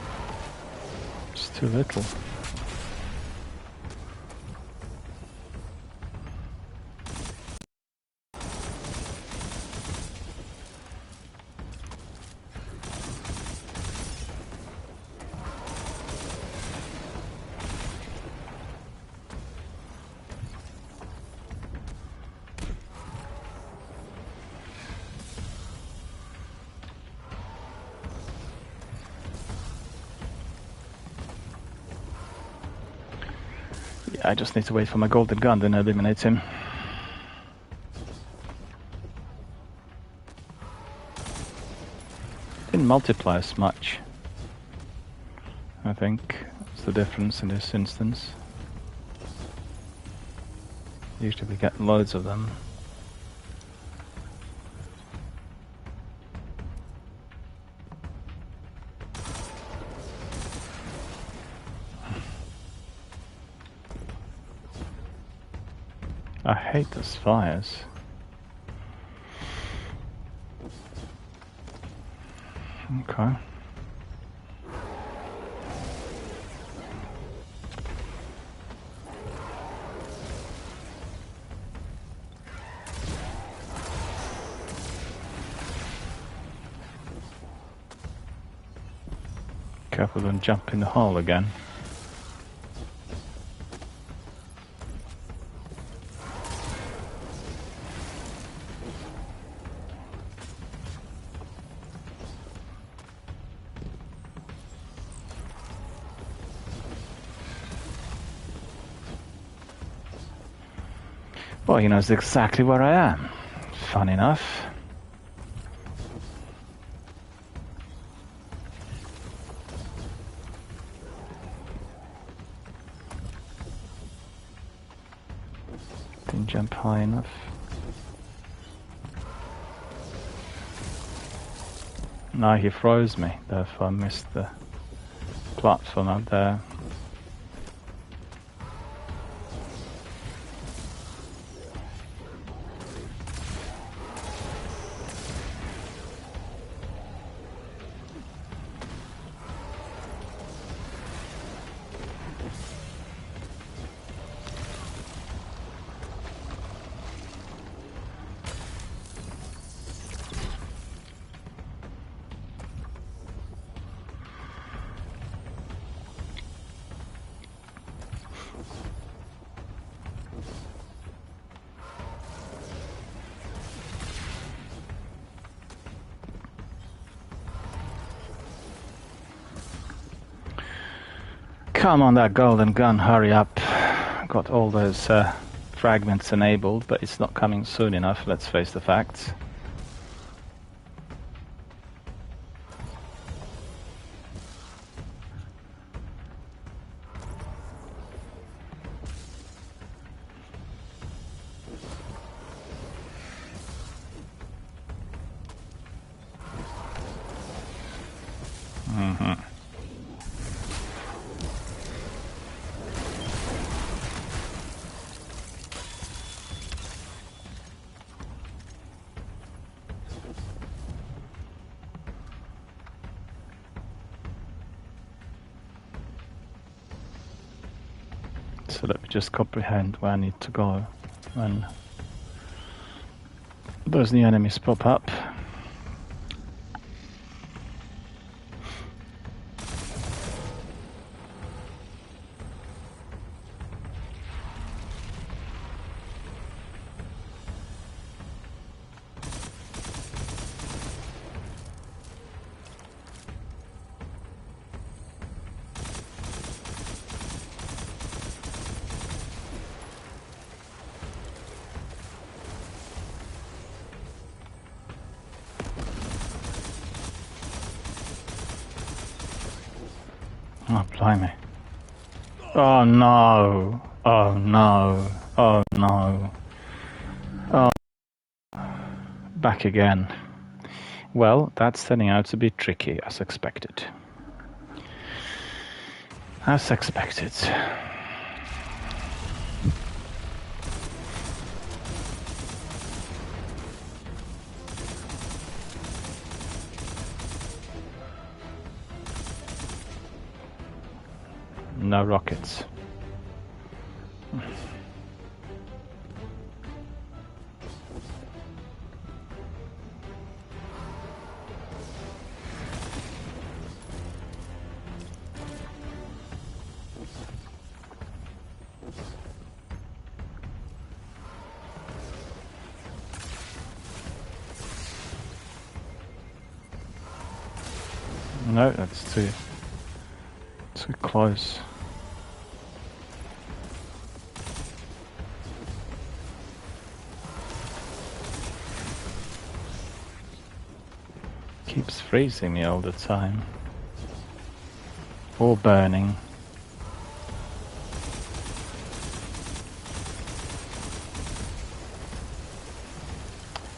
It's too little. I just need to wait for my golden gun, then eliminate him. Didn't multiply as much. I think that's the difference in this instance. Usually we get loads of them. I hate those fires. Okay. Careful, don't jump in the hole again. Well, he knows exactly where I am. Fun enough. Didn't jump high enough. No, he froze me, therefore I missed the platform out there. Come on, that golden gun, hurry up. Got all those fragments enabled, but it's not coming soon enough, let's face the facts. So let me just comprehend where I need to go when those new enemies pop up. Oh, blimey. Oh no. Oh no. Oh no. Oh. Back again. Well, that's turning out to be tricky, as expected. As expected. No rockets. No, that's too close. Keeps freezing me all the time. Or burning.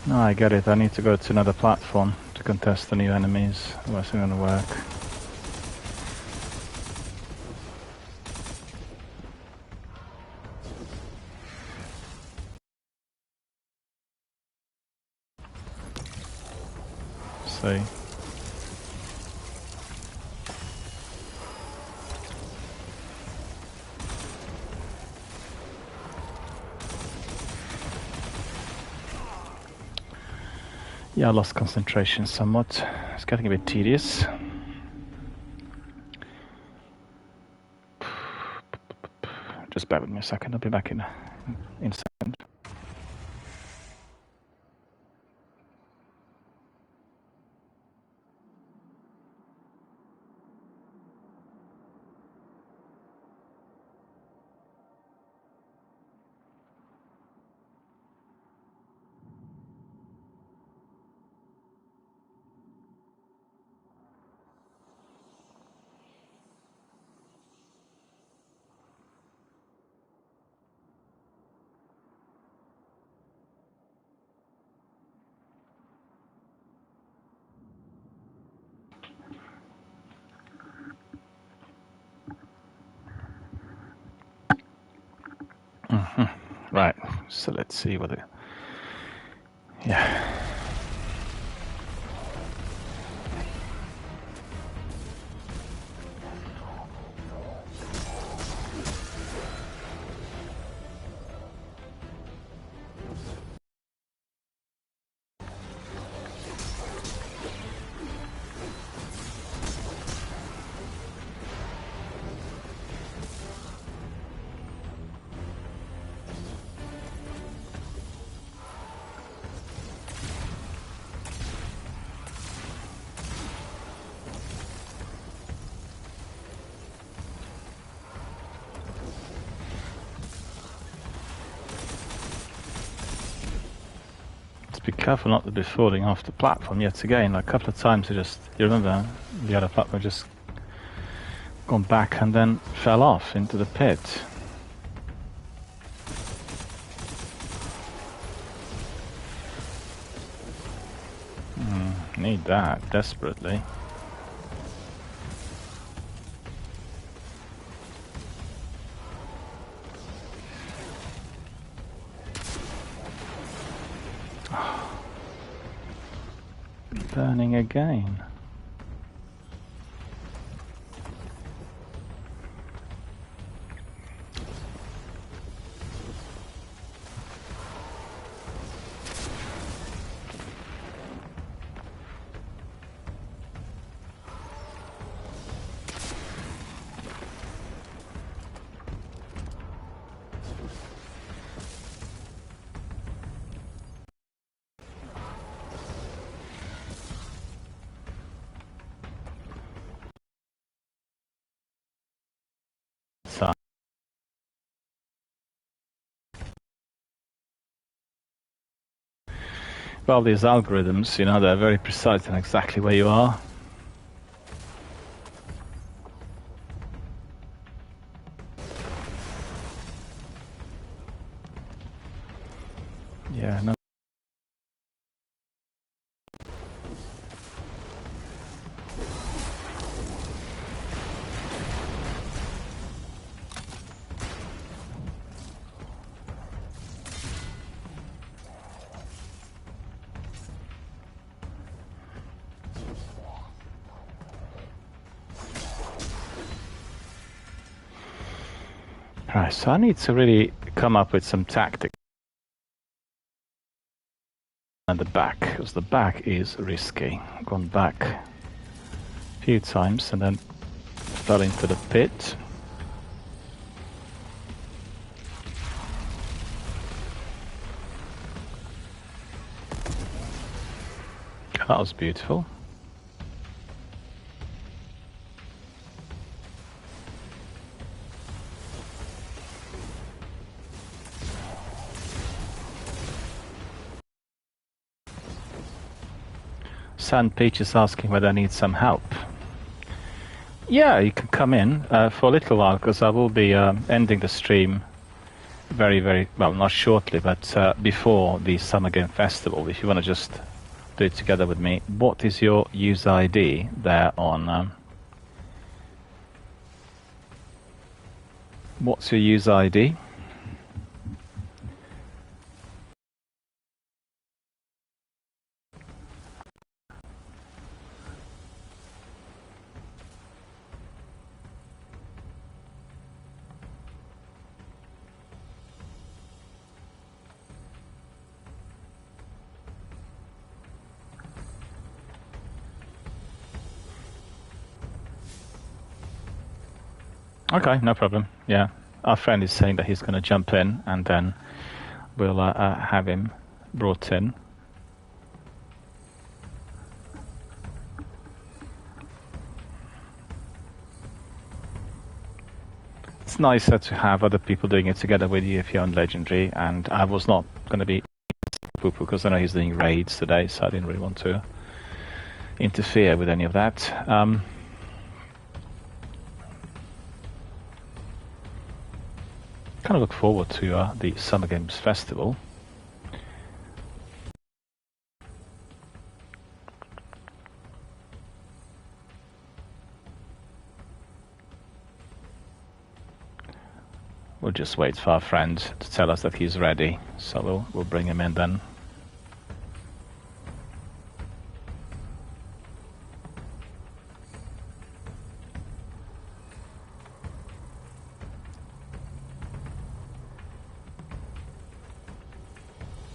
No, I get it. I need to go to another platform to contest the new enemies. Otherwise it's not gonna work. See. Yeah, I lost concentration somewhat. It's getting a bit tedious. Just bear with me a second. I'll be back in a second. Right, so let's see what it... Yeah. Be careful not to be falling off the platform yet again. Like a couple of times you remember the other platform just gone back and then fell off into the pit. Need that desperately. Burning again. Well, these algorithms, you know, they're very precise in exactly where you are. Yeah, no. Right, so I need to really come up with some tactics at the back, because the back is risky. I've gone back a few times and then fell into the pit. That was beautiful. Sand Peach is asking whether I need some help. Yeah, you can come in for a little while, because I will be ending the stream very, well, not shortly, but before the Summer Game Festival. If you want to just do it together with me. What is your user ID there on... what's your user ID? Okay, no problem. Yeah, our friend is saying that he's going to jump in, and then we'll have him brought in. It's nicer to have other people doing it together with you if you're on Legendary, and I was not going to be Poo-Poo because I know he's doing raids today, so I didn't really want to interfere with any of that. Kind of look forward to the Summer Games Festival. We'll just wait for our friend to tell us that he's ready, so we'll bring him in then.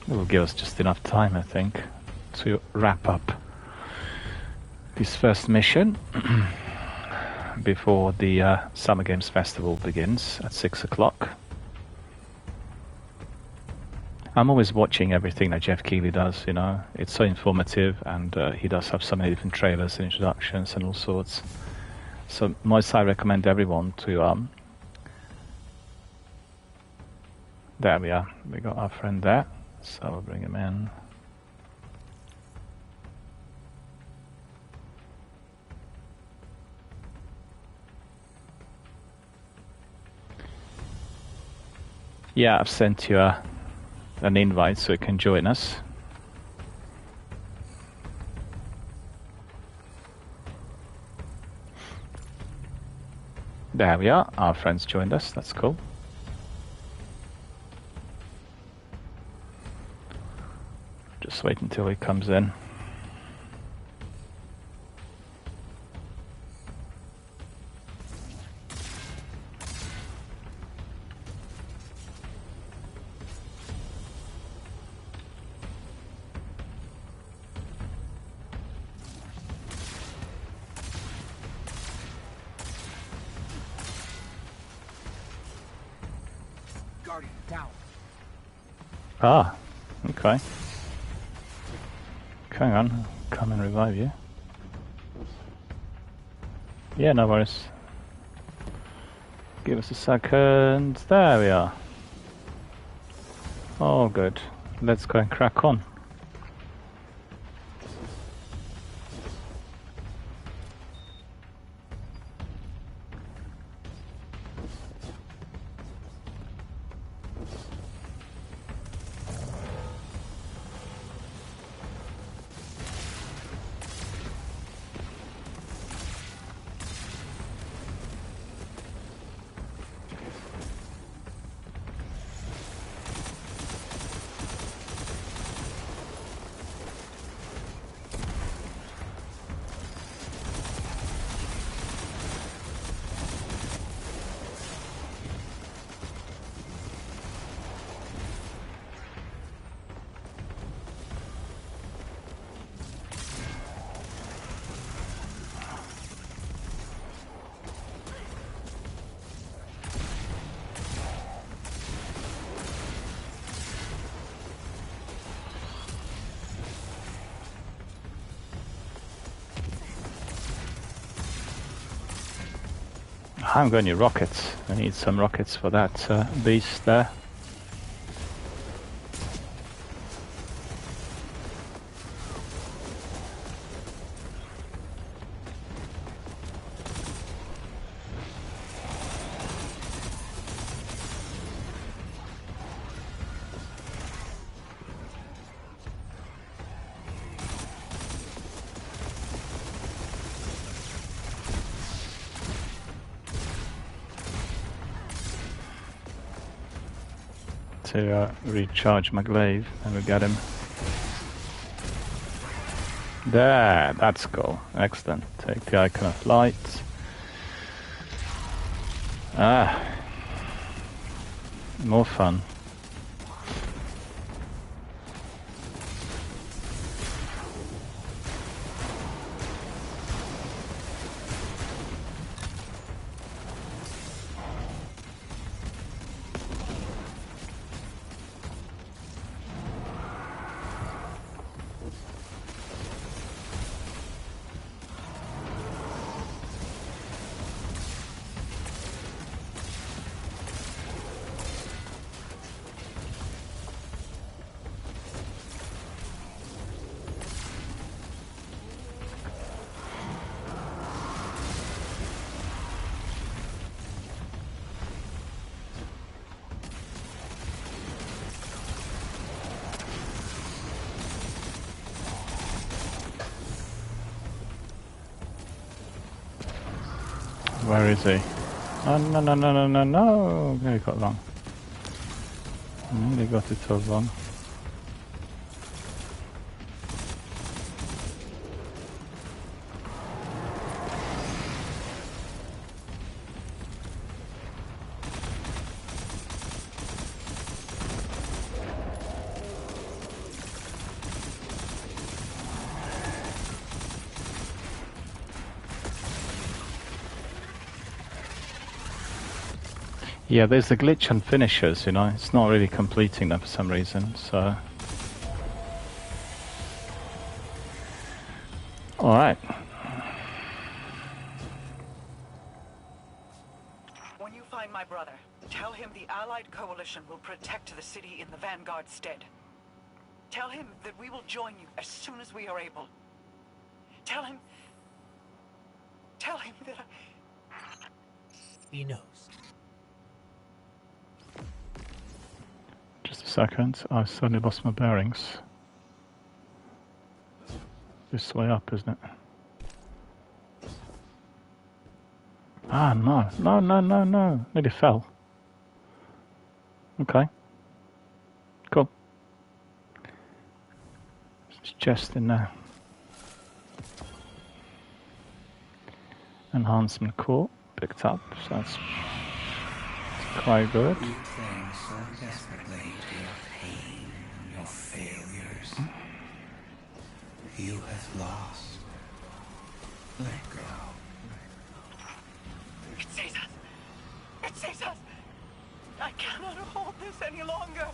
It will give us just enough time, I think, to wrap up this first mission before the Summer Games Festival begins at 6 o'clock. I'm always watching everything that Jeff Keighley does, you know. It's so informative, and he does have so many different trailers and introductions and all sorts. So most I recommend everyone to... there we are. We got our friend there. So we'll bring him in. Yeah, I've sent you an invite so you can join us. There we are. Our friends joined us. That's cool. Just wait until he comes in. Guardian, down. Ah, okay. Hang on, come and revive you. Yeah, no worries. Give us a second. There we are. Oh, good. Let's go and crack on. I haven't got any rockets. I need some rockets for that beast there. To recharge my glaive, and we get him. There, that's cool. Excellent. Take the icon of light. Ah, more fun. Where is he? Oh, no, no, no, no, no, no! Nearly got wrong. Nearly got it all wrong. Yeah, there's a glitch on finishers, you know, it's not really completing them for some reason, so... Alright. When you find my brother, tell him the Allied Coalition will protect the city in the Vanguard's stead. Tell him that we will join you as soon as we are able. Tell him that He knows. Just a second, I suddenly lost my bearings. This way up, isn't it? Ah, no. No, no, no, no. Nearly fell. Okay. Cool. It's just in there. Enhancement core picked up, so that's quite good. You cling so desperately to your pain and your failures. You have lost. Let go. It sees us. It sees us. I cannot hold this any longer.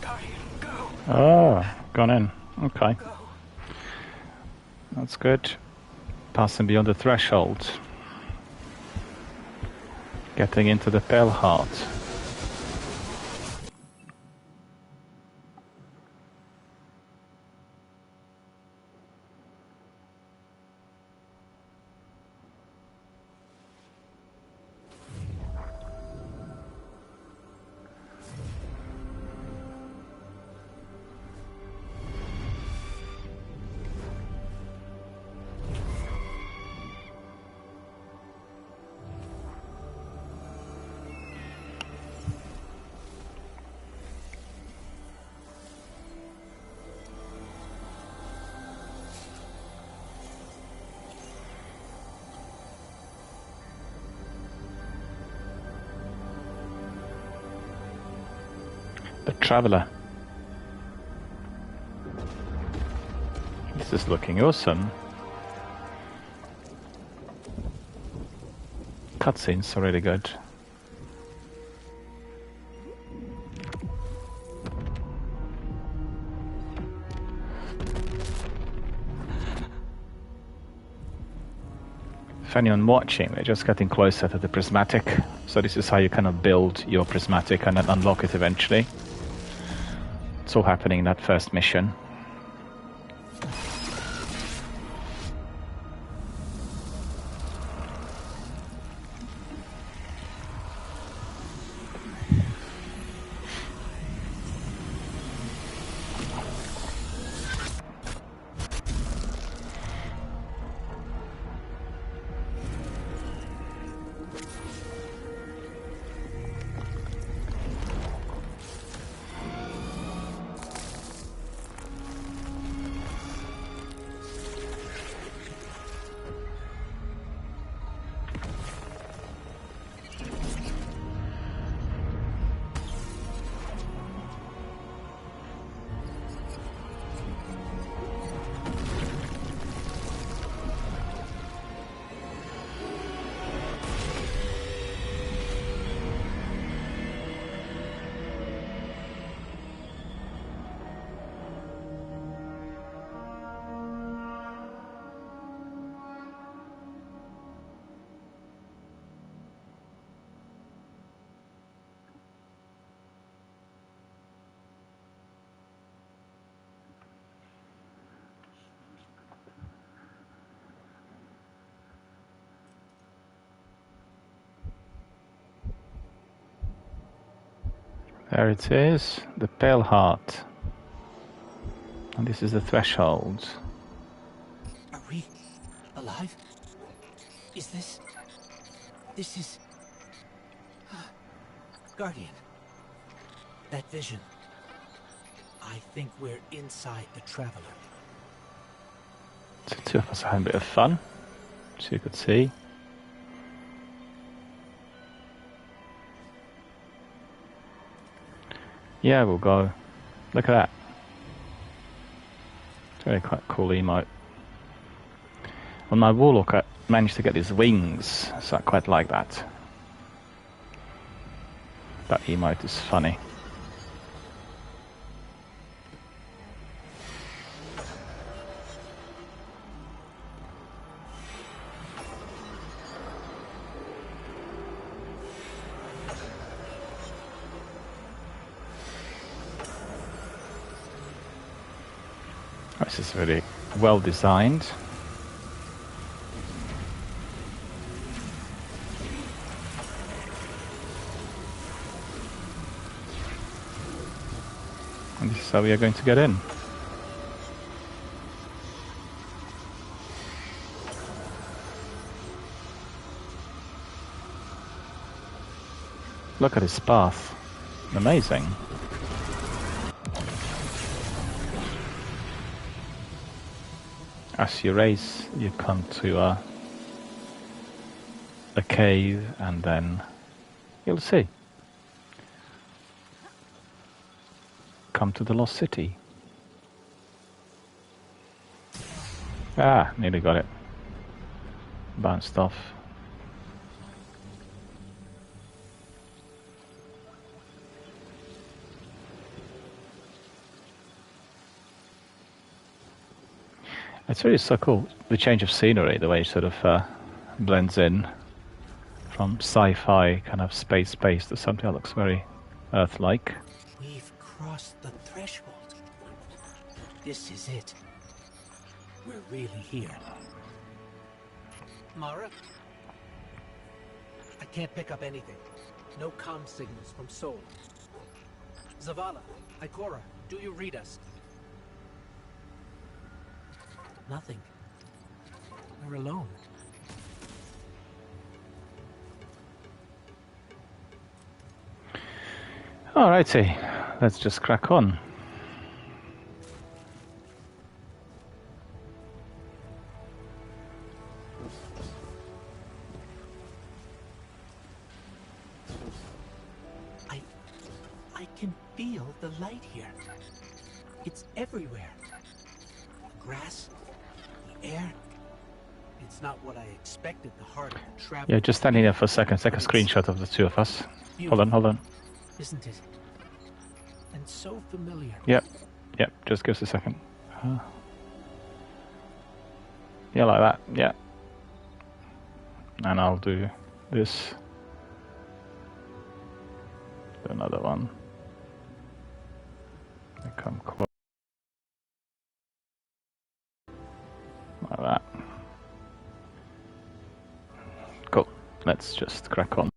Guardian, go. Oh, gone in. Okay. Go. That's good. Passing beyond the threshold. Getting into the Pale Heart. The Traveler. This is looking awesome. Cutscenes are really good. For anyone watching, we're just getting closer to the prismatic. So this is how you kind of build your prismatic and then unlock it eventually. It's all happening in that first mission. There it is, the Pale Heart. And this is the threshold. Are we alive? Is this... This is... Guardian. That vision. I think we're inside the Traveler. So two of us are having a bit of fun, as you could see. Yeah, we'll go. Look at that. It's really quite cool emote. On my Warlock, I managed to get his wings, so I quite like that. That emote is funny. This is really well designed. And this is how we are going to get in. Look at his path. Amazing. As you race, you come to a cave, and then you'll see. Come to the Lost City. Ah, nearly got it. Bounced off. It's really so cool, the change of scenery, the way it sort of blends in from sci-fi kind of space to something that looks very Earth-like. We've crossed the threshold. This is it. We're really here. Mara? I can't pick up anything. No comm signals from Sol. Zavala, Ikora, do you read us? Nothing. We're alone. Alrighty, let's just crack on. I can feel the light here. It's everywhere. The grass, the air. It's not what I expected the heart of the traveler. Yeah, just standing there for a second. Take a screenshot of the two of us. Hold on. Isn't it? And so familiar. Yep, just give us a second. Yeah, like that, yeah. And I'll do this. Do another one. They come close. Like that. Cool. Let's just crack on.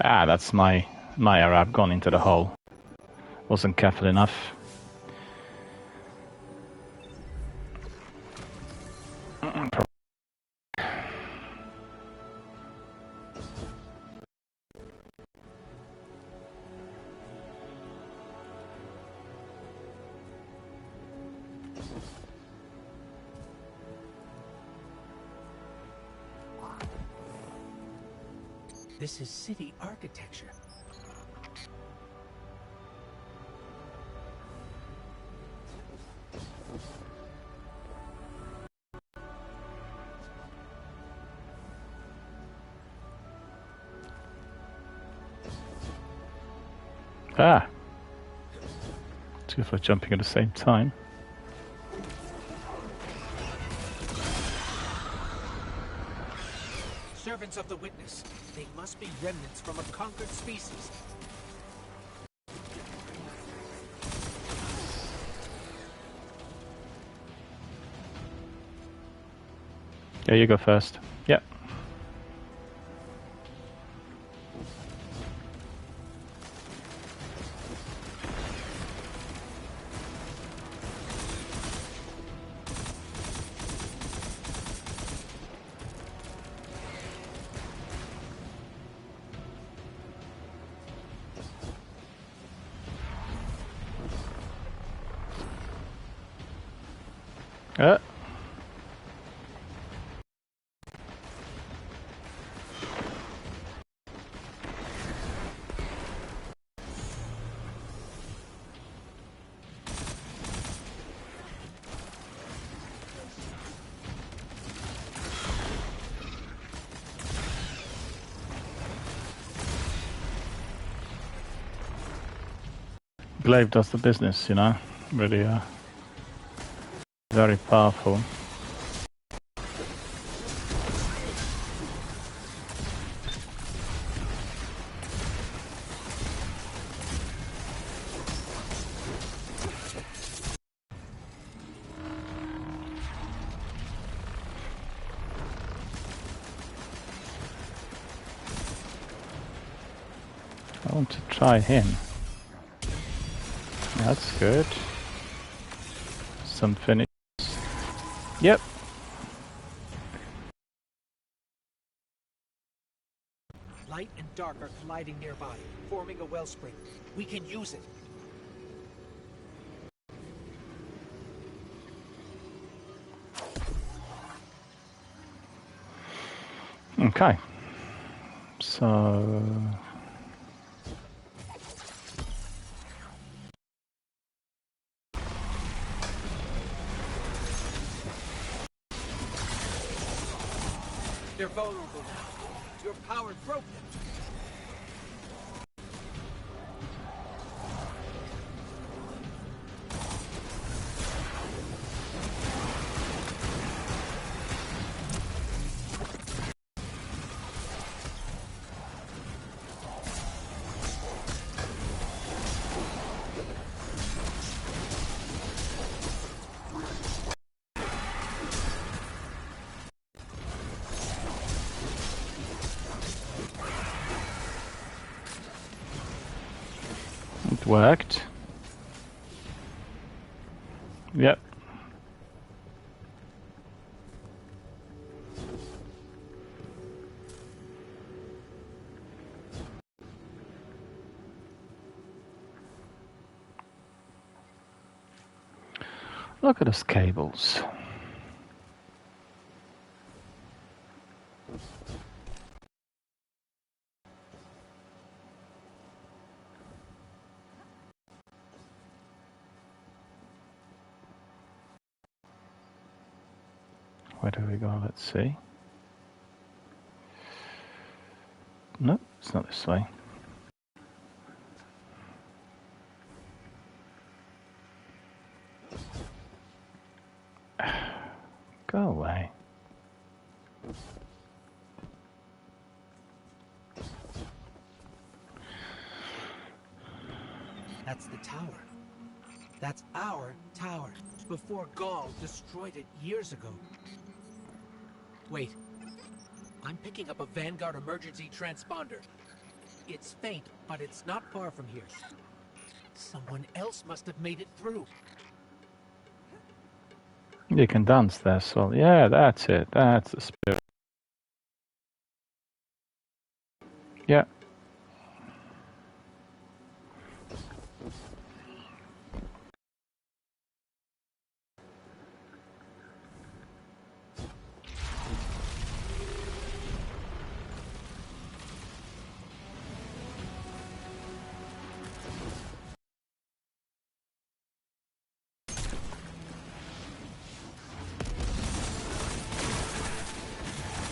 Ah, that's my Arab gone into the hole. Wasn't careful enough. This is city architecture. Ah! Two for jumping at the same time. Servants of the witness. They must be remnants from a conquered species. Yeah, you go first. Yep. Glaive does the business, you know. Really, very powerful. I want to try him. That's good. Some finish. Yep. Light and dark are colliding nearby, forming a wellspring. We can use it. Okay. So... They're vulnerable now. Your power broke them. It worked. Yep. Look at those cables. Where do we go? Let's see. No, it's not this way. Go away. That's the tower. That's our tower. Before Gaul destroyed it years ago. Wait. I'm picking up a Vanguard emergency transponder. It's faint, but it's not far from here. Someone else must have made it through. You can dance there, Sol. Yeah, that's it. That's the spirit. Yeah.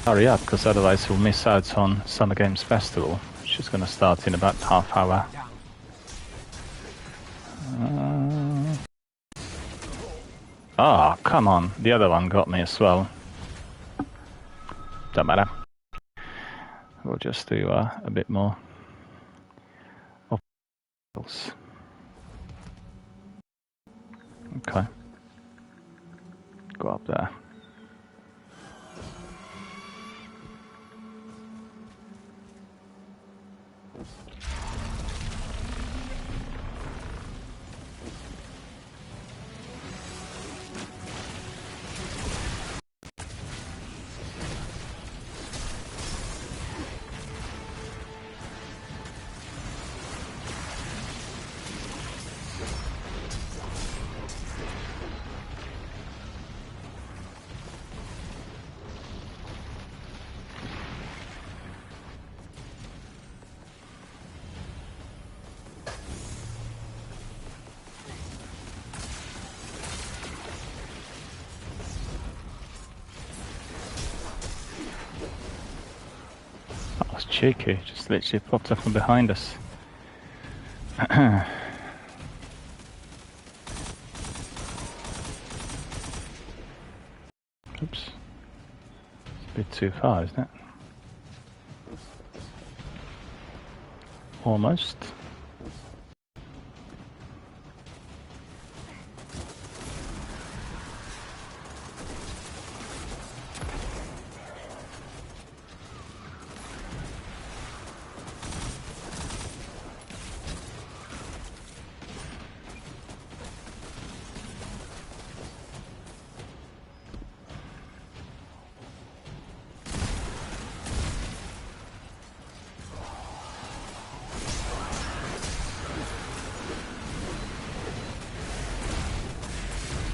Hurry up, because otherwise we'll miss out on Summer Games Festival, which is going to start in about half hour. Oh, come on. The other one got me as well. Don't matter. We'll just do a bit more. Okay. Go up there. Cheeky, just literally popped up from behind us. Oops. It's a bit too far, isn't it? Almost.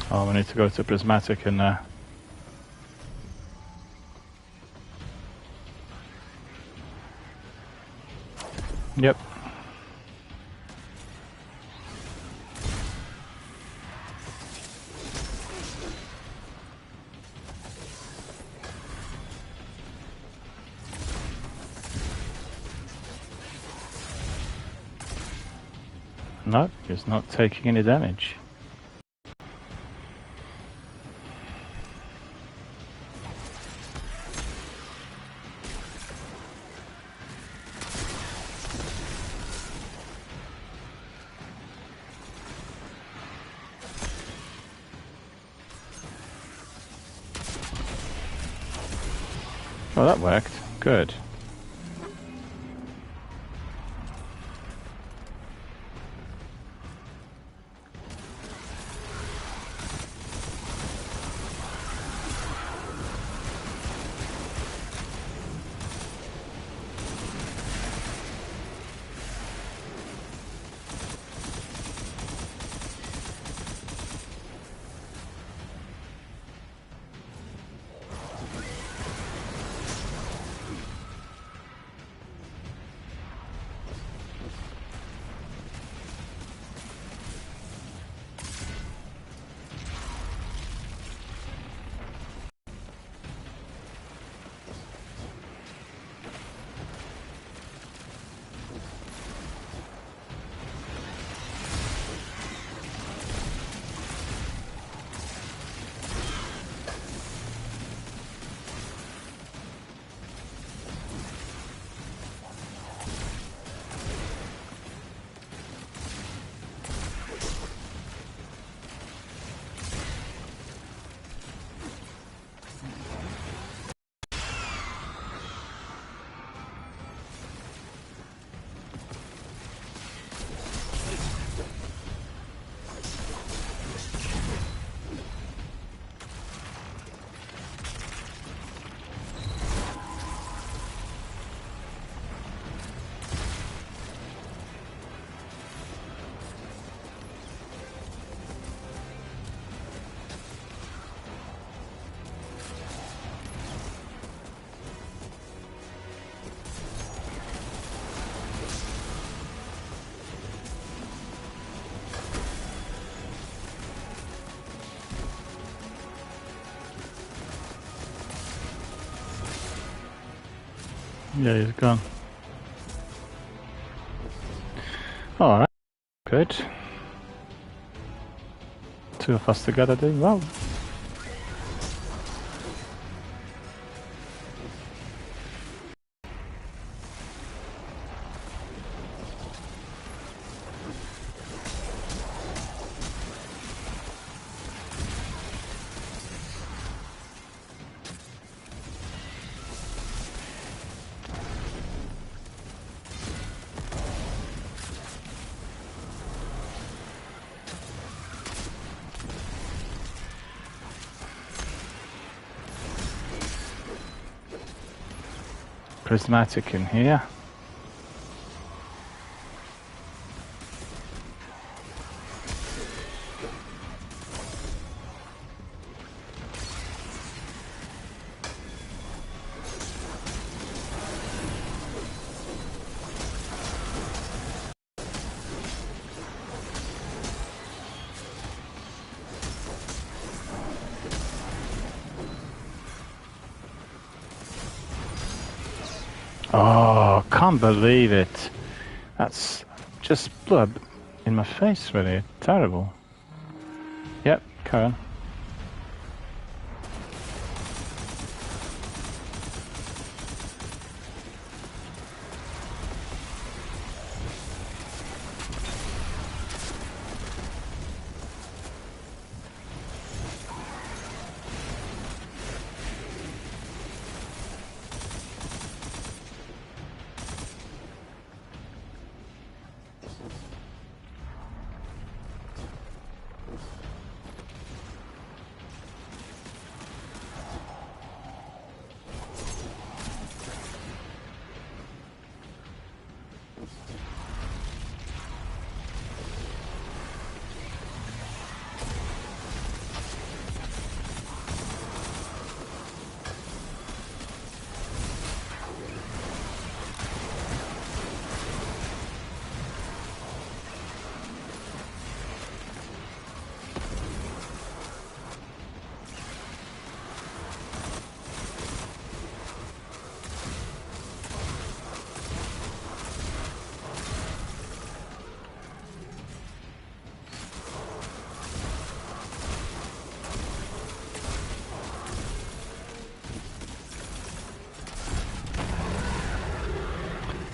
Oh, we need to go to Prismatic and yep. No, he's not taking any damage. Oh, that worked. Good. Yeah, he's gone. Alright, good. Two of us together doing well. Prismatic in here. Oh, can't believe it. That's just blew up in my face, really. Terrible. Yep, carry on.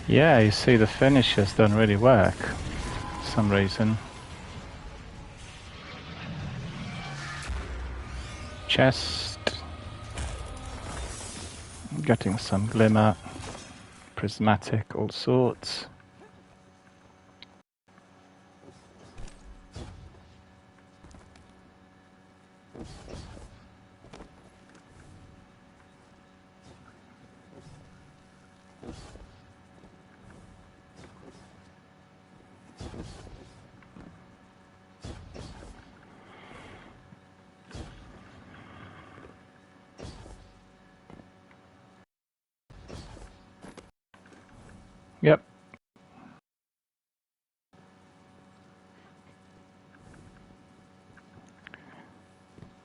Yeah, you see the finishes don't really work for some reason. Chest. Getting some glimmer. Prismatic, all sorts. Yep.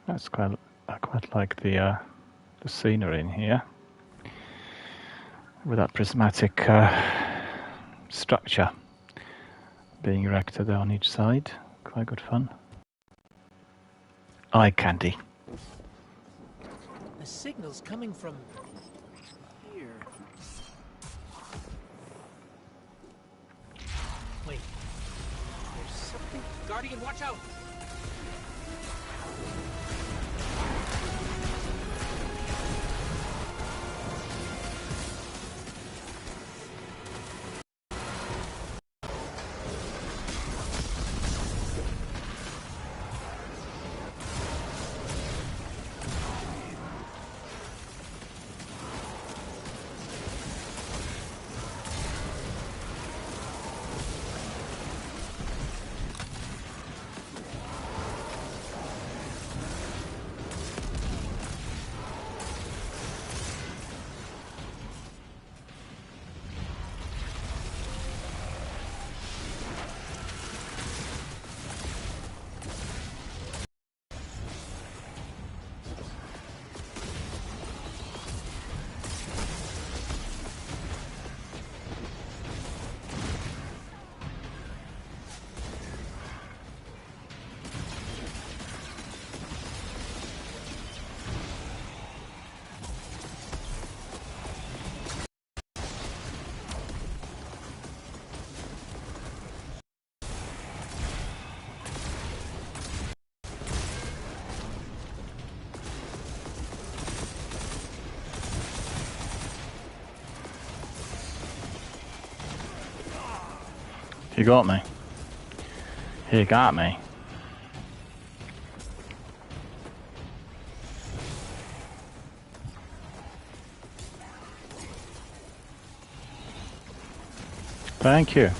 That's quite. I quite like the scenery in here with that prismatic structure being erected on each side. Quite good fun. Eye candy. The signal's coming from here. Wait. There's something. Guardian, watch out! You got me. You got me. Thank you.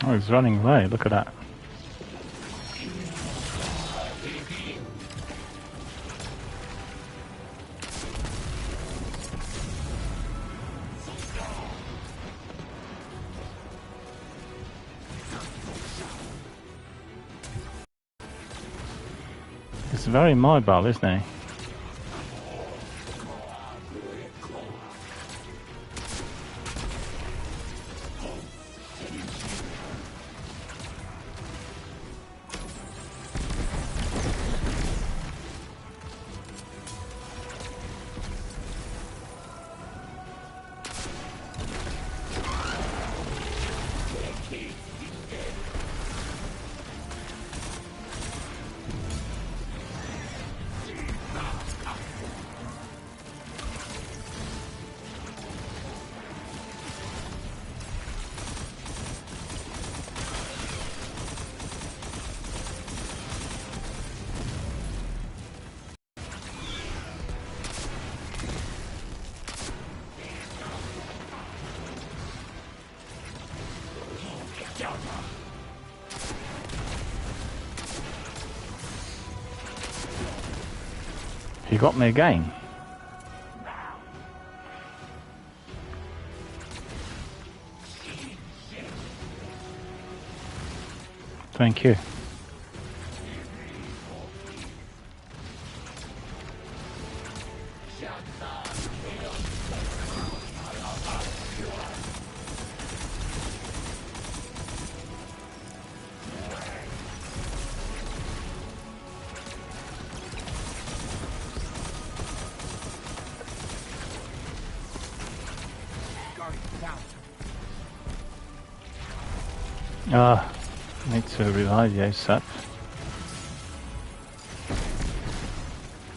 Oh, he's running away. Look at that. He's very mobile, isn't he? You got me again. Thank you. Need to revive you, ASAP.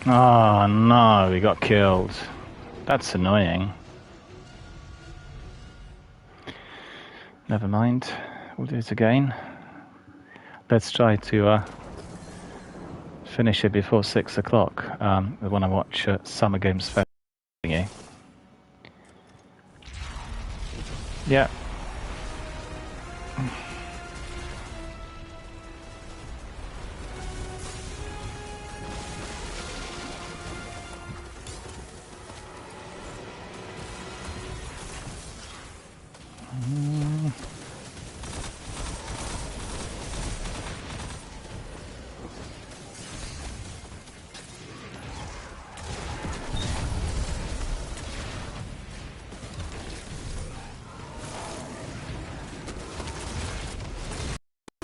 Oh no, we got killed. That's annoying. Never mind, we'll do it again. Let's try to finish it before 6 o'clock. We want to watch Summer Games Fest. Yeah.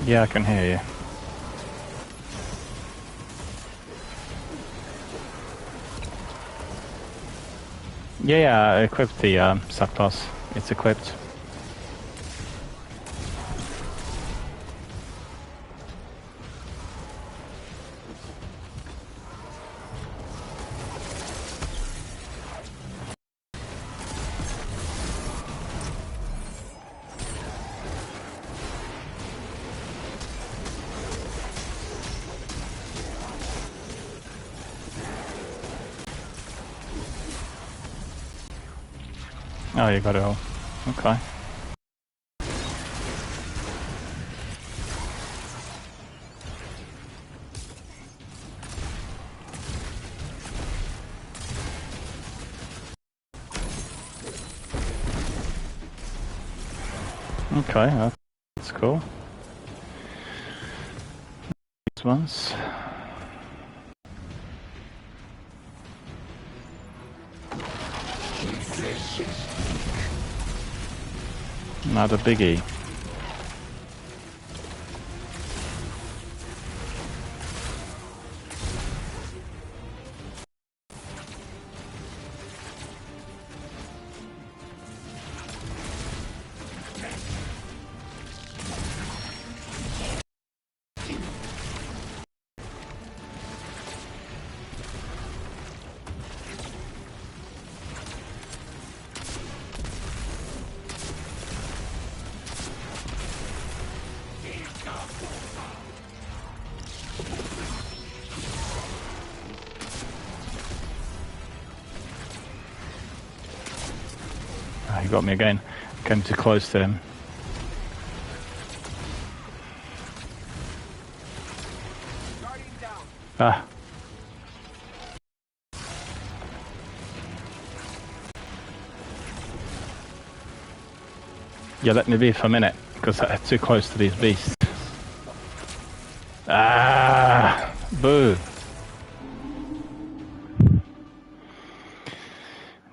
Yeah, I can hear you. Yeah, I equipped the subclass. It's equipped. Oh, you got it all. Okay. Okay, that's cool. These ones. Another biggie. Oh, he got me again. Came too close to him. Ah. Yeah, let me be for a minute, because I'm too close to these beasts. Ah! Boo!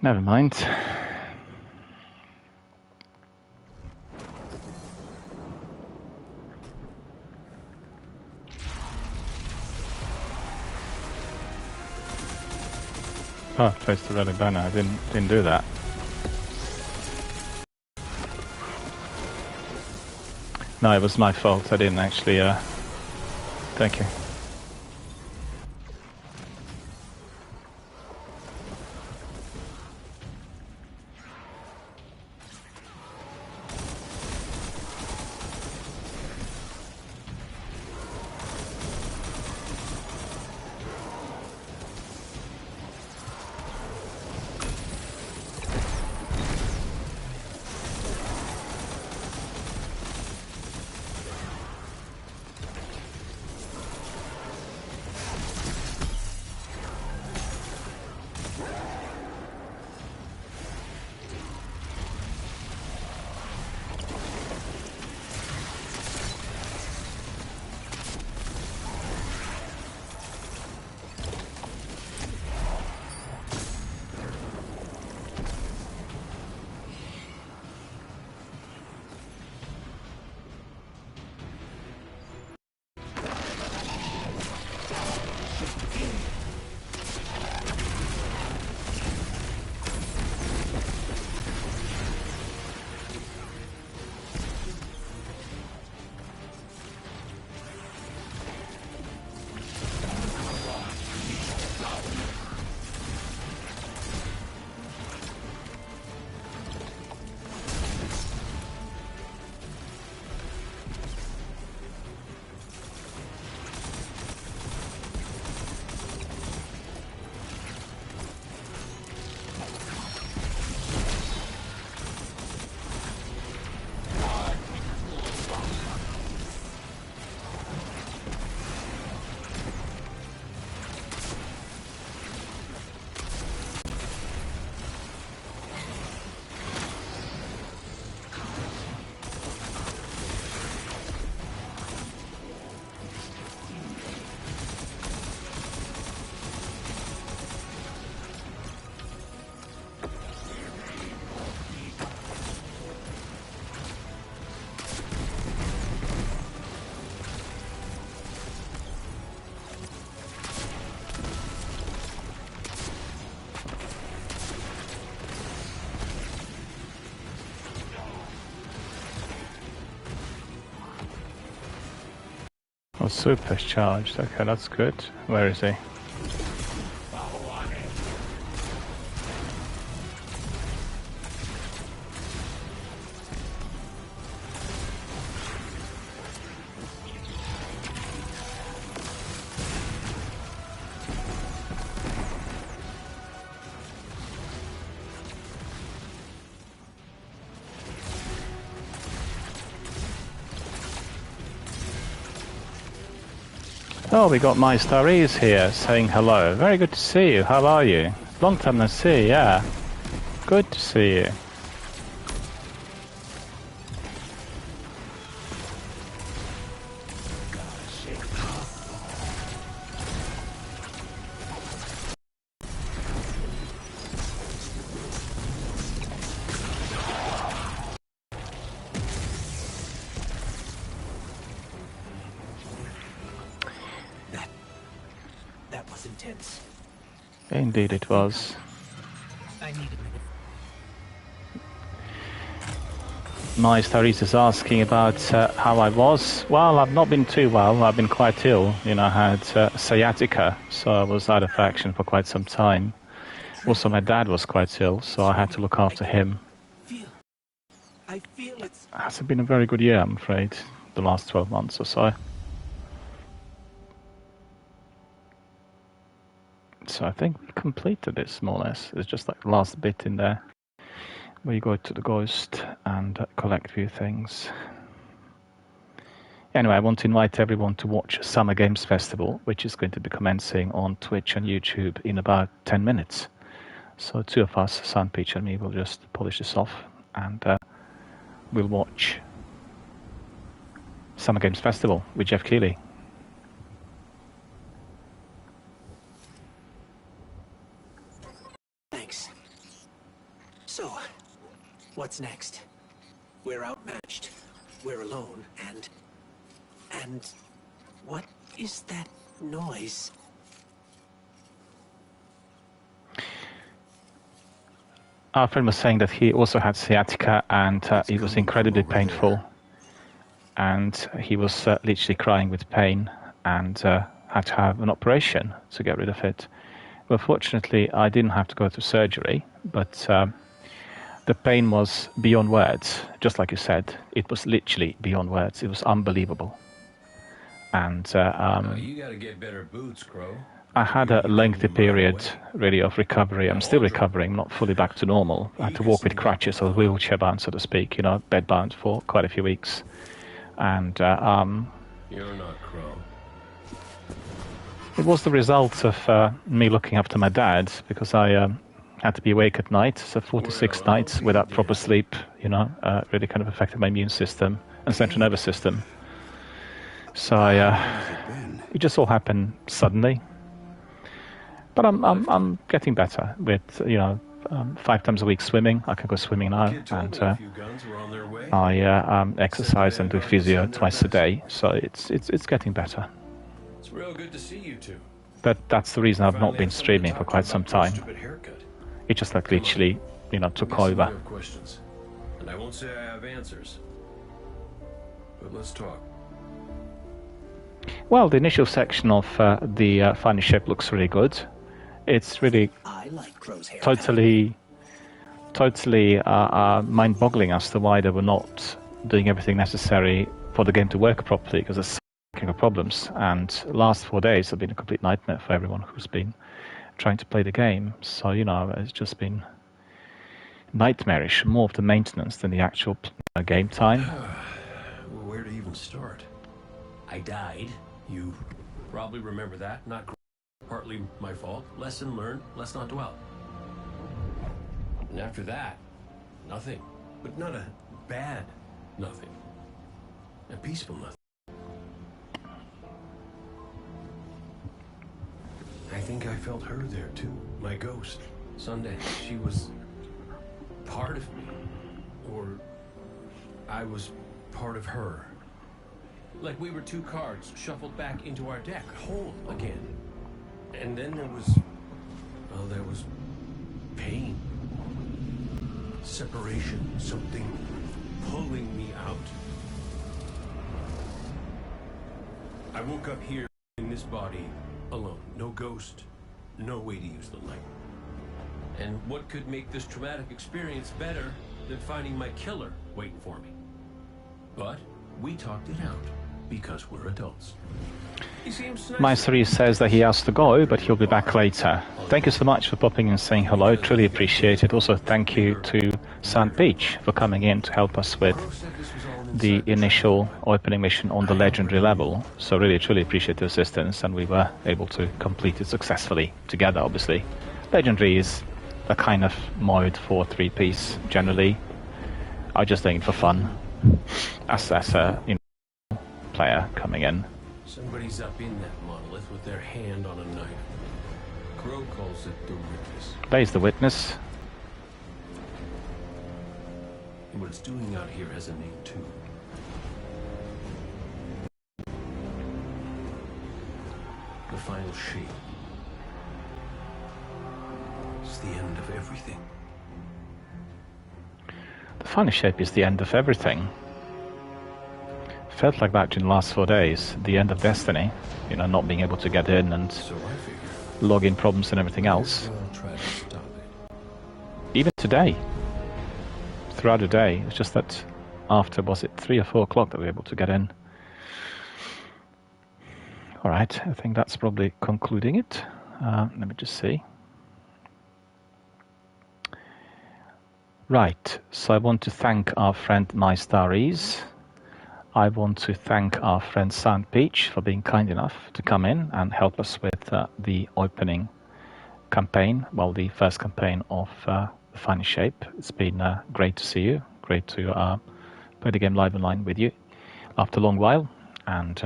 Never mind. Oh, I placed the red banner. I didn't do that. No, it was my fault. I didn't actually. Thank you. Oh, super's charged. Okay, that's good. Where is he? Oh, we got my Starries here saying hello. Very good to see you. How are you? Long time no see, yeah. Good to see you. That was intense. Indeed it was. I need a minute. My Starries is asking about how I was. Well, I've not been too well. I've been quite ill. You know, I had sciatica, so I was out of action for quite some time. Also, my dad was quite ill, so I had to look after him. I feel it's... It hasn't been a very good year, I'm afraid, the last 12 months or so. So I think we completed this, more or less. It's just like the last bit in there, where you go to the ghost and collect a few things. Anyway, I want to invite everyone to watch Summer Games Festival, which is going to be commencing on Twitch and YouTube in about 10 minutes. So two of us, Sandpeach and me, will just polish this off and we'll watch Summer Games Festival with Jeff Keighley. Thanks. So, what's next? We're outmatched. We're alone, and what is that noise? Our friend was saying that he also had sciatica and it was incredibly painful. And he was literally crying with pain and had to have an operation to get rid of it. Well, fortunately, I didn't have to go to surgery, but the pain was beyond words. Just like you said, it was literally beyond words. It was unbelievable. And you gotta get better boots, Crow. I had a lengthy period, really, of recovery. I'm still recovering, not fully back to normal. I had to walk with crutches or wheelchair bound, so to speak, you know, bed bound for quite a few weeks. And You're not Crow. it was the result of me looking after my dad, because I had to be awake at night, so 46 nights without proper sleep, you know, really kind of affected my immune system and central nervous system. So it just all happened suddenly. But I'm getting better with, you know, 5 times a week swimming. I can go swimming now, and I exercise and do physio twice a day. So it's getting better. It's real good to see you two. But that's the reason I've not been streaming for quite some time. It just like literally, you know, took over. Questions, and I won't say I have answers, but let's talk. Well, the initial section of the final shape looks really good. It's really totally mind-boggling as to why they were not doing everything necessary for the game to work properly, because there's so problems. And the last 4 days have been a complete nightmare for everyone who's been trying to play the game. So, you know, it's just been nightmarish, more of the maintenance than the actual game time. Well, where to even start? I died. You probably remember that. Not partly my fault. Lesson learned. Let's not dwell. And after that, nothing. But not a bad nothing. A peaceful nothing. I think I felt her there too. My ghost. Sunday. She was part of me. Or I was part of her. Like we were 2 cards shuffled back into our deck, whole again. And then there was pain. Separation, something pulling me out. I woke up here in this body alone. No ghost, no way to use the light. And what could make this traumatic experience better than finding my killer waiting for me? But we talked it out because we're adults. He seems nice. Maestri says that he has to go, but he'll be back later. Thank you so much for popping in and saying hello. Truly appreciate it. Also, thank you to Sand Beach for coming in to help us with the initial opening mission on the legendary level. So really, truly appreciate the assistance, and we were able to complete it successfully together, obviously. Legendary is a kind of mode for 3-piece, generally. I'm just doing it for fun. As a player coming in. Somebody's up in that monolith with their hand on a knife. Crow calls it the witness. There's the witness. And what it's doing out here has a name too. The final shape. It's the end of everything. The final shape is the end of everything. Felt like that during the last 4 days. The end of Destiny. You know, not being able to get in and So I figure login problems and everything else. I'll try to stop it. Even today. Throughout the day. It's just that after, was it 3 or 4 o'clock that we were able to get in. Alright, I think that's probably concluding it. Let me just see. Right, so I want to thank our friend MyStarries. I want to thank our friend Sand Peach for being kind enough to come in and help us with the opening campaign, well, the first campaign of the Final Shape. It's been great to see you, great to play the game live online with you after a long while, and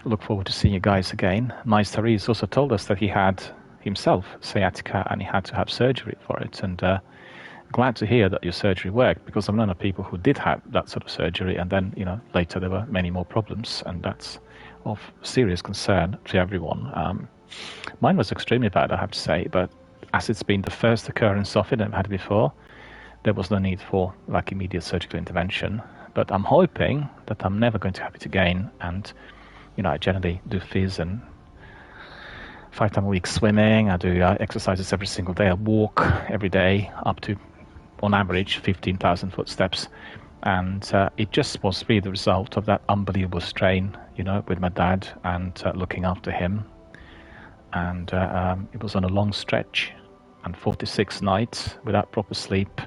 look forward to seeing you guys again. MyStarries also told us that he had himself sciatica and he had to have surgery for it, and glad to hear that your surgery worked, because I've known of people who did have that sort of surgery and then, you know, later there were many more problems, and that's of serious concern to everyone. Mine was extremely bad, I have to say, but as it's been the first occurrence of it and I've had it before, there was no need for like immediate surgical intervention. But I'm hoping that I'm never going to have it again, and you know, I generally do phys and 5 times a week swimming. I do exercises every single day. I walk every day up to, on average, 15,000 footsteps, and it just was really the result of that unbelievable strain, you know, with my dad and looking after him. And it was on a long stretch, and 46 nights without proper sleep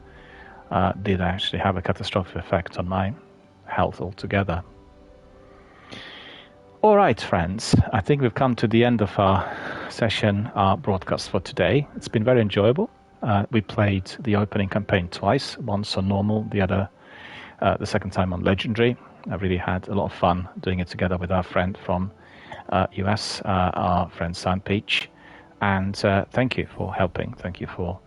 did actually have a catastrophic effect on my health altogether. All right, friends, I think we've come to the end of our session, our broadcast for today. It's been very enjoyable. We played the opening campaign twice, once on normal, the second time on legendary. I really had a lot of fun doing it together with our friend from US, our friend Sand Peach. And thank you for helping. Thank you for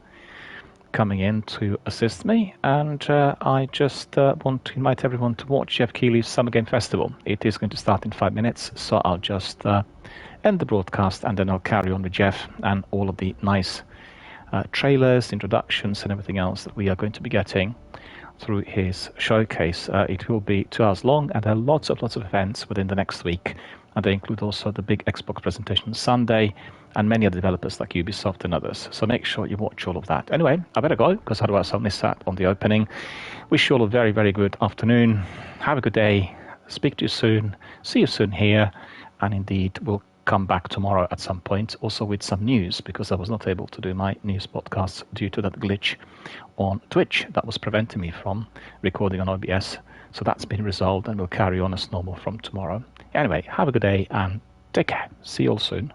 coming in to assist me. And I just want to invite everyone to watch Jeff Keighley's Summer Game Festival. It is going to start in 5 minutes, so I'll just end the broadcast and then I'll carry on with Jeff and all of the nice trailers, introductions and everything else that we are going to be getting through his showcase. It will be 2 hours long, and there are lots of events within the next week, and they include also the big Xbox presentation Sunday and many other developers like Ubisoft and others. So make sure you watch all of that. Anyway, I better go, because otherwise I'll miss out on the opening. Wish you all a very, very good afternoon. Have a good day. Speak to you soon. See you soon here. And indeed, we'll come back tomorrow at some point, also with some news, because I was not able to do my news podcasts due to that glitch on Twitch that was preventing me from recording on OBS. So that's been resolved, and we'll carry on as normal from tomorrow. Anyway, have a good day and take care. See you all soon.